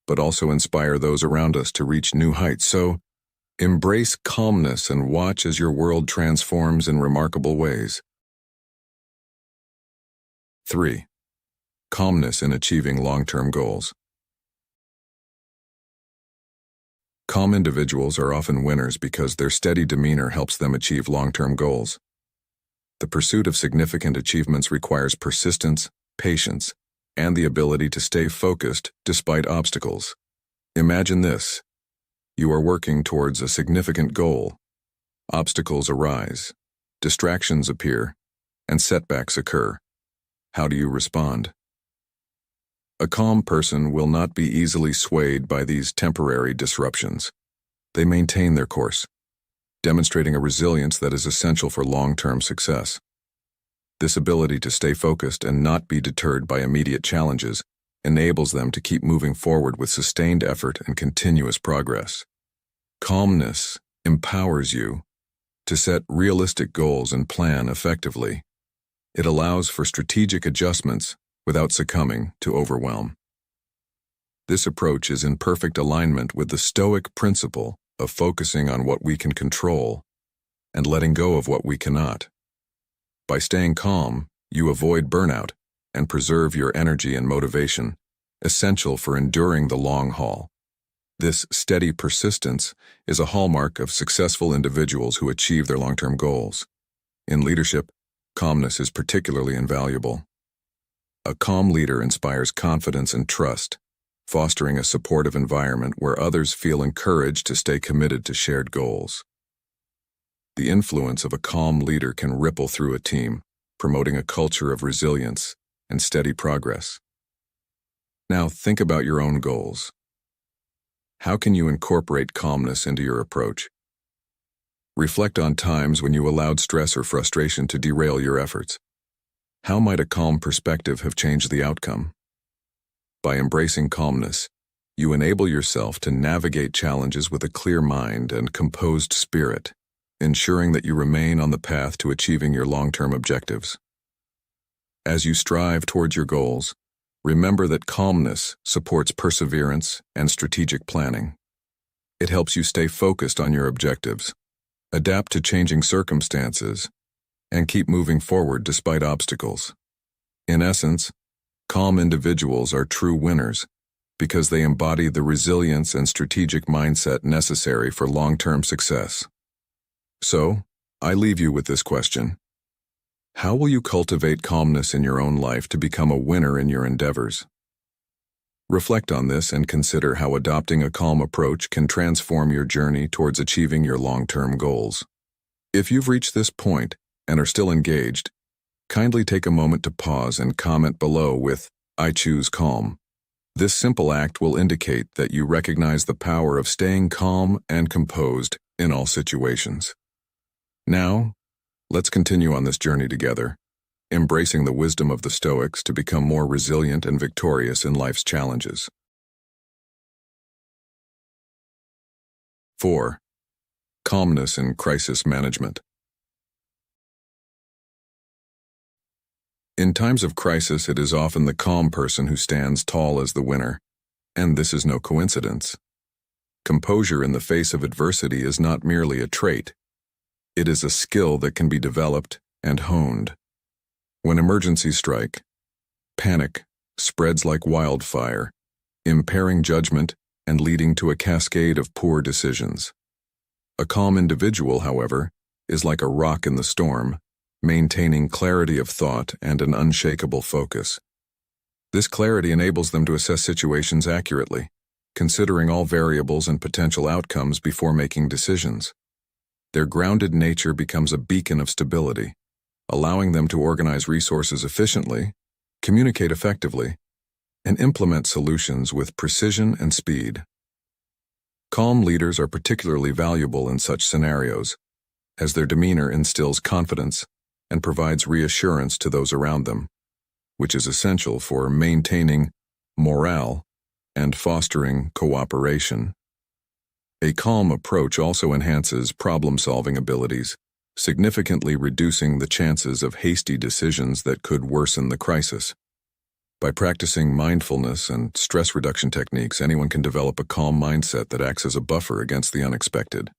but also inspire those around us to reach new heights. So, embrace calmness and watch as your world transforms in remarkable ways. 3. Calmness in achieving long-term goals. Calm individuals are often winners because their steady demeanor helps them achieve long-term goals. The pursuit of significant achievements requires persistence, patience, and the ability to stay focused despite obstacles. Imagine this. You are working towards a significant goal. Obstacles arise, distractions appear, and setbacks occur. How do you respond? A calm person will not be easily swayed by these temporary disruptions. They maintain their course, demonstrating a resilience that is essential for long-term success. This ability to stay focused and not be deterred by immediate challenges enables them to keep moving forward with sustained effort and continuous progress. Calmness empowers you to set realistic goals and plan effectively. It allows for strategic adjustments without succumbing to overwhelm. This approach is in perfect alignment with the Stoic principle of focusing on what we can control and letting go of what we cannot. By staying calm, you avoid burnout and preserve your energy and motivation, essential for enduring the long haul. This steady persistence is a hallmark of successful individuals who achieve their long-term goals. In leadership, calmness is particularly invaluable. A calm leader inspires confidence and trust, fostering a supportive environment where others feel encouraged to stay committed to shared goals. The influence of a calm leader can ripple through a team, promoting a culture of resilience and steady progress. Now think about your own goals. How can you incorporate calmness into your approach? Reflect on times when you allowed stress or frustration to derail your efforts. How might a calm perspective have changed the outcome? By embracing calmness, you enable yourself to navigate challenges with a clear mind and composed spirit, ensuring that you remain on the path to achieving your long-term objectives. As you strive towards your goals, remember that calmness supports perseverance and strategic planning. It helps you stay focused on your objectives, adapt to changing circumstances, and keep moving forward despite obstacles. In essence, calm individuals are true winners because they embody the resilience and strategic mindset necessary for long-term success. So, I leave you with this question. How will you cultivate calmness in your own life to become a winner in your endeavors? Reflect on this and consider how adopting a calm approach can transform your journey towards achieving your long-term goals. If you've reached this point and are still engaged, kindly take a moment to pause and comment below with, "I choose calm." This simple act will indicate that you recognize the power of staying calm and composed in all situations. Now, let's continue on this journey together, embracing the wisdom of the Stoics to become more resilient and victorious in life's challenges. 4. Calmness in crisis management. In times of crisis, it is often the calm person who stands tall as the winner, and this is no coincidence. Composure in the face of adversity is not merely a trait. It is a skill that can be developed and honed. When emergencies strike, panic spreads like wildfire, impairing judgment and leading to a cascade of poor decisions. A calm individual, however, is like a rock in the storm, maintaining clarity of thought and an unshakable focus. This clarity enables them to assess situations accurately, considering all variables and potential outcomes before making decisions. Their grounded nature becomes a beacon of stability, allowing them to organize resources efficiently, communicate effectively, and implement solutions with precision and speed. Calm leaders are particularly valuable in such scenarios, as their demeanor instills confidence and provides reassurance to those around them, which is essential for maintaining morale and fostering cooperation. A calm approach also enhances problem-solving abilities, significantly reducing the chances of hasty decisions that could worsen the crisis. By practicing mindfulness and stress reduction techniques, anyone can develop a calm mindset that acts as a buffer against the unexpected.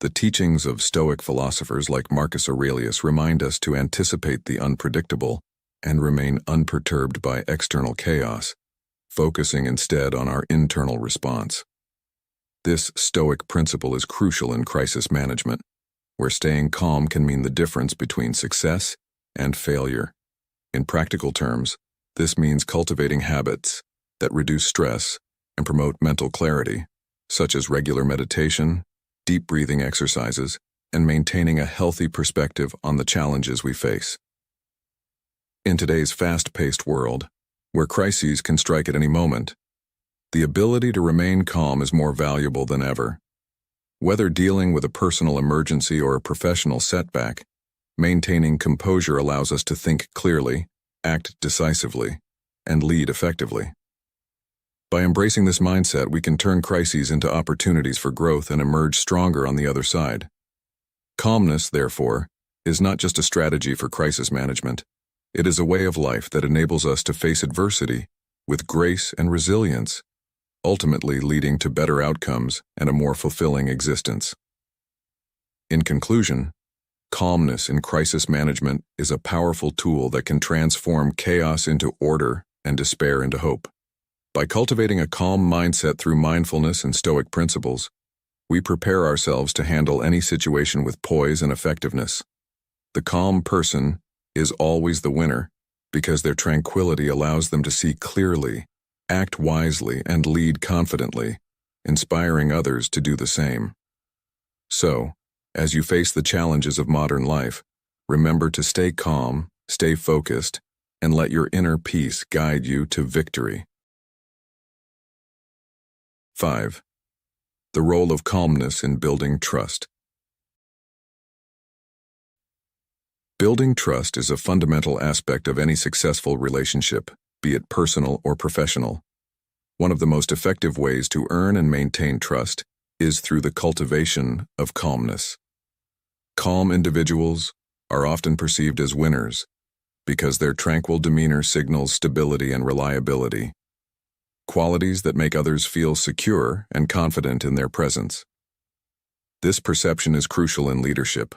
The teachings of Stoic philosophers like Marcus Aurelius remind us to anticipate the unpredictable and remain unperturbed by external chaos, focusing instead on our internal response. This Stoic principle is crucial in crisis management, where staying calm can mean the difference between success and failure. In practical terms, this means cultivating habits that reduce stress and promote mental clarity, such as regular meditation, deep breathing exercises, and maintaining a healthy perspective on the challenges we face. In today's fast-paced world, where crises can strike at any moment, the ability to remain calm is more valuable than ever. Whether dealing with a personal emergency or a professional setback, maintaining composure allows us to think clearly, act decisively, and lead effectively. By embracing this mindset, we can turn crises into opportunities for growth and emerge stronger on the other side. Calmness, therefore, is not just a strategy for crisis management. It is a way of life that enables us to face adversity with grace and resilience, ultimately leading to better outcomes and a more fulfilling existence. In conclusion, calmness in crisis management is a powerful tool that can transform chaos into order and despair into hope. By cultivating a calm mindset through mindfulness and Stoic principles, we prepare ourselves to handle any situation with poise and effectiveness. The calm person is always the winner because their tranquility allows them to see clearly, act wisely, and lead confidently, inspiring others to do the same. So, as you face the challenges of modern life, remember to stay calm, stay focused, and let your inner peace guide you to victory. 5. The role of calmness in building trust. Building trust is a fundamental aspect of any successful relationship, be it personal or professional. One of the most effective ways to earn and maintain trust is through the cultivation of calmness. Calm individuals are often perceived as winners because their tranquil demeanor signals stability and reliability, qualities that make others feel secure and confident in their presence. This perception is crucial in leadership,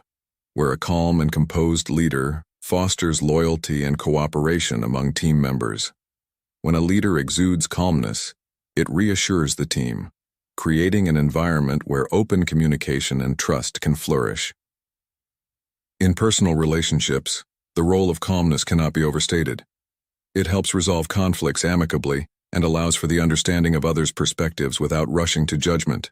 where a calm and composed leader fosters loyalty and cooperation among team members. When a leader exudes calmness, it reassures the team, creating an environment where open communication and trust can flourish. In personal relationships, the role of calmness cannot be overstated. It helps resolve conflicts amicably and allows for the understanding of others' perspectives without rushing to judgment.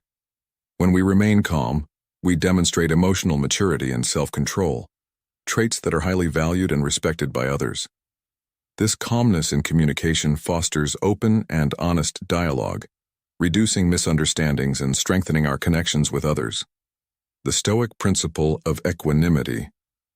When we remain calm, we demonstrate emotional maturity and self-control, traits that are highly valued and respected by others. This calmness in communication fosters open and honest dialogue, reducing misunderstandings and strengthening our connections with others. The Stoic principle of equanimity,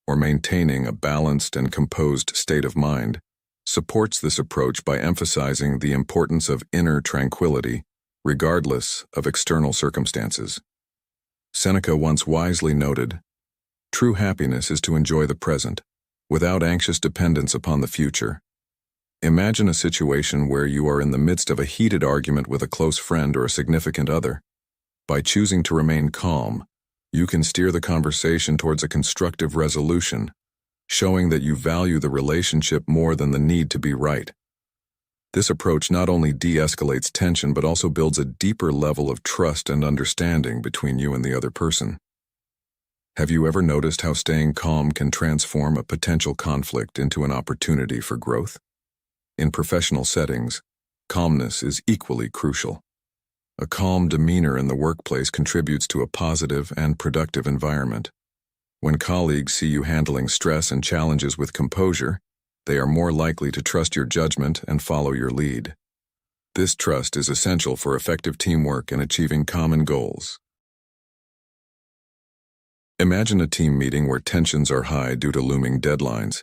or maintaining a balanced and composed state of mind, supports this approach by emphasizing the importance of inner tranquility, regardless of external circumstances. Seneca once wisely noted, "True happiness is to enjoy the present, without anxious dependence upon the future." Imagine a situation where you are in the midst of a heated argument with a close friend or a significant other. By choosing to remain calm, you can steer the conversation towards a constructive resolution, showing that you value the relationship more than the need to be right. This approach not only de-escalates tension but also builds a deeper level of trust and understanding between you and the other person. Have you ever noticed how staying calm can transform a potential conflict into an opportunity for growth? In professional settings, calmness is equally crucial. A calm demeanor in the workplace contributes to a positive and productive environment. When colleagues see you handling stress and challenges with composure, they are more likely to trust your judgment and follow your lead. This trust is essential for effective teamwork and achieving common goals. Imagine a team meeting where tensions are high due to looming deadlines.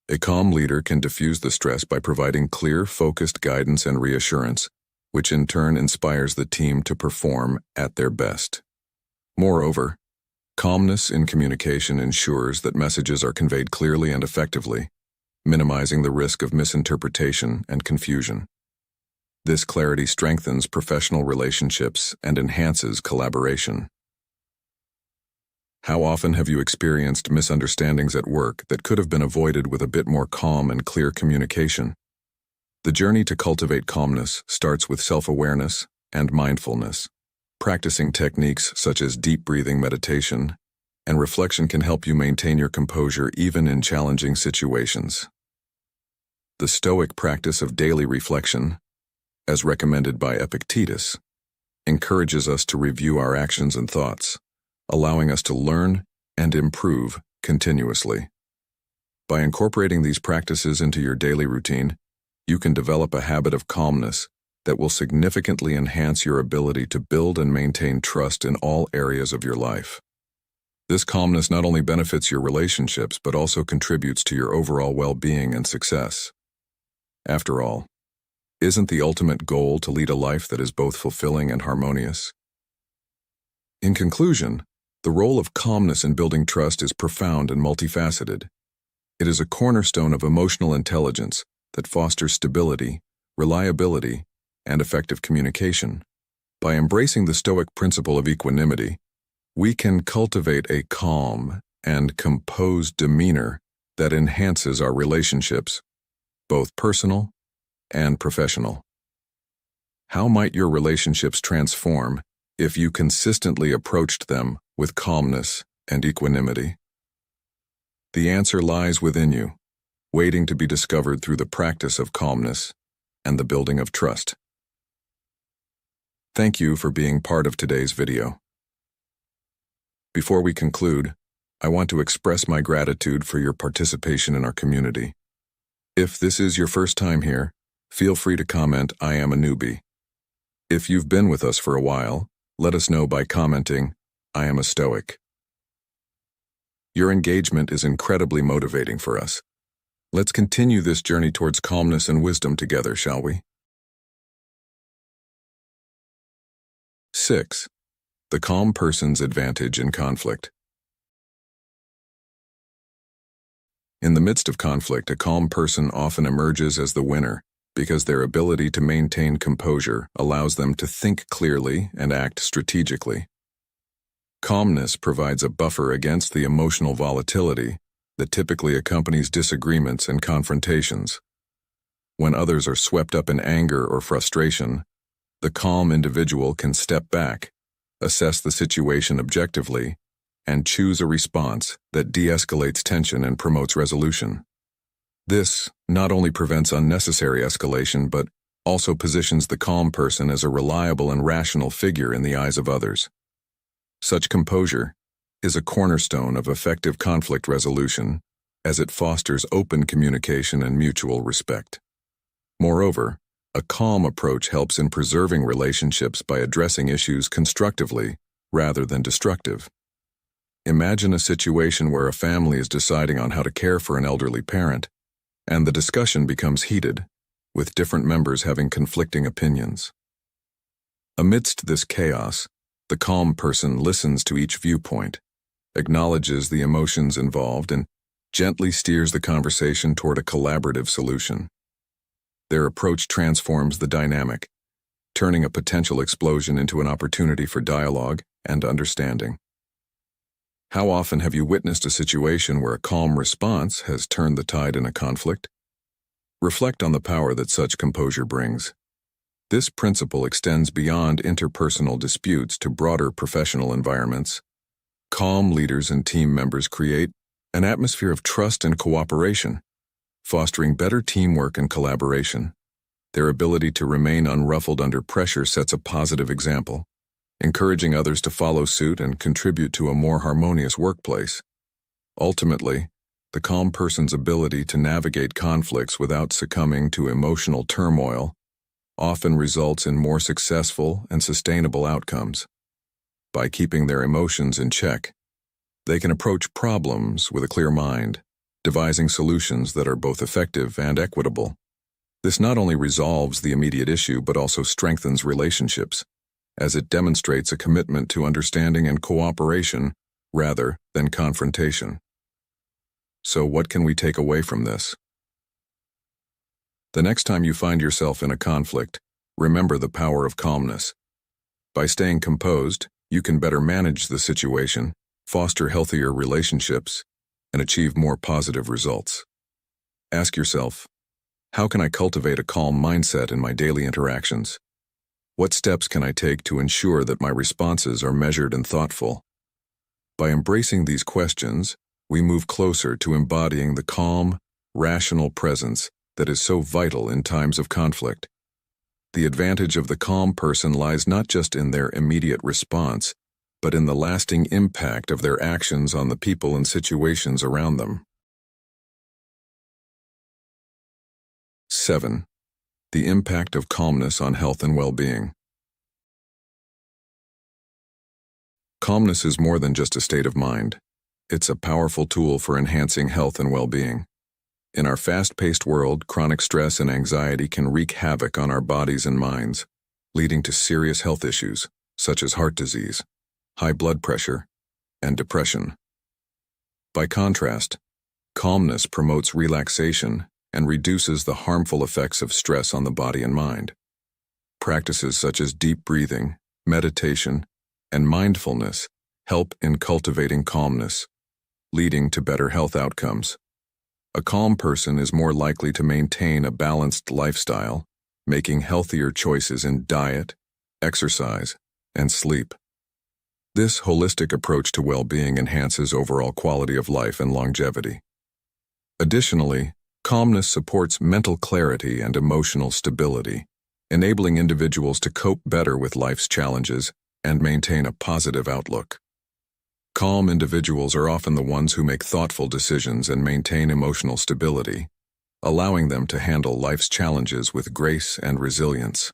A calm leader can diffuse the stress by providing clear, focused guidance and reassurance, which in turn inspires the team to perform at their best. Moreover, calmness in communication ensures that messages are conveyed clearly and effectively, minimizing the risk of misinterpretation and confusion. This clarity strengthens professional relationships and enhances collaboration. How often have you experienced misunderstandings at work that could have been avoided with a bit more calm and clear communication? The journey to cultivate calmness starts with self-awareness and mindfulness. Practicing techniques such as deep breathing meditation and reflection can help you maintain your composure even in challenging situations. The Stoic practice of daily reflection, as recommended by Epictetus, encourages us to review our actions and thoughts, allowing us to learn and improve continuously. By incorporating these practices into your daily routine, you can develop a habit of calmness that will significantly enhance your ability to build and maintain trust in all areas of your life. This calmness not only benefits your relationships but also contributes to your overall well-being and success. After all, isn't the ultimate goal to lead a life that is both fulfilling and harmonious? In conclusion, the role of calmness in building trust is profound and multifaceted. It is a cornerstone of emotional intelligence that fosters stability, reliability, and effective communication. By embracing the Stoic principle of equanimity, we can cultivate a calm and composed demeanor that enhances our relationships, both personal and professional. How might your relationships transform if you consistently approached them with calmness and equanimity? The answer lies within you, waiting to be discovered through the practice of calmness and the building of trust. Thank you for being part of today's video. Before we conclude, I want to express my gratitude for your participation in our community. If this is your first time here, feel free to comment, "I am a newbie." If you've been with us for a while, let us know by commenting, "I am a Stoic." Your engagement is incredibly motivating for us. Let's continue this journey towards calmness and wisdom together, shall we? 6. The calm person's advantage in conflict. In the midst of conflict, a calm person often emerges as the winner because their ability to maintain composure allows them to think clearly and act strategically. Calmness provides a buffer against the emotional volatility that typically accompanies disagreements and confrontations. When others are swept up in anger or frustration, the calm individual can step back, assess the situation objectively, and choose a response that de-escalates tension and promotes resolution. This not only prevents unnecessary escalation but also positions the calm person as a reliable and rational figure in the eyes of others. Such composure is a cornerstone of effective conflict resolution, as it fosters open communication and mutual respect. Moreover, a calm approach helps in preserving relationships by addressing issues constructively rather than destructive. Imagine a situation where a family is deciding on how to care for an elderly parent, and the discussion becomes heated, with different members having conflicting opinions. Amidst this chaos, the calm person listens to each viewpoint, acknowledges the emotions involved, and gently steers the conversation toward a collaborative solution. Their approach transforms the dynamic, turning a potential explosion into an opportunity for dialogue and understanding. How often have you witnessed a situation where a calm response has turned the tide in a conflict? Reflect on the power that such composure brings. This principle extends beyond interpersonal disputes to broader professional environments. Calm leaders and team members create an atmosphere of trust and cooperation, fostering better teamwork and collaboration. Their ability to remain unruffled under pressure sets a positive example, encouraging others to follow suit and contribute to a more harmonious workplace. Ultimately, the calm person's ability to navigate conflicts without succumbing to emotional turmoil often results in more successful and sustainable outcomes. By keeping their emotions in check, they can approach problems with a clear mind, devising solutions that are both effective and equitable. This not only resolves the immediate issue but also strengthens relationships, as it demonstrates a commitment to understanding and cooperation rather than confrontation. So what can we take away from this? The next time you find yourself in a conflict, remember the power of calmness. By staying composed, you can better manage the situation, foster healthier relationships, and achieve more positive results. Ask yourself, how can I cultivate a calm mindset in my daily interactions? What steps can I take to ensure that my responses are measured and thoughtful? By embracing these questions, we move closer to embodying the calm, rational presence that is so vital in times of conflict. The advantage of the calm person lies not just in their immediate response, but in the lasting impact of their actions on the people and situations around them. 7. The impact of calmness on health and well-being. Calmness is more than just a state of mind. It's a powerful tool for enhancing health and well-being. In our fast-paced world, chronic stress and anxiety can wreak havoc on our bodies and minds, leading to serious health issues, such as heart disease, high blood pressure, and depression. By contrast, calmness promotes relaxation and reduces the harmful effects of stress on the body and mind. Practices such as deep breathing, meditation, and mindfulness help in cultivating calmness, leading to better health outcomes. A calm person is more likely to maintain a balanced lifestyle, making healthier choices in diet, exercise, and sleep. This holistic approach to well-being enhances overall quality of life and longevity. Additionally, calmness supports mental clarity and emotional stability, enabling individuals to cope better with life's challenges and maintain a positive outlook. Calm individuals are often the ones who make thoughtful decisions and maintain emotional stability, allowing them to handle life's challenges with grace and resilience.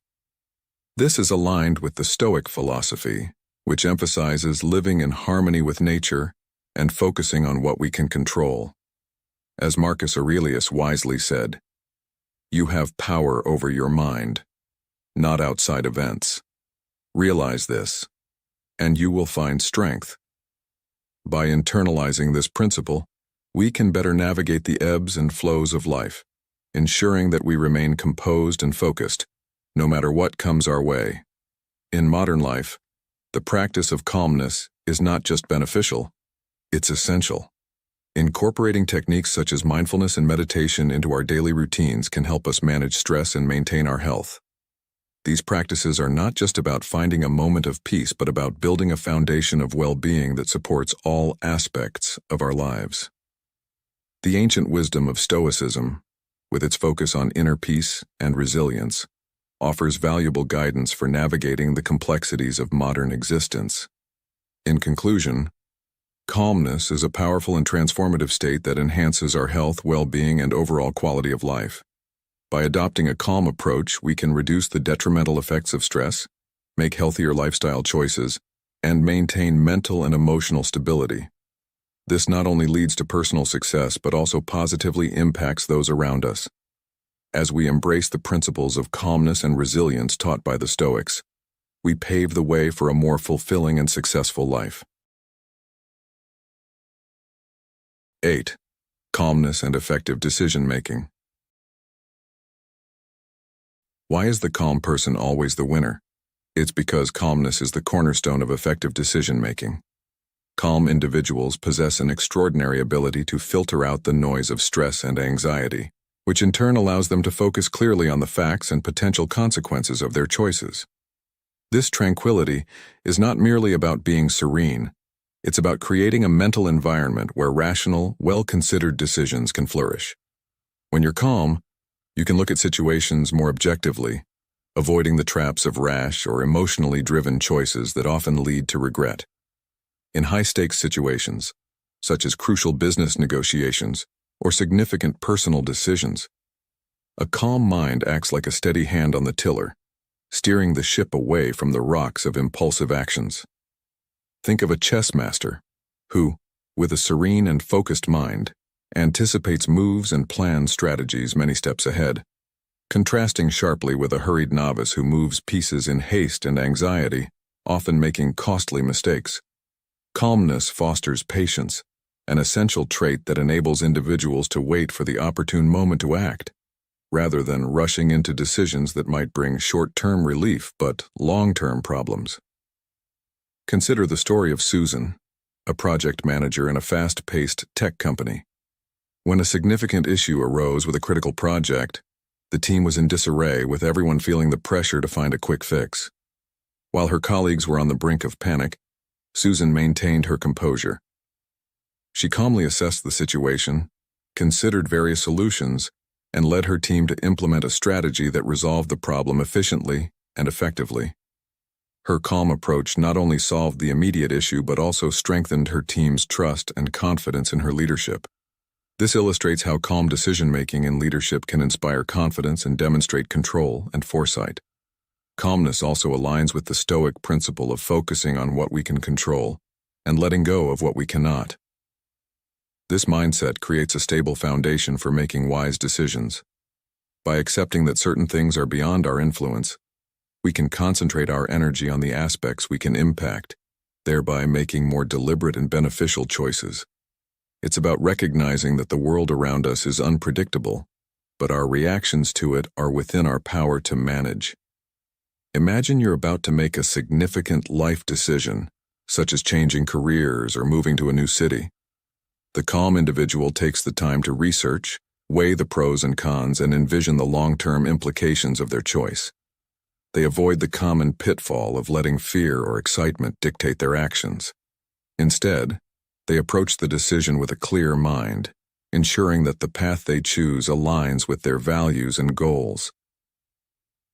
This is aligned with the Stoic philosophy, which emphasizes living in harmony with nature and focusing on what we can control. As Marcus Aurelius wisely said, "You have power over your mind, not outside events. Realize this, and you will find strength." By internalizing this principle, we can better navigate the ebbs and flows of life, ensuring that we remain composed and focused, no matter what comes our way. In modern life, the practice of calmness is not just beneficial, it's essential. Incorporating techniques such as mindfulness and meditation into our daily routines can help us manage stress and maintain our health. These practices are not just about finding a moment of peace, but about building a foundation of well-being that supports all aspects of our lives. The ancient wisdom of Stoicism, with its focus on inner peace and resilience, offers valuable guidance for navigating the complexities of modern existence. In conclusion, calmness is a powerful and transformative state that enhances our health, well-being, and overall quality of life. By adopting a calm approach, we can reduce the detrimental effects of stress, make healthier lifestyle choices, and maintain mental and emotional stability. This not only leads to personal success, but also positively impacts those around us. As we embrace the principles of calmness and resilience taught by the Stoics, we pave the way for a more fulfilling and successful life. 8. Calmness and effective decision-making. Why is the calm person always the winner? It's because calmness is the cornerstone of effective decision-making. Calm individuals possess an extraordinary ability to filter out the noise of stress and anxiety, which in turn allows them to focus clearly on the facts and potential consequences of their choices. This tranquility is not merely about being serene. It's about creating a mental environment where rational, well-considered decisions can flourish. When you're calm, you can look at situations more objectively, avoiding the traps of rash or emotionally driven choices that often lead to regret. In high-stakes situations, such as crucial business negotiations or significant personal decisions, a calm mind acts like a steady hand on the tiller, steering the ship away from the rocks of impulsive actions. Think of a chess master who, with a serene and focused mind, anticipates moves and plans strategies many steps ahead, contrasting sharply with a hurried novice who moves pieces in haste and anxiety, often making costly mistakes. Calmness fosters patience, an essential trait that enables individuals to wait for the opportune moment to act, rather than rushing into decisions that might bring short-term relief but long-term problems. Consider the story of Susan, a project manager in a fast-paced tech company. When a significant issue arose with a critical project, the team was in disarray, with everyone feeling the pressure to find a quick fix. While her colleagues were on the brink of panic, Susan maintained her composure. She calmly assessed the situation, considered various solutions, and led her team to implement a strategy that resolved the problem efficiently and effectively. Her calm approach not only solved the immediate issue but also strengthened her team's trust and confidence in her leadership. This illustrates how calm decision-making in leadership can inspire confidence and demonstrate control and foresight. Calmness also aligns with the Stoic principle of focusing on what we can control and letting go of what we cannot. This mindset creates a stable foundation for making wise decisions. By accepting that certain things are beyond our influence, we can concentrate our energy on the aspects we can impact, thereby making more deliberate and beneficial choices. It's about recognizing that the world around us is unpredictable, but our reactions to it are within our power to manage. Imagine you're about to make a significant life decision, such as changing careers or moving to a new city. The calm individual takes the time to research, weigh the pros and cons, and envision the long-term implications of their choice. They avoid the common pitfall of letting fear or excitement dictate their actions. Instead, they approach the decision with a clear mind, ensuring that the path they choose aligns with their values and goals.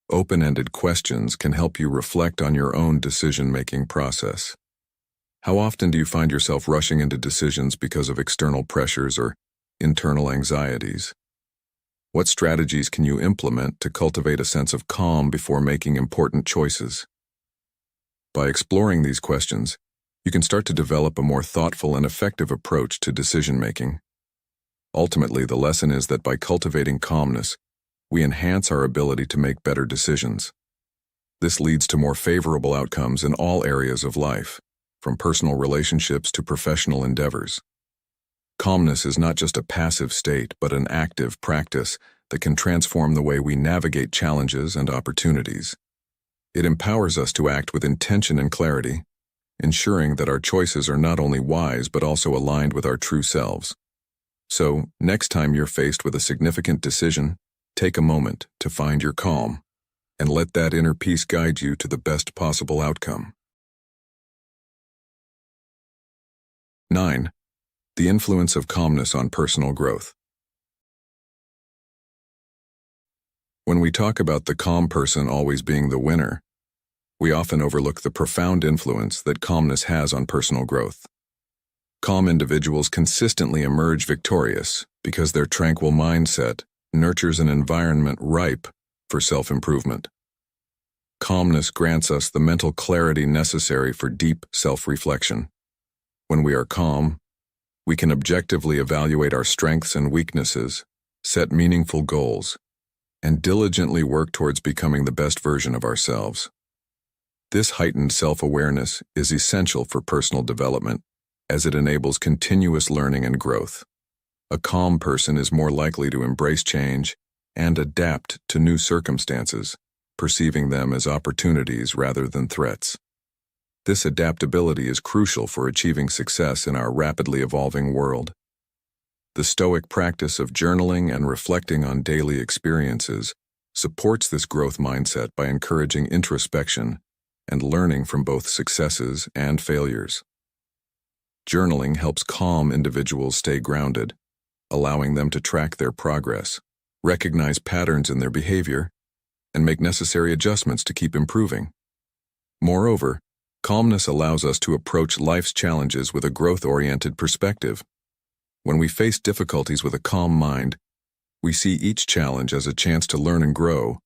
Open-ended questions can help you reflect on your own decision-making process. How often do you find yourself rushing into decisions because of external pressures or internal anxieties? What strategies can you implement to cultivate a sense of calm before making important choices? By exploring these questions, you can start to develop a more thoughtful and effective approach to decision-making. Ultimately, the lesson is that by cultivating calmness, we enhance our ability to make better decisions. This leads to more favorable outcomes in all areas of life, from personal relationships to professional endeavors. Calmness is not just a passive state, but an active practice that can transform the way we navigate challenges and opportunities. It empowers us to act with intention and clarity, ensuring that our choices are not only wise but also aligned with our true selves. So, next time you're faced with a significant decision, take a moment to find your calm and let that inner peace guide you to the best possible outcome. 9. The influence of calmness on personal growth. When we talk about the calm person always being the winner, we often overlook the profound influence that calmness has on personal growth. Calm individuals consistently emerge victorious because their tranquil mindset nurtures an environment ripe for self-improvement. Calmness grants us the mental clarity necessary for deep self-reflection. When we are calm, we can objectively evaluate our strengths and weaknesses, set meaningful goals, and diligently work towards becoming the best version of ourselves. This heightened self-awareness is essential for personal development, as it enables continuous learning and growth. A calm person is more likely to embrace change and adapt to new circumstances, perceiving them as opportunities rather than threats. This adaptability is crucial for achieving success in our rapidly evolving world. The Stoic practice of journaling and reflecting on daily experiences supports this growth mindset by encouraging introspection and learning from both successes and failures. Journaling helps calm individuals stay grounded, allowing them to track their progress, recognize patterns in their behavior, and make necessary adjustments to keep improving. Moreover, calmness allows us to approach life's challenges with a growth-oriented perspective. When we face difficulties with a calm mind, we see each challenge as a chance to learn and grow,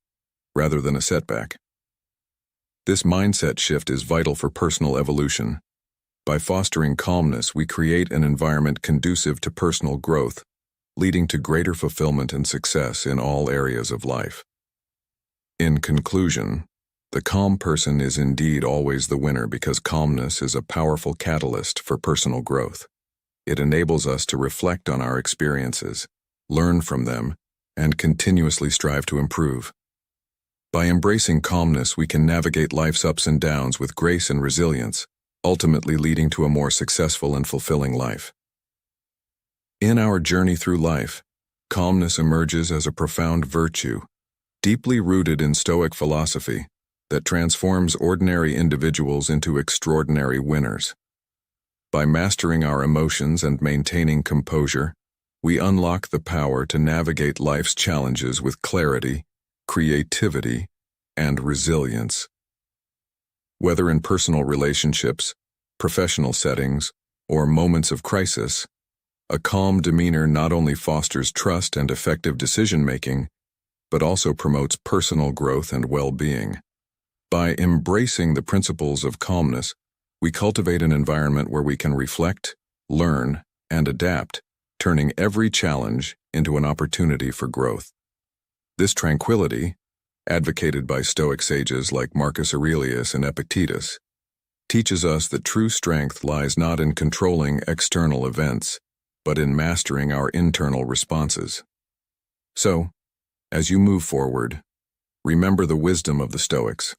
rather than a setback. This mindset shift is vital for personal evolution. By fostering calmness, we create an environment conducive to personal growth, leading to greater fulfillment and success in all areas of life. In conclusion, the calm person is indeed always the winner because calmness is a powerful catalyst for personal growth. It enables us to reflect on our experiences, learn from them, and continuously strive to improve. By embracing calmness, we can navigate life's ups and downs with grace and resilience, ultimately leading to a more successful and fulfilling life. In our journey through life, calmness emerges as a profound virtue, deeply rooted in Stoic philosophy, that transforms ordinary individuals into extraordinary winners. By mastering our emotions and maintaining composure, we unlock the power to navigate life's challenges with clarity, creativity, and resilience. Whether in personal relationships, professional settings, or moments of crisis, a calm demeanor not only fosters trust and effective decision-making, but also promotes personal growth and well-being. By embracing the principles of calmness, we cultivate an environment where we can reflect, learn, and adapt, turning every challenge into an opportunity for growth. This tranquility, advocated by Stoic sages like Marcus Aurelius and Epictetus, teaches us that true strength lies not in controlling external events, but in mastering our internal responses. So, as you move forward, remember the wisdom of the Stoics.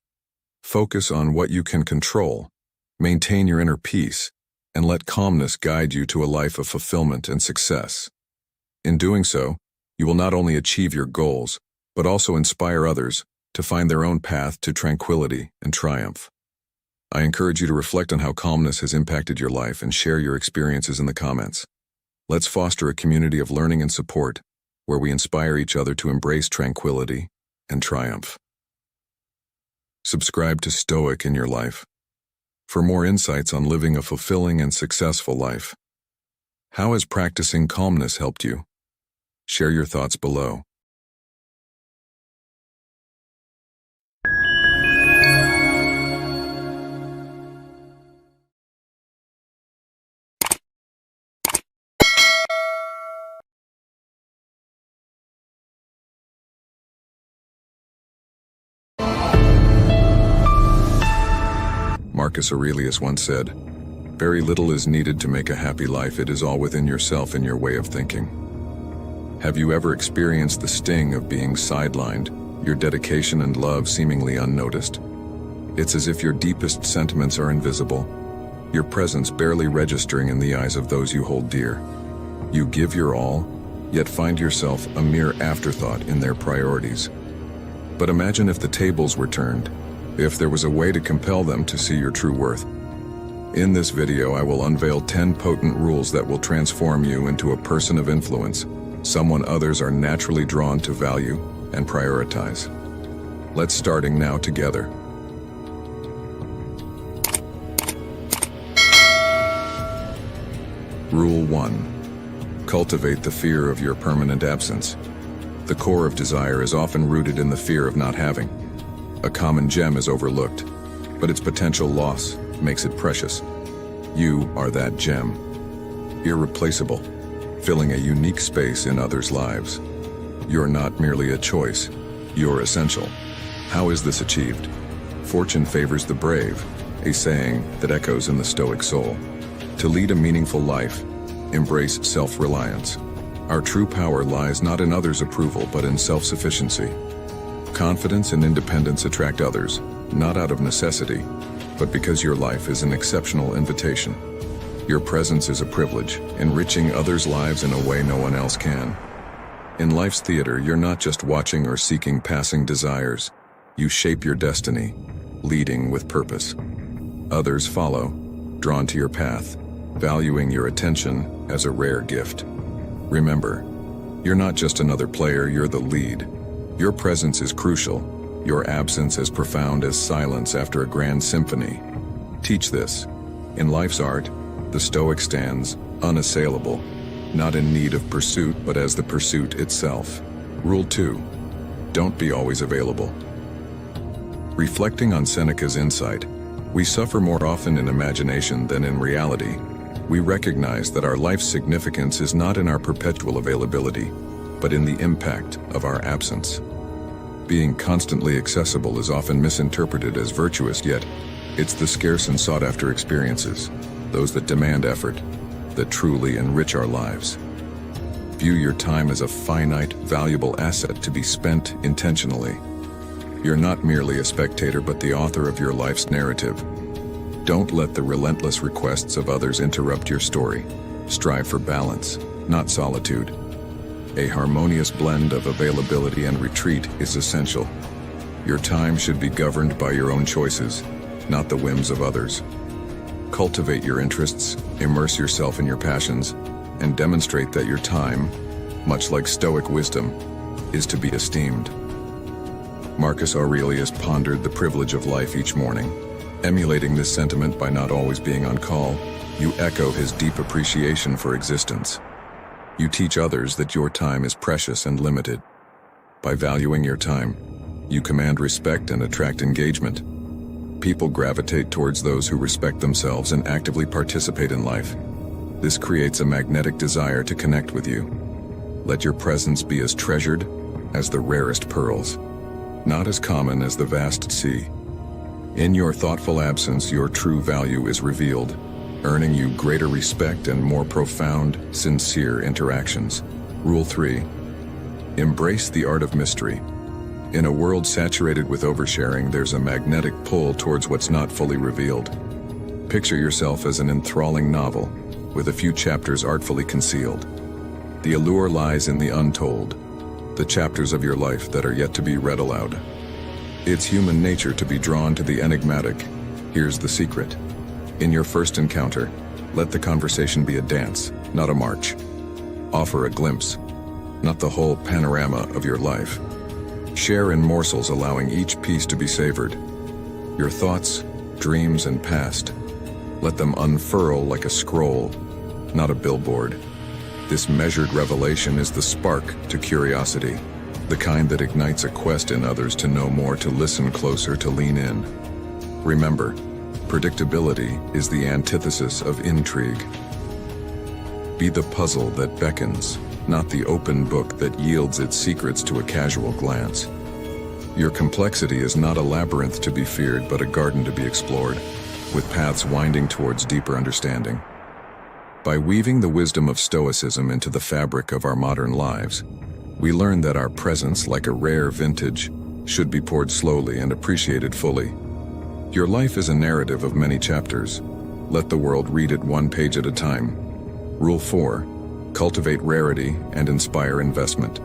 Focus on what you can control, maintain your inner peace, and let calmness guide you to a life of fulfillment and success. In doing so, you will not only achieve your goals, but also inspire others to find their own path to tranquility and triumph. I encourage you to reflect on how calmness has impacted your life and share your experiences in the comments. Let's foster a community of learning and support, where we inspire each other to embrace tranquility and triumph. Subscribe to Stoic in Your Life for more insights on living a fulfilling and successful life. How has practicing calmness helped you? Share your thoughts below. Marcus Aurelius once said, "Very little is needed to make a happy life. It is all within yourself and your way of thinking." Have you ever experienced the sting of being sidelined, your dedication and love seemingly unnoticed? It's as if your deepest sentiments are invisible, your presence barely registering in the eyes of those you hold dear. You give your all, yet find yourself a mere afterthought in their priorities. But imagine if the tables were turned, if there was a way to compel them to see your true worth. In this video, I will unveil 10 potent rules that will transform you into a person of influence, someone others are naturally drawn to value, and prioritize. Let's starting now together. Rule 1. Cultivate the fear of your permanent absence. The core of desire is often rooted in the fear of not having. A common gem is overlooked, but its potential loss makes it precious. You are that gem, irreplaceable, filling a unique space in others' lives. You're not merely a choice, you're essential. How is this achieved? Fortune favors the brave, a saying that echoes in the Stoic soul. To lead a meaningful life, embrace self-reliance. Our true power lies not in others' approval but in self-sufficiency. Confidence and independence attract others, not out of necessity, but because your life is an exceptional invitation. Your presence is a privilege, enriching others' lives in a way no one else can. In life's theater, you're not just watching or seeking passing desires. You shape your destiny, leading with purpose. Others follow, drawn to your path, valuing your attention as a rare gift. Remember, you're not just another player, you're the lead. Your presence is crucial, your absence as profound as silence after a grand symphony. Teach this. In life's art, the Stoic stands unassailable, not in need of pursuit but as the pursuit itself. Rule 2. Don't be always available. Reflecting on Seneca's insight, we suffer more often in imagination than in reality. We recognize that our life's significance is not in our perpetual availability, but in the impact of our absence. Being constantly accessible is often misinterpreted as virtuous, yet it's the scarce and sought-after experiences, those that demand effort, that truly enrich our lives. View your time as a finite, valuable asset to be spent intentionally. You're not merely a spectator but the author of your life's narrative. Don't let the relentless requests of others interrupt your story. Strive for balance, not solitude. A harmonious blend of availability and retreat is essential. Your time should be governed by your own choices, not the whims of others. Cultivate your interests, immerse yourself in your passions, and demonstrate that your time, much like Stoic wisdom, is to be esteemed. Marcus Aurelius pondered the privilege of life each morning. Emulating this sentiment by not always being on call, you echo his deep appreciation for existence. You teach others that your time is precious and limited. By valuing your time, you command respect and attract engagement. People gravitate towards those who respect themselves and actively participate in life. This creates a magnetic desire to connect with you. Let your presence be as treasured as the rarest pearls, not as common as the vast sea. In your thoughtful absence, your true value is revealed, earning you greater respect and more profound, sincere interactions. Rule 3. Embrace the art of mystery. In a world saturated with oversharing, there's a magnetic pull towards what's not fully revealed. Picture yourself as an enthralling novel, with a few chapters artfully concealed. The allure lies in the untold, the chapters of your life that are yet to be read aloud. It's human nature to be drawn to the enigmatic. Here's the secret. In your first encounter, let the conversation be a dance, not a march. Offer a glimpse, not the whole panorama of your life. Share in morsels, allowing each piece to be savored. Your thoughts, dreams, and past. Let them unfurl like a scroll, not a billboard. This measured revelation is the spark to curiosity, the kind that ignites a quest in others to know more, to listen closer, to lean in. Remember, predictability is the antithesis of intrigue. Be the puzzle that beckons, not the open book that yields its secrets to a casual glance. Your complexity is not a labyrinth to be feared, but a garden to be explored, with paths winding towards deeper understanding. By weaving the wisdom of Stoicism into the fabric of our modern lives, we learn that our presence, like a rare vintage, should be poured slowly and appreciated fully. Your life is a narrative of many chapters. Let the world read it one page at a time. Rule 4. Cultivate rarity and inspire investment.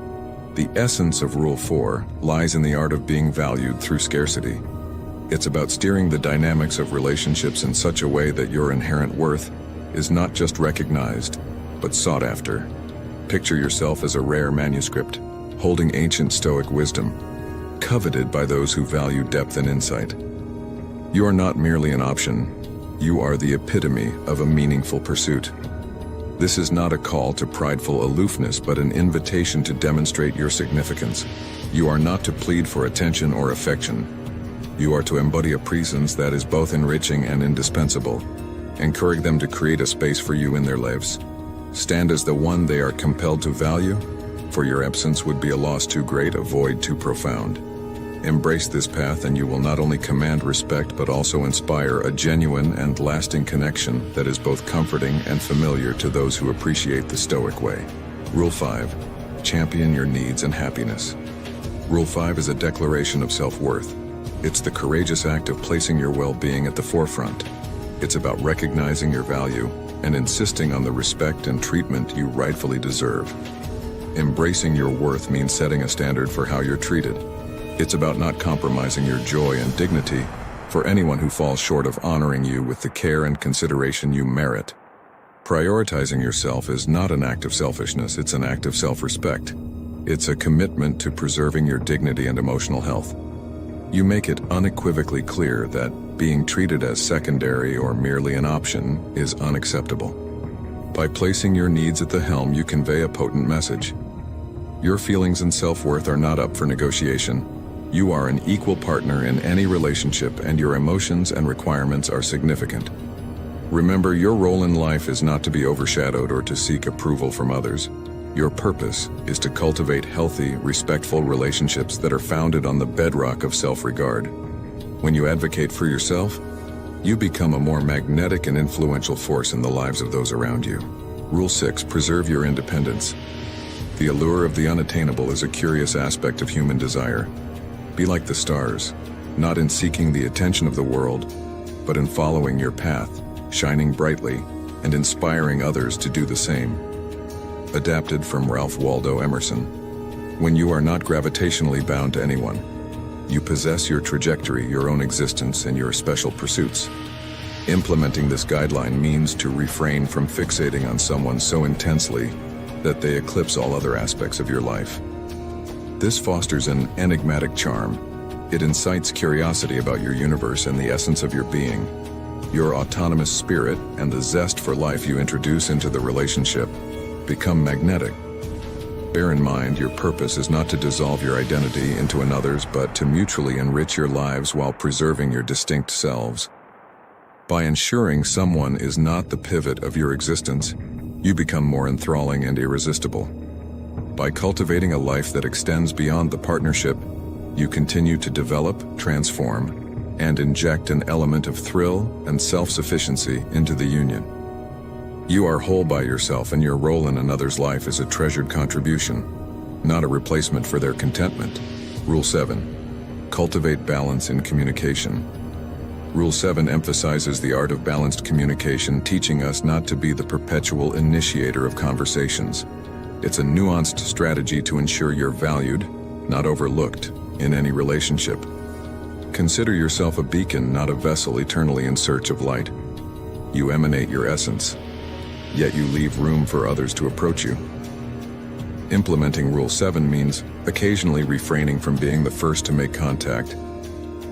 The essence of Rule 4 lies in the art of being valued through scarcity. It's about steering the dynamics of relationships in such a way that your inherent worth is not just recognized, but sought after. Picture yourself as a rare manuscript, holding ancient Stoic wisdom, coveted by those who value depth and insight. You are not merely an option, you are the epitome of a meaningful pursuit. This is not a call to prideful aloofness, but an invitation to demonstrate your significance. You are not to plead for attention or affection. You are to embody a presence that is both enriching and indispensable. Encourage them to create a space for you in their lives. Stand as the one they are compelled to value, for your absence would be a loss too great, a void too profound. Embrace this path and you will not only command respect but also inspire a genuine and lasting connection that is both comforting and familiar to those who appreciate the Stoic way. Rule 5. Champion your needs and happiness. Rule 5 is a declaration of self-worth. It's the courageous act of placing your well-being at the forefront. It's about recognizing your value and insisting on the respect and treatment you rightfully deserve. Embracing your worth means setting a standard for how you're treated. It's about not compromising your joy and dignity for anyone who falls short of honoring you with the care and consideration you merit. Prioritizing yourself is not an act of selfishness, it's an act of self-respect. It's a commitment to preserving your dignity and emotional health. You make it unequivocally clear that being treated as secondary or merely an option is unacceptable. By placing your needs at the helm, you convey a potent message. Your feelings and self-worth are not up for negotiation. You are an equal partner in any relationship, and your emotions and requirements are significant. Remember, your role in life is not to be overshadowed or to seek approval from others. Your purpose is to cultivate healthy, respectful relationships that are founded on the bedrock of self-regard. When you advocate for yourself, you become a more magnetic and influential force in the lives of those around you. Rule 6. Preserve your independence. The allure of the unattainable is a curious aspect of human desire. Be like the stars, not in seeking the attention of the world, but in following your path, shining brightly, and inspiring others to do the same. Adapted from Ralph Waldo Emerson. When you are not gravitationally bound to anyone, you possess your trajectory, your own existence, and your special pursuits. Implementing this guideline means to refrain from fixating on someone so intensely that they eclipse all other aspects of your life. This fosters an enigmatic charm. It incites curiosity about your universe and the essence of your being. Your autonomous spirit and the zest for life you introduce into the relationship become magnetic. Bear in mind, your purpose is not to dissolve your identity into another's, but to mutually enrich your lives while preserving your distinct selves. By ensuring someone is not the pivot of your existence, you become more enthralling and irresistible. By cultivating a life that extends beyond the partnership, you continue to develop, transform, and inject an element of thrill and self-sufficiency into the union. You are whole by yourself, and your role in another's life is a treasured contribution, not a replacement for their contentment. Rule 7. Cultivate balance in communication. Rule 7 emphasizes the art of balanced communication, teaching us not to be the perpetual initiator of conversations. It's a nuanced strategy to ensure you're valued, not overlooked, in any relationship. Consider yourself a beacon, not a vessel eternally in search of light. You emanate your essence, yet you leave room for others to approach you. Implementing Rule 7 means occasionally refraining from being the first to make contact,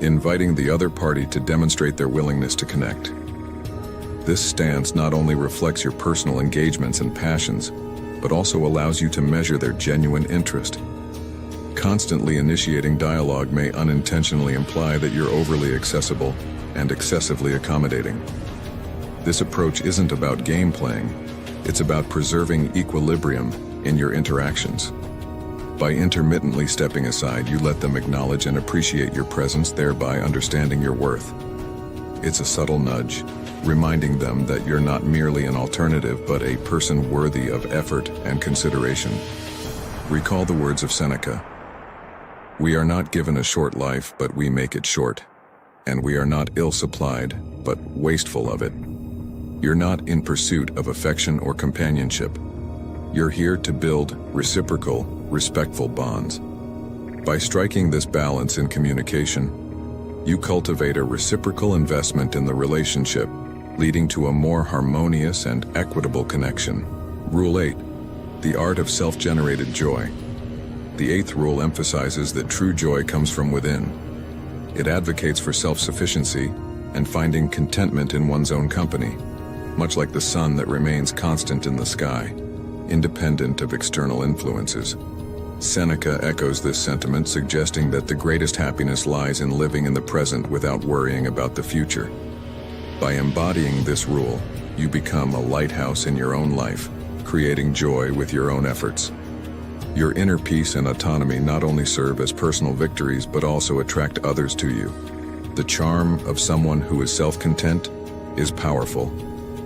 inviting the other party to demonstrate their willingness to connect. This stance not only reflects your personal engagements and passions, but also allows you to measure their genuine interest. Constantly initiating dialogue may unintentionally imply that you're overly accessible and excessively accommodating. This approach isn't about game playing, it's about preserving equilibrium in your interactions. By intermittently stepping aside, you let them acknowledge and appreciate your presence, thereby understanding your worth. It's a subtle nudge, reminding them that you're not merely an alternative, but a person worthy of effort and consideration. Recall the words of Seneca. We are not given a short life, but we make it short. And we are not ill-supplied, but wasteful of it. You're not in pursuit of affection or companionship. You're here to build reciprocal, respectful bonds. By striking this balance in communication, you cultivate a reciprocal investment in the relationship, leading to a more harmonious and equitable connection. Rule 8. The art of self-generated joy. The eighth rule emphasizes that true joy comes from within. It advocates for self-sufficiency and finding contentment in one's own company, much like the sun that remains constant in the sky, independent of external influences. Seneca echoes this sentiment, suggesting that the greatest happiness lies in living in the present without worrying about the future. By embodying this rule, you become a lighthouse in your own life, creating joy with your own efforts. Your inner peace and autonomy not only serve as personal victories but also attract others to you. The charm of someone who is self-content is powerful.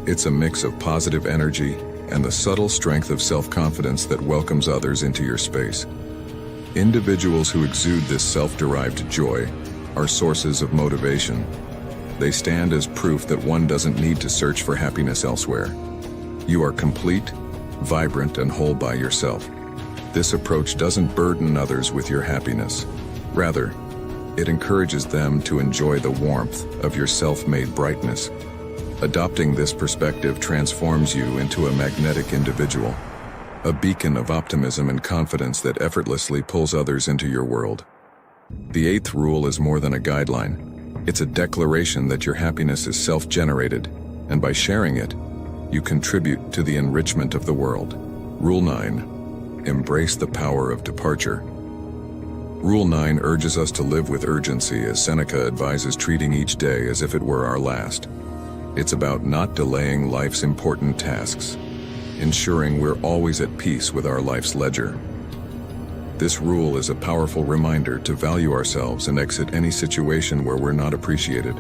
It's a mix of positive energy and the subtle strength of self-confidence that welcomes others into your space. Individuals who exude this self-derived joy are sources of motivation. They stand as proof that one doesn't need to search for happiness elsewhere. You are complete, vibrant, and whole by yourself. This approach doesn't burden others with your happiness. Rather, it encourages them to enjoy the warmth of your self-made brightness. Adopting this perspective transforms you into a magnetic individual, a beacon of optimism and confidence that effortlessly pulls others into your world. The eighth rule is more than a guideline. It's a declaration that your happiness is self-generated, and by sharing it, you contribute to the enrichment of the world. Rule 9. Embrace the power of departure. Rule 9 urges us to live with urgency, as Seneca advises treating each day as if it were our last. It's about not delaying life's important tasks, ensuring we're always at peace with our life's ledger. This rule is a powerful reminder to value ourselves and exit any situation where we're not appreciated.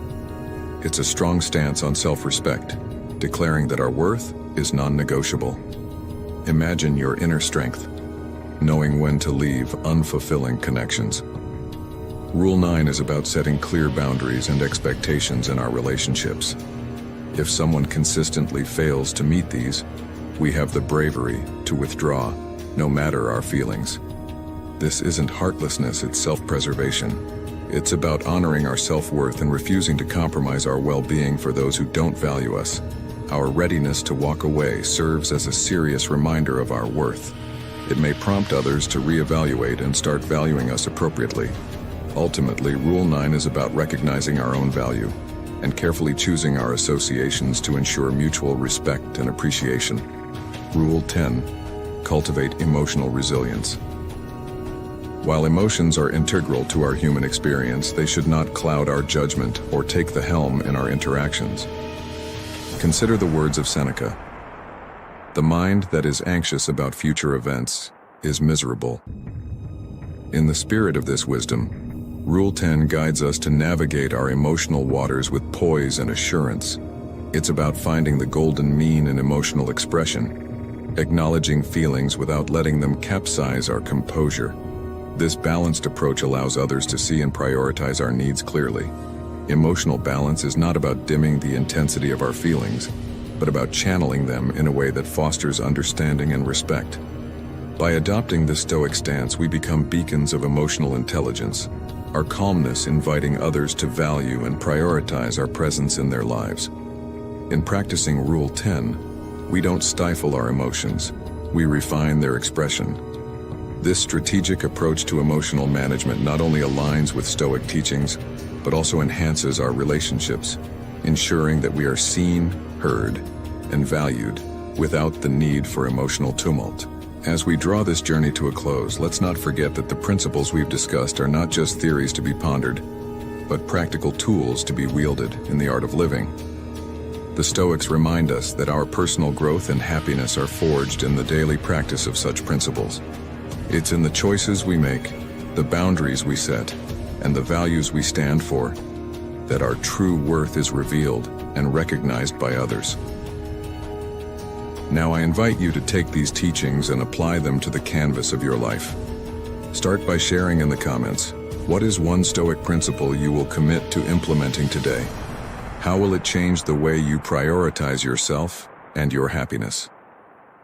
It's a strong stance on self-respect, declaring that our worth is non-negotiable. Imagine your inner strength, knowing when to leave unfulfilling connections. Rule 9 is about setting clear boundaries and expectations in our relationships. If someone consistently fails to meet these, we have the bravery to withdraw, no matter our feelings. This isn't heartlessness, it's self-preservation. It's about honoring our self-worth and refusing to compromise our well-being for those who don't value us. Our readiness to walk away serves as a serious reminder of our worth. It may prompt others to reevaluate and start valuing us appropriately. Ultimately, Rule 9 is about recognizing our own value and carefully choosing our associations to ensure mutual respect and appreciation. Rule 10. Cultivate emotional resilience. While emotions are integral to our human experience, they should not cloud our judgment or take the helm in our interactions. Consider the words of Seneca. The mind that is anxious about future events is miserable. In the spirit of this wisdom, Rule 10 guides us to navigate our emotional waters with poise and assurance. It's about finding the golden mean in emotional expression, acknowledging feelings without letting them capsize our composure. This balanced approach allows others to see and prioritize our needs clearly. Emotional balance is not about dimming the intensity of our feelings, but about channeling them in a way that fosters understanding and respect. By adopting this Stoic stance, we become beacons of emotional intelligence, our calmness inviting others to value and prioritize our presence in their lives. In practicing Rule 10, we don't stifle our emotions, we refine their expression. This strategic approach to emotional management not only aligns with Stoic teachings, but also enhances our relationships, ensuring that we are seen, heard, and valued without the need for emotional tumult. As we draw this journey to a close, let's not forget that the principles we've discussed are not just theories to be pondered, but practical tools to be wielded in the art of living. The Stoics remind us that our personal growth and happiness are forged in the daily practice of such principles. It's in the choices we make, the boundaries we set, and the values we stand for that our true worth is revealed and recognized by others. Now I invite you to take these teachings and apply them to the canvas of your life. Start by sharing in the comments, what is one Stoic principle you will commit to implementing today? How will it change the way you prioritize yourself and your happiness?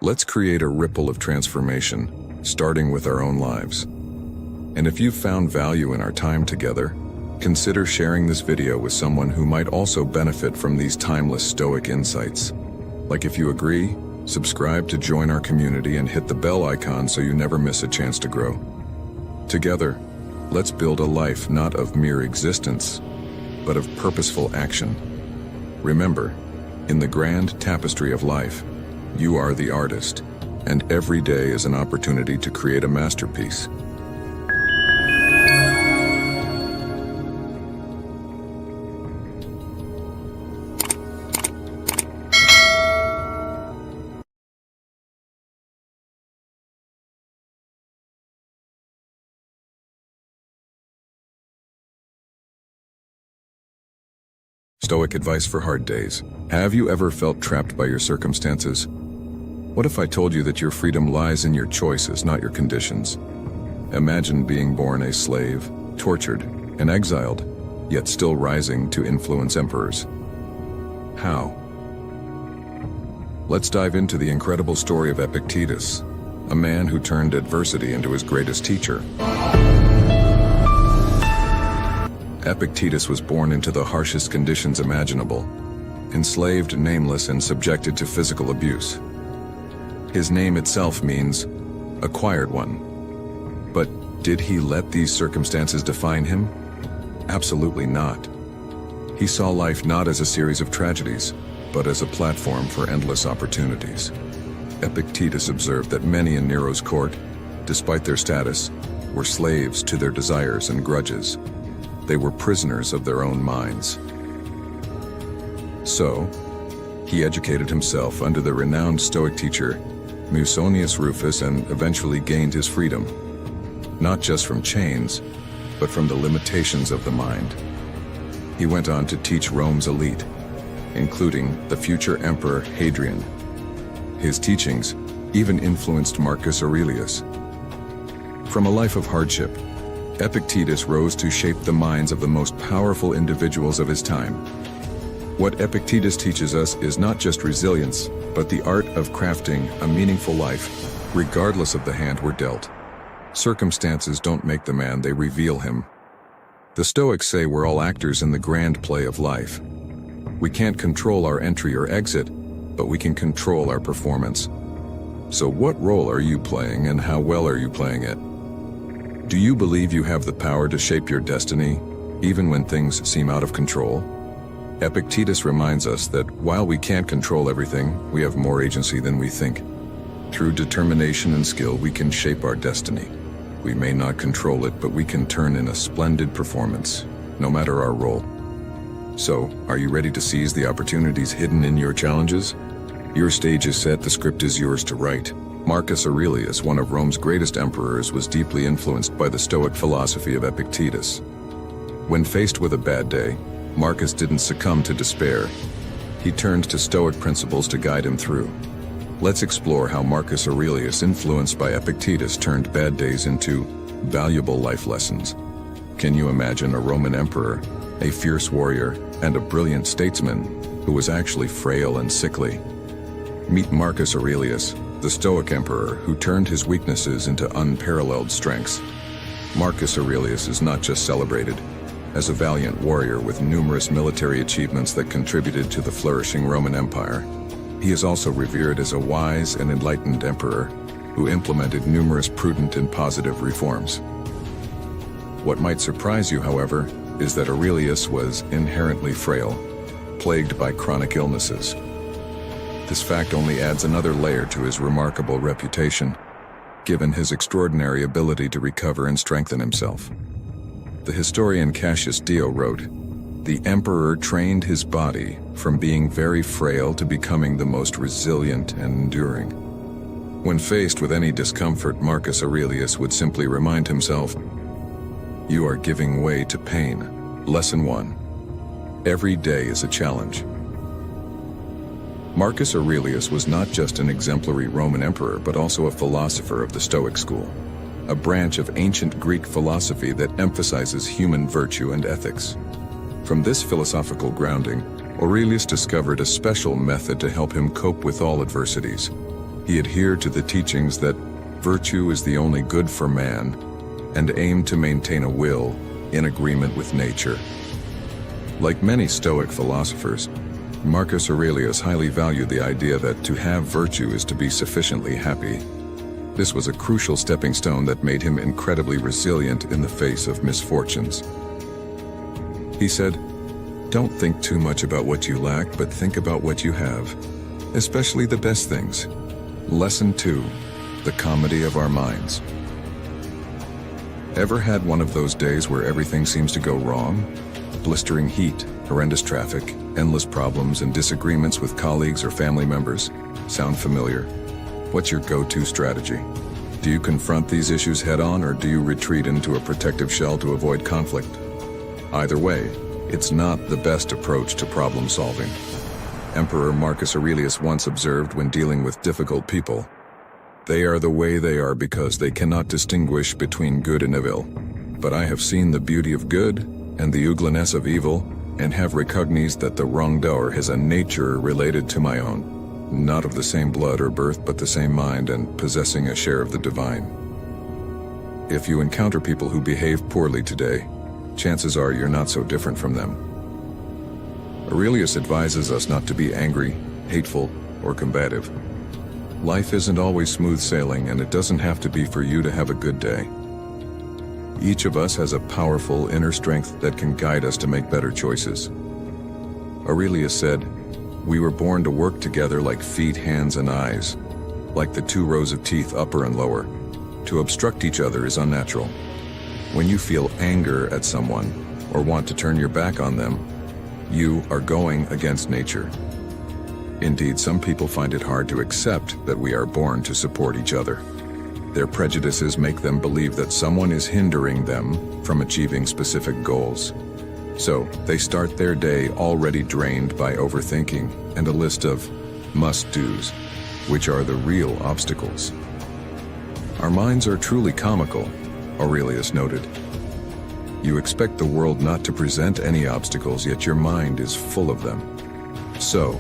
Let's create a ripple of transformation, starting with our own lives. And if you've found value in our time together, consider sharing this video with someone who might also benefit from these timeless Stoic insights. Like, if you agree, subscribe to join our community and hit the bell icon so you never miss a chance to grow. Together, let's build a life not of mere existence, but of purposeful action. Remember, in the grand tapestry of life, you are the artist, and every day is an opportunity to create a masterpiece. Stoic advice for hard days. Have you ever felt trapped by your circumstances? What if I told you that your freedom lies in your choices, not your conditions? Imagine being born a slave, tortured, and exiled, yet still rising to influence emperors. How? Let's dive into the incredible story of Epictetus, a man who turned adversity into his greatest teacher. Epictetus was born into the harshest conditions imaginable, enslaved, nameless, and subjected to physical abuse. His name itself means acquired one. But did he let these circumstances define him? Absolutely not. He saw life not as a series of tragedies, but as a platform for endless opportunities. Epictetus observed that many in Nero's court, despite their status, were slaves to their desires and grudges. They were prisoners of their own minds. So, he educated himself under the renowned Stoic teacher, Musonius Rufus, and eventually gained his freedom, not just from chains, but from the limitations of the mind. He went on to teach Rome's elite, including the future emperor Hadrian. His teachings even influenced Marcus Aurelius. From a life of hardship, Epictetus rose to shape the minds of the most powerful individuals of his time. What Epictetus teaches us is not just resilience, but the art of crafting a meaningful life, regardless of the hand we're dealt. Circumstances don't make the man, they reveal him. The Stoics say we're all actors in the grand play of life. We can't control our entry or exit, but we can control our performance. So what role are you playing, and how well are you playing it? Do you believe you have the power to shape your destiny, even when things seem out of control? Epictetus reminds us that while we can't control everything, we have more agency than we think. Through determination and skill, we can shape our destiny. We may not control it, but we can turn in a splendid performance, no matter our role. So, are you ready to seize the opportunities hidden in your challenges? Your stage is set, the script is yours to write. Marcus Aurelius, one of Rome's greatest emperors, was deeply influenced by the Stoic philosophy of Epictetus. When faced with a bad day, Marcus didn't succumb to despair. He turned to Stoic principles to guide him through. Let's explore how Marcus Aurelius, influenced by Epictetus, turned bad days into valuable life lessons. Can you imagine a Roman emperor, a fierce warrior, and a brilliant statesman who was actually frail and sickly? Meet Marcus Aurelius, the Stoic emperor who turned his weaknesses into unparalleled strengths. Marcus Aurelius is not just celebrated as a valiant warrior with numerous military achievements that contributed to the flourishing Roman Empire. He is also revered as a wise and enlightened emperor who implemented numerous prudent and positive reforms. What might surprise you, however, is that Aurelius was inherently frail, plagued by chronic illnesses. This fact only adds another layer to his remarkable reputation, given his extraordinary ability to recover and strengthen himself. The historian Cassius Dio wrote, "The emperor trained his body from being very frail to becoming the most resilient and enduring." When faced with any discomfort, Marcus Aurelius would simply remind himself, "You are giving way to pain." Lesson 1. Every day is a challenge. Marcus Aurelius was not just an exemplary Roman emperor, but also a philosopher of the Stoic school, a branch of ancient Greek philosophy that emphasizes human virtue and ethics. From this philosophical grounding, Aurelius discovered a special method to help him cope with all adversities. He adhered to the teachings that virtue is the only good for man, and aimed to maintain a will in agreement with nature. Like many Stoic philosophers, Marcus Aurelius highly valued the idea that to have virtue is to be sufficiently happy. This was a crucial stepping stone that made him incredibly resilient in the face of misfortunes. He said, "Don't think too much about what you lack, but think about what you have, especially the best things." Lesson 2, the comedy of our minds. Ever had one of those days where everything seems to go wrong? Blistering heat, horrendous traffic, endless problems and disagreements with colleagues or family members. Sound familiar? What's your go-to strategy? Do you confront these issues head-on, or do you retreat into a protective shell to avoid conflict? Either way, it's not the best approach to problem solving. Emperor Marcus Aurelius once observed when dealing with difficult people, "They are the way they are because they cannot distinguish between good and evil. But I have seen the beauty of good and the ugliness of evil, and have recognized that the wrongdoer has a nature related to my own, not of the same blood or birth but the same mind, and possessing a share of the divine." If you encounter people who behave poorly today, chances are you're not so different from them. Aurelius advises us not to be angry, hateful, or combative. Life isn't always smooth sailing, and it doesn't have to be for you to have a good day. Each of us has a powerful inner strength that can guide us to make better choices. Aurelius said, "We were born to work together like feet, hands, and eyes, like the 2 rows of teeth, upper and lower. To obstruct each other is unnatural. When you feel anger at someone or want to turn your back on them, you are going against nature." Indeed, some people find it hard to accept that we are born to support each other. Their prejudices make them believe that someone is hindering them from achieving specific goals. So, they start their day already drained by overthinking and a list of must-dos, which are the real obstacles. Our minds are truly comical, Aurelius noted. You expect the world not to present any obstacles, yet your mind is full of them. So,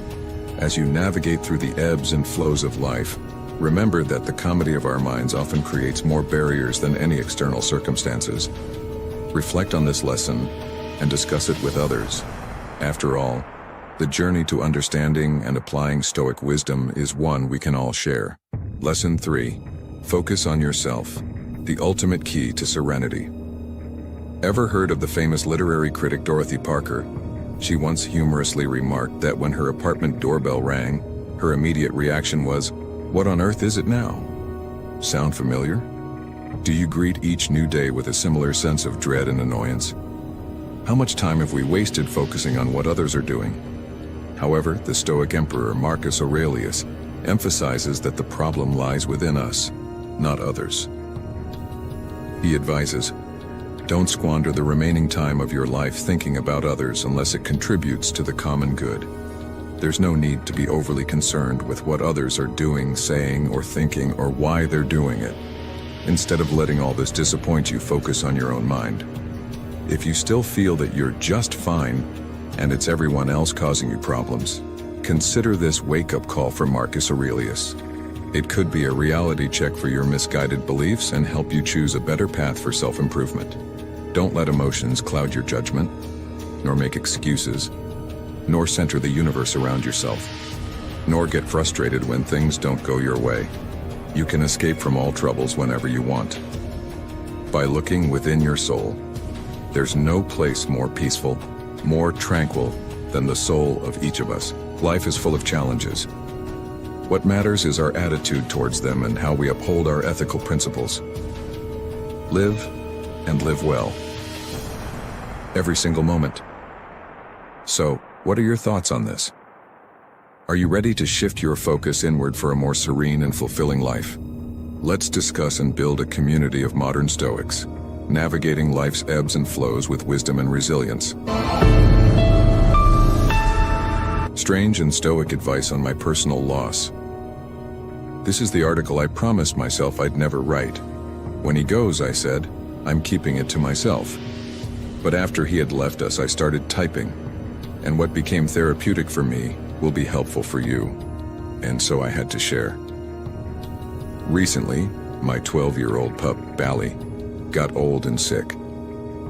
as you navigate through the ebbs and flows of life, remember that the comedy of our minds often creates more barriers than any external circumstances. Reflect on this lesson and discuss it with others. After all, the journey to understanding and applying Stoic wisdom is one we can all share. Lesson 3. Focus on yourself, the ultimate key to serenity. Ever heard of the famous literary critic Dorothy Parker? She once humorously remarked that when her apartment doorbell rang, her immediate reaction was, "What on earth is it now?" Sound familiar? Do you greet each new day with a similar sense of dread and annoyance? How much time have we wasted focusing on what others are doing? However, the Stoic Emperor Marcus Aurelius emphasizes that the problem lies within us, not others. He advises, "Don't squander the remaining time of your life thinking about others unless it contributes to the common good." There's no need to be overly concerned with what others are doing, saying, or thinking, or why they're doing it. Instead of letting all this disappoint you, focus on your own mind. If you still feel that you're just fine, and it's everyone else causing you problems, consider this wake-up call from Marcus Aurelius. It could be a reality check for your misguided beliefs and help you choose a better path for self-improvement. Don't let emotions cloud your judgment, nor make excuses, nor center the universe around yourself, nor get frustrated when things don't go your way. You can escape from all troubles whenever you want. By looking within your soul, there's no place more peaceful, more tranquil than the soul of each of us. Life is full of challenges. What matters is our attitude towards them and how we uphold our ethical principles. Live and live well. Every single moment. So, what are your thoughts on this? Are you ready to shift your focus inward for a more serene and fulfilling life? Let's discuss and build a community of modern Stoics, navigating life's ebbs and flows with wisdom and resilience. Strange and Stoic advice on my personal loss. This is the article I promised myself I'd never write. When he goes, I said, I'm keeping it to myself. But after he had left us, I started typing. And what became therapeutic for me will be helpful for you. And so I had to share. Recently, my 12-year-old pup, Bally, got old and sick.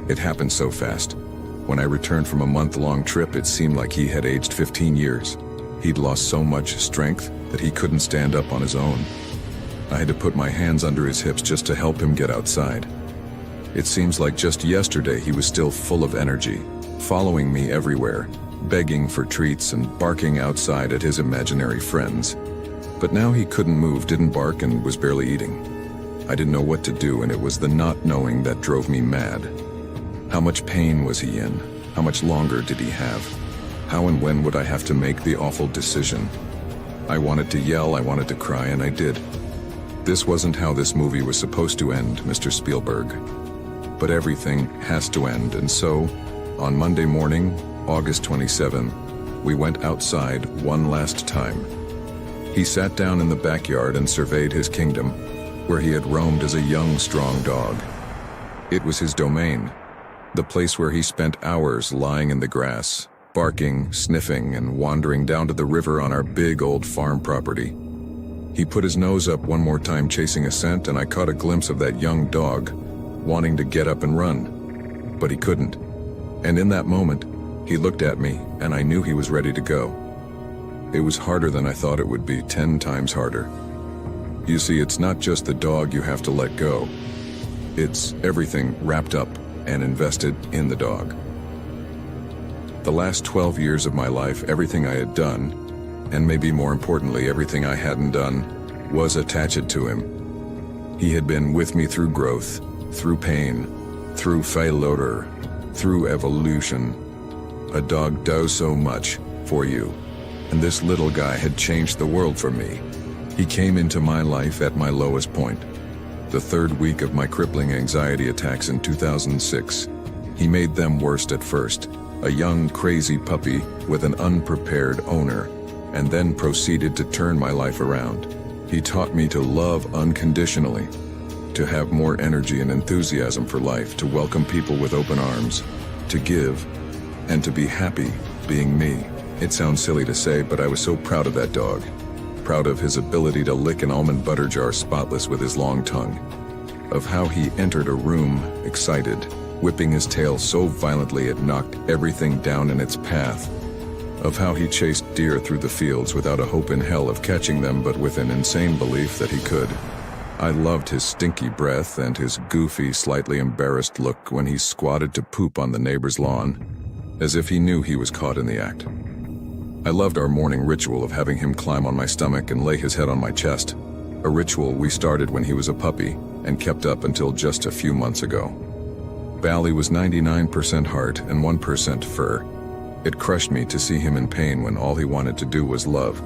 It happened so fast. When I returned from a month-long trip, it seemed like he had aged 15 years. He'd lost so much strength that he couldn't stand up on his own. I had to put my hands under his hips just to help him get outside. It seems like just yesterday he was still full of energy, following me everywhere, begging for treats and barking outside at his imaginary friends. But now he couldn't move, didn't bark, and was barely eating. I didn't know what to do, and it was the not knowing that drove me mad. How much pain was he in? How much longer did he have? How and when would I have to make the awful decision? I wanted to yell, I wanted to cry, and I did. This wasn't how this movie was supposed to end, Mr. Spielberg. But everything has to end, and so, on Monday morning, August 27, we went outside one last time. He sat down in the backyard and surveyed his kingdom, where he had roamed as a young, strong dog. It was his domain, the place where he spent hours lying in the grass, barking, sniffing, and wandering down to the river on our big old farm property. He put his nose up one more time chasing a scent, and I caught a glimpse of that young dog, wanting to get up and run. But he couldn't. And in that moment, he looked at me, and I knew he was ready to go. It was harder than I thought it would be, 10 times harder. You see, it's not just the dog you have to let go. It's everything wrapped up and invested in the dog. The last 12 years of my life, everything I had done, and maybe more importantly, everything I hadn't done, was attached to him. He had been with me through growth, through pain, through failure, through evolution. A dog does so much for you, and this little guy had changed the world for me. He came into my life at my lowest point, the 3rd week of my crippling anxiety attacks in 2006. He made them worst at first, a young, crazy puppy with an unprepared owner, and then proceeded to turn my life around. He taught me to love unconditionally, to have more energy and enthusiasm for life, to welcome people with open arms, to give, and to be happy being me. It sounds silly to say, but I was so proud of that dog. Proud of his ability to lick an almond butter jar spotless with his long tongue. Of how he entered a room, excited, whipping his tail so violently it knocked everything down in its path. Of how he chased deer through the fields without a hope in hell of catching them, but with an insane belief that he could. I loved his stinky breath and his goofy, slightly embarrassed look when he squatted to poop on the neighbor's lawn, as if he knew he was caught in the act. I loved our morning ritual of having him climb on my stomach and lay his head on my chest, a ritual we started when he was a puppy and kept up until just a few months ago. Bally was 99% heart and 1% fur. It crushed me to see him in pain when all he wanted to do was love.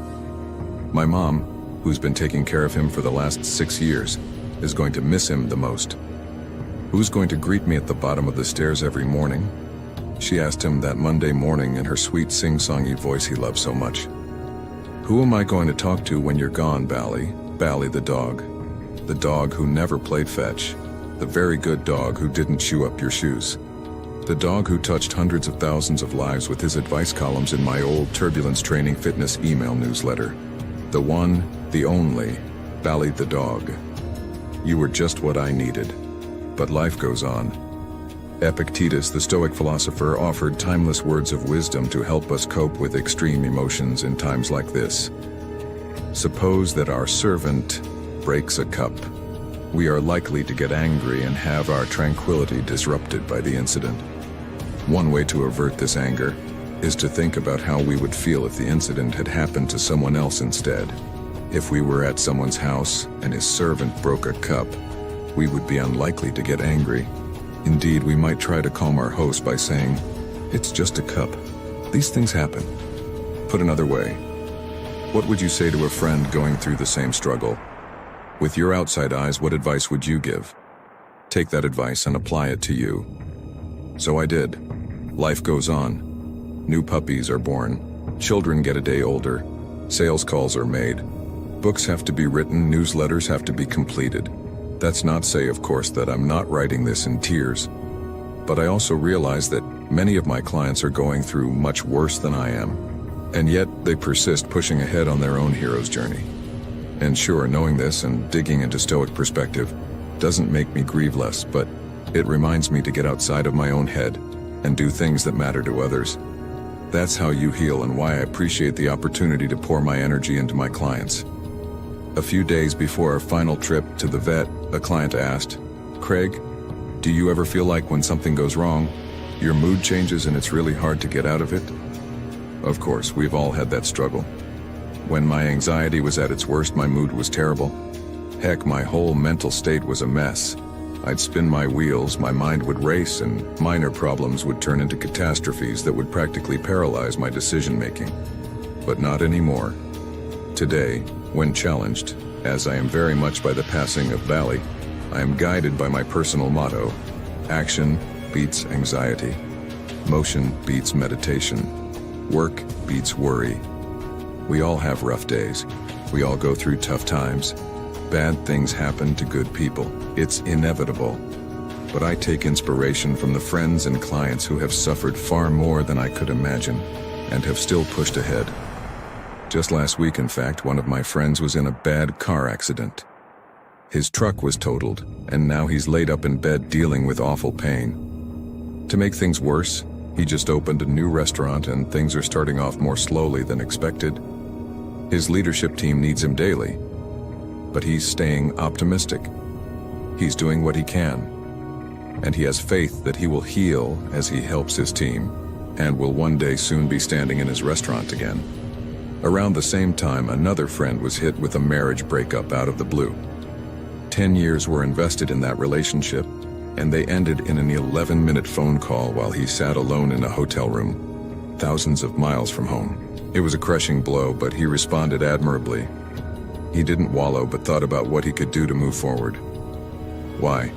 My mom, who's been taking care of him for the last 6 years, is going to miss him the most. Who's going to greet me at the bottom of the stairs every morning? She asked him that Monday morning in her sweet sing-songy voice he loved so much. Who am I going to talk to when you're gone, Bally? Bally the dog who never played fetch, the very good dog who didn't chew up your shoes. The dog who touched hundreds of thousands of lives with his advice columns in my old Turbulence Training Fitness email newsletter. The one, the only, Bally the dog. You were just what I needed. But life goes on. Epictetus, the Stoic philosopher, offered timeless words of wisdom to help us cope with extreme emotions in times like this. Suppose that our servant breaks a cup. We are likely to get angry and have our tranquility disrupted by the incident. One way to avert this anger is to think about how we would feel if the incident had happened to someone else instead. If we were at someone's house and his servant broke a cup, we would be unlikely to get angry. Indeed, we might try to calm our host by saying, "It's just a cup. These things happen." Put another way, what would you say to a friend going through the same struggle? With your outside eyes, what advice would you give? Take that advice and apply it to you. So I did. Life goes on. New puppies are born. Children get a day older. Sales calls are made. Books have to be written. Newsletters have to be completed. That's not to say, of course, that I'm not writing this in tears. But I also realize that many of my clients are going through much worse than I am. And yet they persist, pushing ahead on their own hero's journey. And sure, knowing this and digging into Stoic perspective doesn't make me grieve less, but it reminds me to get outside of my own head and do things that matter to others. That's how you heal, and why I appreciate the opportunity to pour my energy into my clients. A few days before our final trip to the vet, a client asked, "Craig, do you ever feel like when something goes wrong, your mood changes and it's really hard to get out of it?" Of course, we've all had that struggle. When my anxiety was at its worst, my mood was terrible. Heck, my whole mental state was a mess. I'd spin my wheels, my mind would race, and minor problems would turn into catastrophes that would practically paralyze my decision-making. But not anymore. Today, when challenged, as I am very much by the passing of Bali, I am guided by my personal motto: action beats anxiety. Motion beats meditation. Work beats worry. We all have rough days. We all go through tough times. Bad things happen to good people. It's inevitable. But I take inspiration from the friends and clients who have suffered far more than I could imagine and have still pushed ahead. Just last week, in fact, one of my friends was in a bad car accident. His truck was totaled, and now he's laid up in bed dealing with awful pain. To make things worse, he just opened a new restaurant and things are starting off more slowly than expected. His leadership team needs him daily, but he's staying optimistic. He's doing what he can, and he has faith that he will heal as he helps his team, and will one day soon be standing in his restaurant again. Around the same time, another friend was hit with a marriage breakup out of the blue. 10 years were invested in that relationship, and they ended in an 11-minute phone call while he sat alone in a hotel room, thousands of miles from home. It was a crushing blow, but he responded admirably. He didn't wallow, but thought about what he could do to move forward. Why?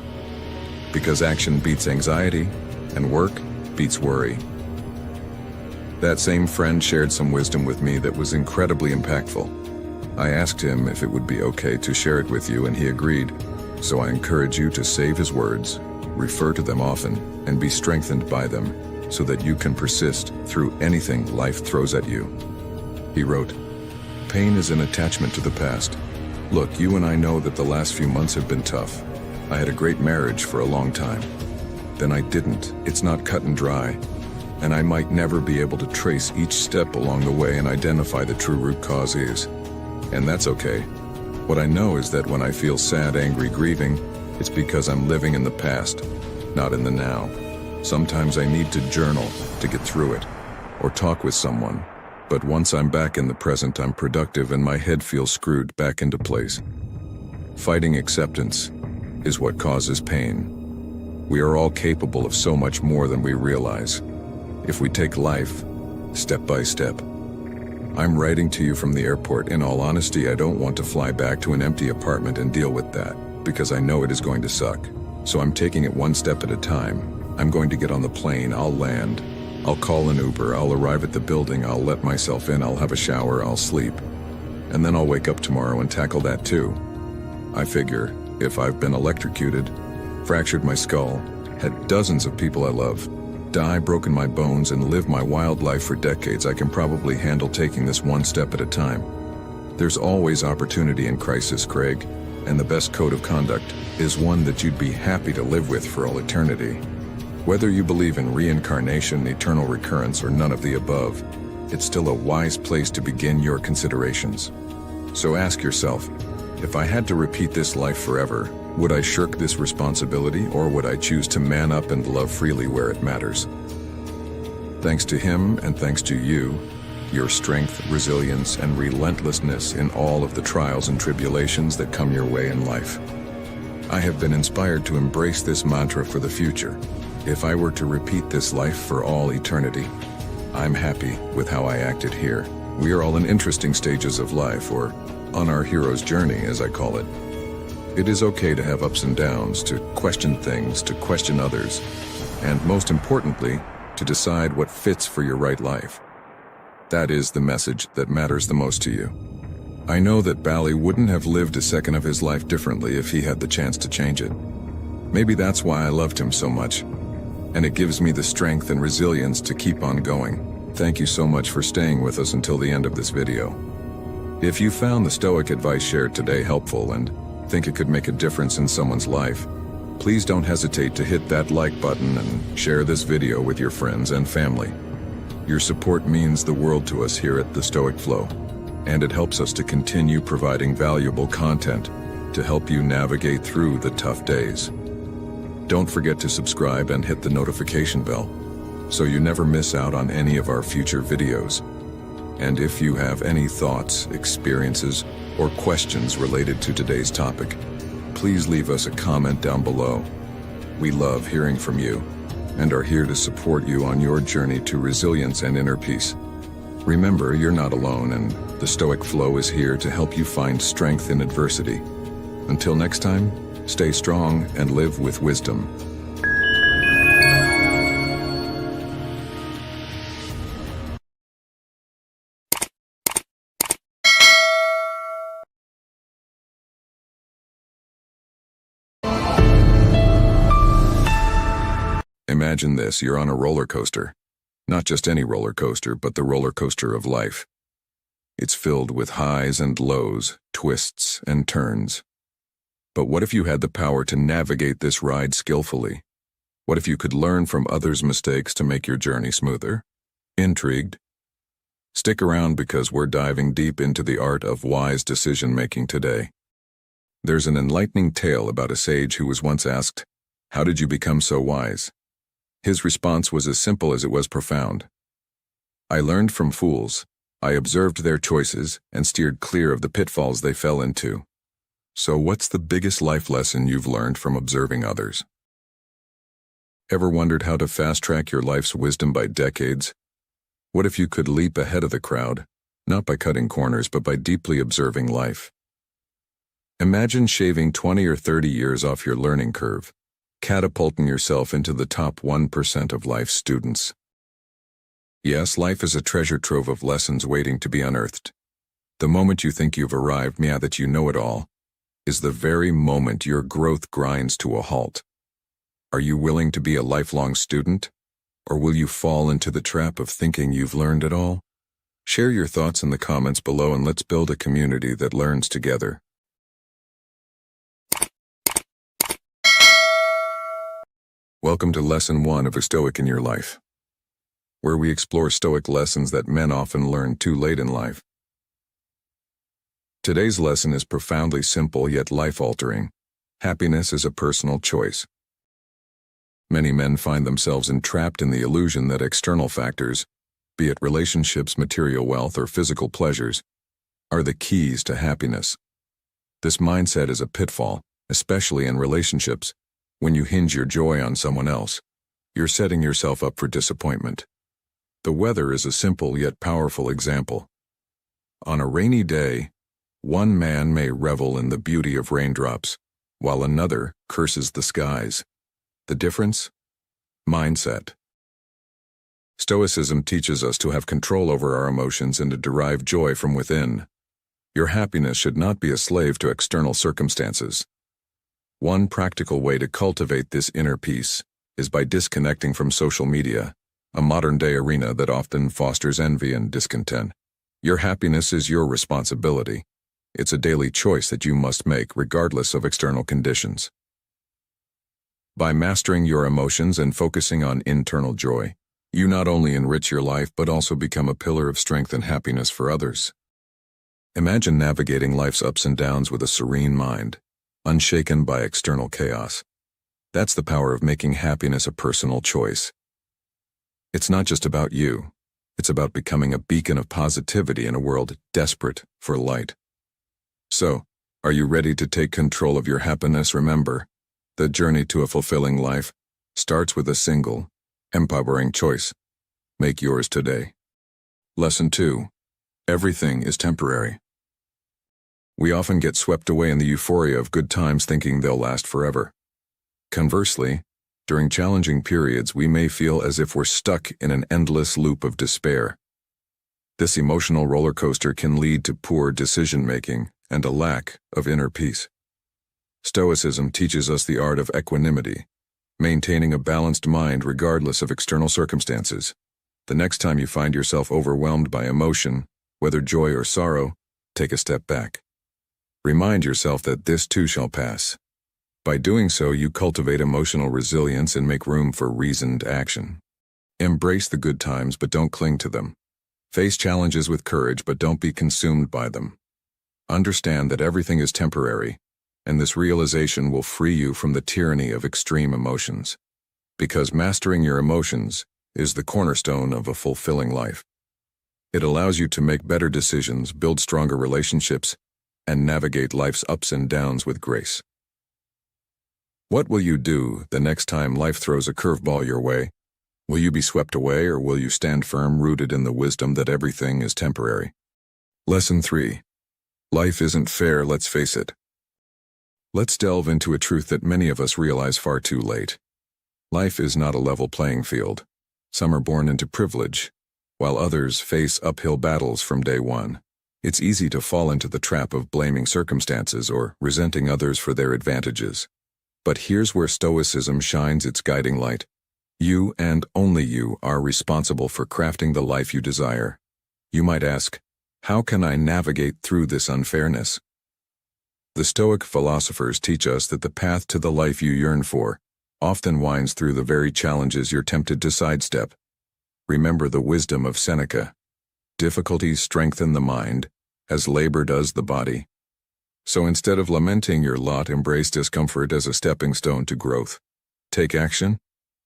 Because action beats anxiety, and work beats worry. That same friend shared some wisdom with me that was incredibly impactful. I asked him if it would be okay to share it with you, and he agreed. So I encourage you to save his words, refer to them often, and be strengthened by them, so that you can persist through anything life throws at you. He wrote, "Pain is an attachment to the past. Look, you and I know that the last few months have been tough. I had a great marriage for a long time. Then I didn't. It's not cut and dry. And I might never be able to trace each step along the way and identify the true root cause is. And that's okay. What I know is that when I feel sad, angry, grieving, it's because I'm living in the past, not in the now. Sometimes I need to journal to get through it, or talk with someone. But once I'm back in the present, I'm productive and my head feels screwed back into place. Fighting acceptance is what causes pain. We are all capable of so much more than we realize, if we take life step by step. I'm writing to you from the airport. In all honesty, I don't want to fly back to an empty apartment and deal with that, because I know it is going to suck. So I'm taking it one step at a time. I'm going to get on the plane, I'll land, I'll call an Uber, I'll arrive at the building, I'll let myself in, I'll have a shower, I'll sleep. And then I'll wake up tomorrow and tackle that too. I figure, if I've been electrocuted, fractured my skull, had dozens of people I love die, broken my bones, and live my wild life for decades, I can probably handle taking this one step at a time. There's always opportunity in crisis, Craig, and the best code of conduct is one that you'd be happy to live with for all eternity. Whether you believe in reincarnation, eternal recurrence, or none of the above, it's still a wise place to begin your considerations. So ask yourself, if I had to repeat this life forever, would I shirk this responsibility, or would I choose to man up and love freely where it matters? Thanks to him, and thanks to you, your strength, resilience, and relentlessness in all of the trials and tribulations that come your way in life. I have been inspired to embrace this mantra for the future. If I were to repeat this life for all eternity, I'm happy with how I acted here. We are all in interesting stages of life, or on our hero's journey, as I call it. It is okay to have ups and downs, to question things, to question others, and most importantly, to decide what fits for your right life. That is the message that matters the most to you. I know that Bali wouldn't have lived a second of his life differently if he had the chance to change it. Maybe that's why I loved him so much, and it gives me the strength and resilience to keep on going. Thank you so much for staying with us until the end of this video. If you found the Stoic advice shared today helpful and think it could make a difference in someone's life, please don't hesitate to hit that like button and share this video with your friends and family. Your support means the world to us here at The Stoic Flow. and it helps us to continue providing valuable content to help you navigate through the tough days. Don't forget to subscribe and hit the notification bell so you never miss out on any of our future videos. And if you have any thoughts, experiences, or questions related to today's topic, please leave us a comment down below. We love hearing from you and are here to support you on your journey to resilience and inner peace. Remember, you're not alone, and the Stoic Flow is here to help you find strength in adversity. Until next time, stay strong and live with wisdom. Imagine this, you're on a roller coaster. Not just any roller coaster, but the roller coaster of life. It's filled with highs and lows, twists and turns. But what if you had the power to navigate this ride skillfully? What if you could learn from others' mistakes to make your journey smoother? Intrigued? Stick around because we're diving deep into the art of wise decision-making today. There's an enlightening tale about a sage who was once asked, "How did you become so wise?" His response was as simple as it was profound. "I learned from fools. I observed their choices and steered clear of the pitfalls they fell into." So what's the biggest life lesson you've learned from observing others? Ever wondered how to fast-track your life's wisdom by decades? What if you could leap ahead of the crowd, not by cutting corners, but by deeply observing life? Imagine shaving 20 or 30 years off your learning curve, catapulting yourself into the top 1% of life's students. Yes, life is a treasure trove of lessons waiting to be unearthed. The moment you think you've arrived, that you know it all, is the very moment your growth grinds to a halt. Are you willing to be a lifelong student? Or will you fall into the trap of thinking you've learned it all? Share your thoughts in the comments below and let's build a community that learns together. Welcome to Lesson 1 of A Stoic in Your Life, where we explore Stoic lessons that men often learn too late in life. Today's lesson is profoundly simple yet life-altering. Happiness is a personal choice. Many men find themselves entrapped in the illusion that external factors, be it relationships, material wealth, or physical pleasures, are the keys to happiness. This mindset is a pitfall, especially in relationships. When you hinge your joy on someone else, you're setting yourself up for disappointment. The weather is a simple yet powerful example. On a rainy day, one man may revel in the beauty of raindrops, while another curses the skies. The difference? Mindset. Stoicism teaches us to have control over our emotions and to derive joy from within. Your happiness should not be a slave to external circumstances. One practical way to cultivate this inner peace is by disconnecting from social media, a modern-day arena that often fosters envy and discontent. Your happiness is your responsibility. It's a daily choice that you must make regardless of external conditions. By mastering your emotions and focusing on internal joy, you not only enrich your life but also become a pillar of strength and happiness for others. Imagine navigating life's ups and downs with a serene mind, unshaken by external chaos. That's the power of making happiness a personal choice. It's not just about you. It's about becoming a beacon of positivity in a world desperate for light. So, are you ready to take control of your happiness? Remember, the journey to a fulfilling life starts with a single, empowering choice. Make yours today. Lesson 2. Everything is temporary. We often get swept away in the euphoria of good times thinking they'll last forever. Conversely, during challenging periods, we may feel as if we're stuck in an endless loop of despair. This emotional roller coaster can lead to poor decision-making and a lack of inner peace. Stoicism teaches us the art of equanimity, maintaining a balanced mind regardless of external circumstances. The next time you find yourself overwhelmed by emotion, whether joy or sorrow, take a step back. Remind yourself that this too shall pass. By doing so, you cultivate emotional resilience and make room for reasoned action. Embrace the good times, but don't cling to them. Face challenges with courage, but don't be consumed by them. Understand that everything is temporary, and this realization will free you from the tyranny of extreme emotions. Because mastering your emotions is the cornerstone of a fulfilling life. It allows you to make better decisions, build stronger relationships, and navigate life's ups and downs with grace. What will you do the next time life throws a curveball your way? Will you be swept away, or will you stand firm, rooted in the wisdom that everything is temporary? Lesson 3. Life isn't fair, let's face it. Let's delve into a truth that many of us realize far too late. Life is not a level playing field. Some are born into privilege, while others face uphill battles from day one. It's easy to fall into the trap of blaming circumstances or resenting others for their advantages. But here's where Stoicism shines its guiding light. You and only you are responsible for crafting the life you desire. You might ask, how can I navigate through this unfairness? The Stoic philosophers teach us that the path to the life you yearn for often winds through the very challenges you're tempted to sidestep. Remember the wisdom of Seneca. Difficulties strengthen the mind, as labor does the body. So instead of lamenting your lot, embrace discomfort as a stepping stone to growth. Take action,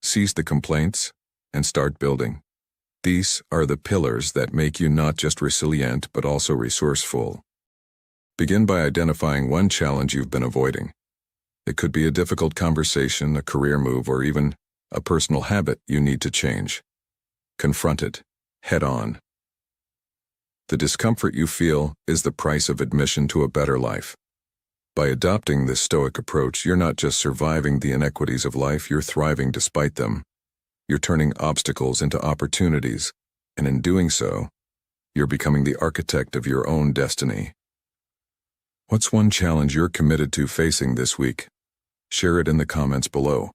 cease the complaints, and start building. These are the pillars that make you not just resilient but also resourceful. Begin by identifying one challenge you've been avoiding. It could be a difficult conversation, a career move, or even a personal habit you need to change. Confront it, head on. The discomfort you feel is the price of admission to a better life. By adopting this Stoic approach, you're not just surviving the inequities of life, you're thriving despite them. You're turning obstacles into opportunities, and in doing so, you're becoming the architect of your own destiny. What's one challenge you're committed to facing this week? Share it in the comments below.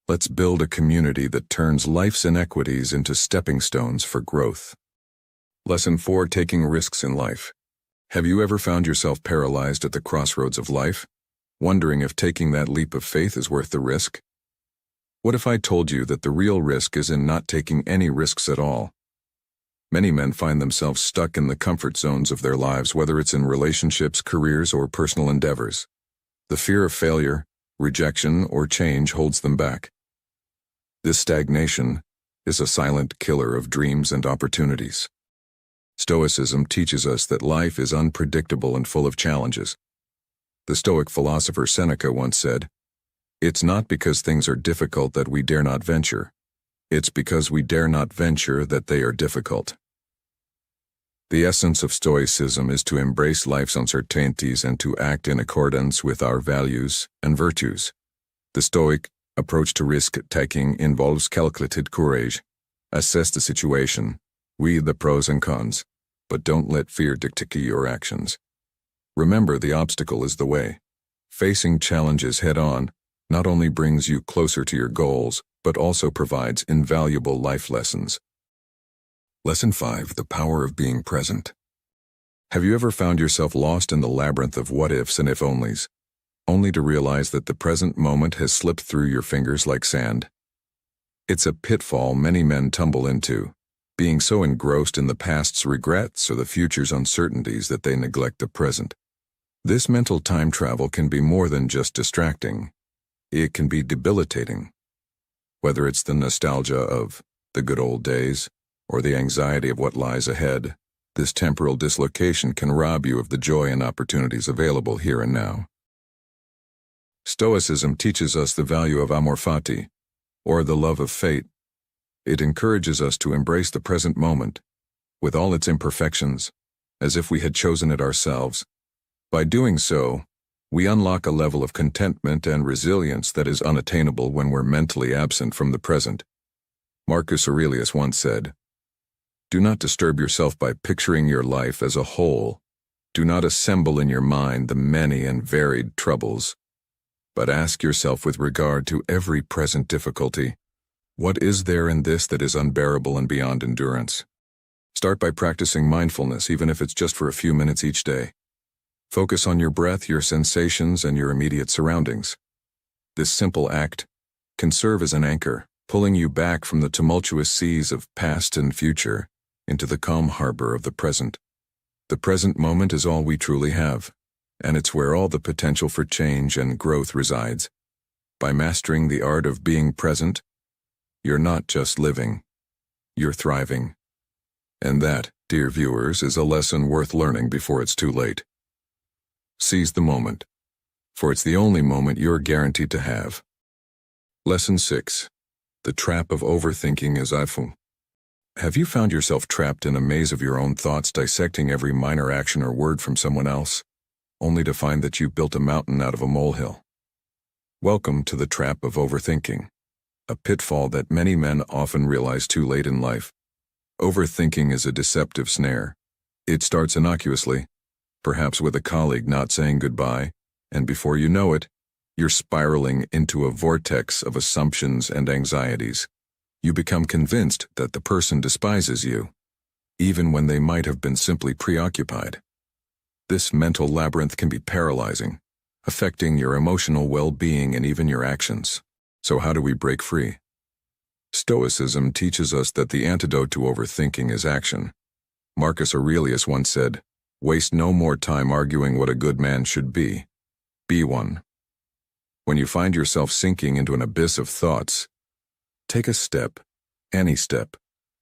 Let's build a community that turns life's inequities into stepping stones for growth. Lesson 4. Taking risks in life. Have you ever found yourself paralyzed at the crossroads of life, wondering if taking that leap of faith is worth the risk? What if I told you that the real risk is in not taking any risks at all? Many men find themselves stuck in the comfort zones of their lives, whether it's in relationships, careers, or personal endeavors. The fear of failure, rejection, or change holds them back. This stagnation is a silent killer of dreams and opportunities. Stoicism teaches us that life is unpredictable and full of challenges. The Stoic philosopher Seneca once said, "It's not because things are difficult that we dare not venture. It's because we dare not venture that they are difficult." The essence of Stoicism is to embrace life's uncertainties and to act in accordance with our values and virtues. The Stoic approach to risk-taking involves calculated courage. Assess the situation, weigh the pros and cons, but don't let fear dictate your actions. Remember, the obstacle is the way. Facing challenges head-on not only brings you closer to your goals, but also provides invaluable life lessons. Lesson 5. The power of being present. Have you ever found yourself lost in the labyrinth of what-ifs and if-onlys, only to realize that the present moment has slipped through your fingers like sand? It's a pitfall many men tumble into, being so engrossed in the past's regrets or the future's uncertainties that they neglect the present. This mental time travel can be more than just distracting. It can be debilitating. Whether it's the nostalgia of the good old days or the anxiety of what lies ahead, this temporal dislocation can rob you of the joy and opportunities available here and now. Stoicism teaches us the value of amor fati, or the love of fate. It encourages us to embrace the present moment, with all its imperfections, as if we had chosen it ourselves. By doing so, we unlock a level of contentment and resilience that is unattainable when we're mentally absent from the present. Marcus Aurelius once said, "Do not disturb yourself by picturing your life as a whole. Do not assemble in your mind the many and varied troubles, but ask yourself with regard to every present difficulty, what is there in this that is unbearable and beyond endurance?" Start by practicing mindfulness, even if it's just for a few minutes each day. Focus on your breath, your sensations, and your immediate surroundings. This simple act can serve as an anchor, pulling you back from the tumultuous seas of past and future into the calm harbor of the present. The present moment is all we truly have, and it's where all the potential for change and growth resides. By mastering the art of being present, you're not just living, you're thriving. And that, dear viewers, is a lesson worth learning before it's too late. Seize the moment, for it's the only moment you're guaranteed to have. Lesson 6. The trap of overthinking is iPhone. Have you found yourself trapped in a maze of your own thoughts, dissecting every minor action or word from someone else, only to find that you've built a mountain out of a molehill? Welcome to the trap of overthinking, a pitfall that many men often realize too late in life. Overthinking is a deceptive snare. It starts innocuously, perhaps with a colleague not saying goodbye, and before you know it, you're spiraling into a vortex of assumptions and anxieties. You become convinced that the person despises you, even when they might have been simply preoccupied. This mental labyrinth can be paralyzing, affecting your emotional well-being and even your actions. So how do we break free? Stoicism teaches us that the antidote to overthinking is action. Marcus Aurelius once said, "Waste no more time arguing what a good man should be. Be one." When you find yourself sinking into an abyss of thoughts, take a step, any step,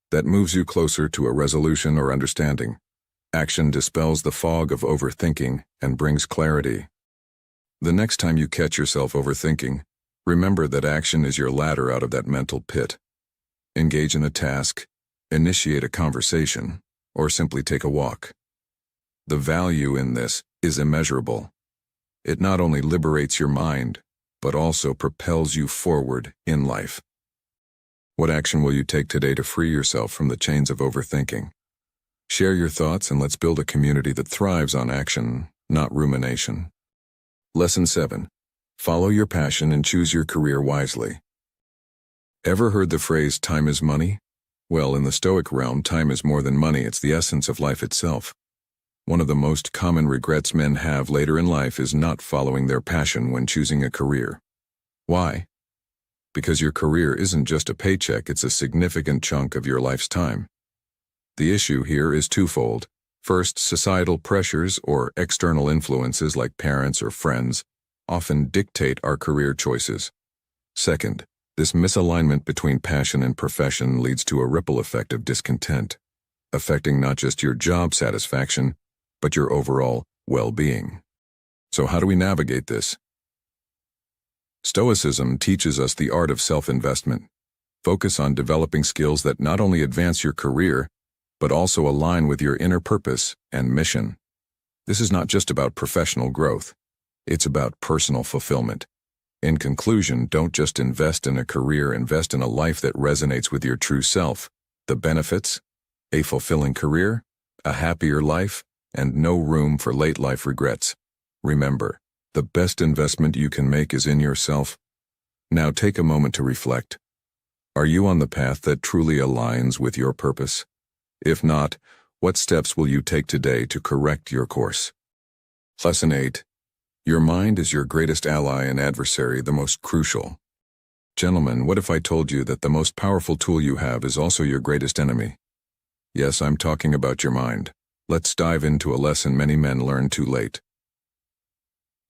that moves you closer to a resolution or understanding. Action dispels the fog of overthinking and brings clarity. The next time you catch yourself overthinking, remember that action is your ladder out of that mental pit. Engage in a task, initiate a conversation, or simply take a walk. The value in this is immeasurable. It not only liberates your mind, but also propels you forward in life. What action will you take today to free yourself from the chains of overthinking? Share your thoughts and let's build a community that thrives on action, not rumination. Lesson 7. Follow your passion and choose your career wisely. Ever heard the phrase, "time is money"? Well, in the Stoic realm, time is more than money, it's the essence of life itself. One of the most common regrets men have later in life is not following their passion when choosing a career. Why? Because your career isn't just a paycheck, it's a significant chunk of your life's time. The issue here is twofold. First, societal pressures or external influences like parents or friends often dictate our career choices. Second, this misalignment between passion and profession leads to a ripple effect of discontent, affecting not just your job satisfaction, but your overall well-being. So how do we navigate this? Stoicism teaches us the art of self-investment. Focus on developing skills that not only advance your career, but also align with your inner purpose and mission. This is not just about professional growth. It's about personal fulfillment. In conclusion, don't just invest in a career, invest in a life that resonates with your true self. The benefits: a fulfilling career, a happier life, and no room for late life regrets. Remember, the best investment you can make is in yourself. Now take a moment to reflect. Are you on the path that truly aligns with your purpose? If not, what steps will you take today to correct your course? Lesson 8. Your mind is your greatest ally and adversary, the most crucial. Gentlemen, what if I told you that the most powerful tool you have is also your greatest enemy? Yes, I'm talking about your mind. Let's dive into a lesson many men learn too late.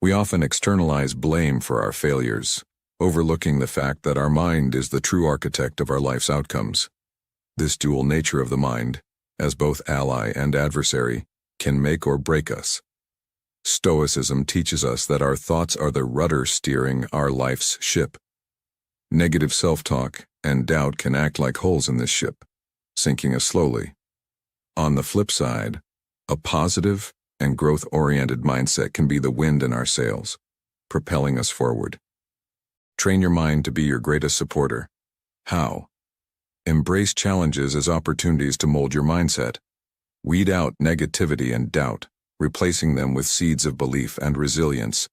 We often externalize blame for our failures, overlooking the fact that our mind is the true architect of our life's outcomes. This dual nature of the mind, as both ally and adversary, can make or break us. Stoicism teaches us that our thoughts are the rudder steering our life's ship. Negative self-talk and doubt can act like holes in this ship, sinking us slowly. On the flip side, a positive and growth-oriented mindset can be the wind in our sails, propelling us forward. Train your mind to be your greatest supporter. How? Embrace challenges as opportunities to mold your mindset. Weed out negativity and doubt, replacing them with seeds of belief and resilience.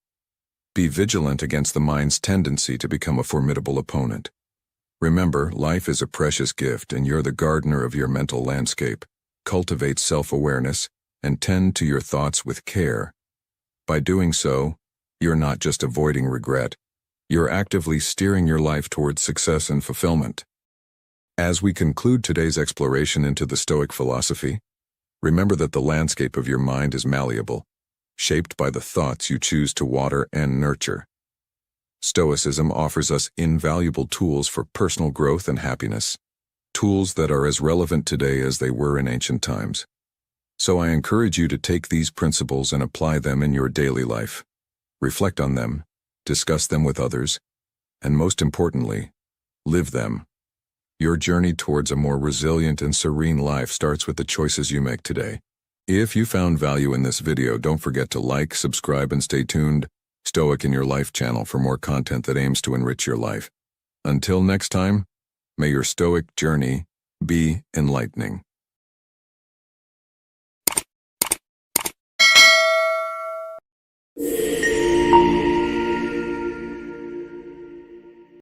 Be vigilant against the mind's tendency to become a formidable opponent. Remember, life is a precious gift and you're the gardener of your mental landscape. Cultivate self-awareness and tend to your thoughts with care. By doing so, you're not just avoiding regret, you're actively steering your life towards success and fulfillment. As we conclude today's exploration into the Stoic philosophy, remember that the landscape of your mind is malleable, shaped by the thoughts you choose to water and nurture. Stoicism offers us invaluable tools for personal growth and happiness, tools that are as relevant today as they were in ancient times. So I encourage you to take these principles and apply them in your daily life. Reflect on them, discuss them with others, and most importantly, live them. Your journey towards a more resilient and serene life starts with the choices you make today. If you found value in this video, don't forget to like, subscribe, and stay tuned. Stoic in Your Life channel for more content that aims to enrich your life. Until next time, may your Stoic journey be enlightening.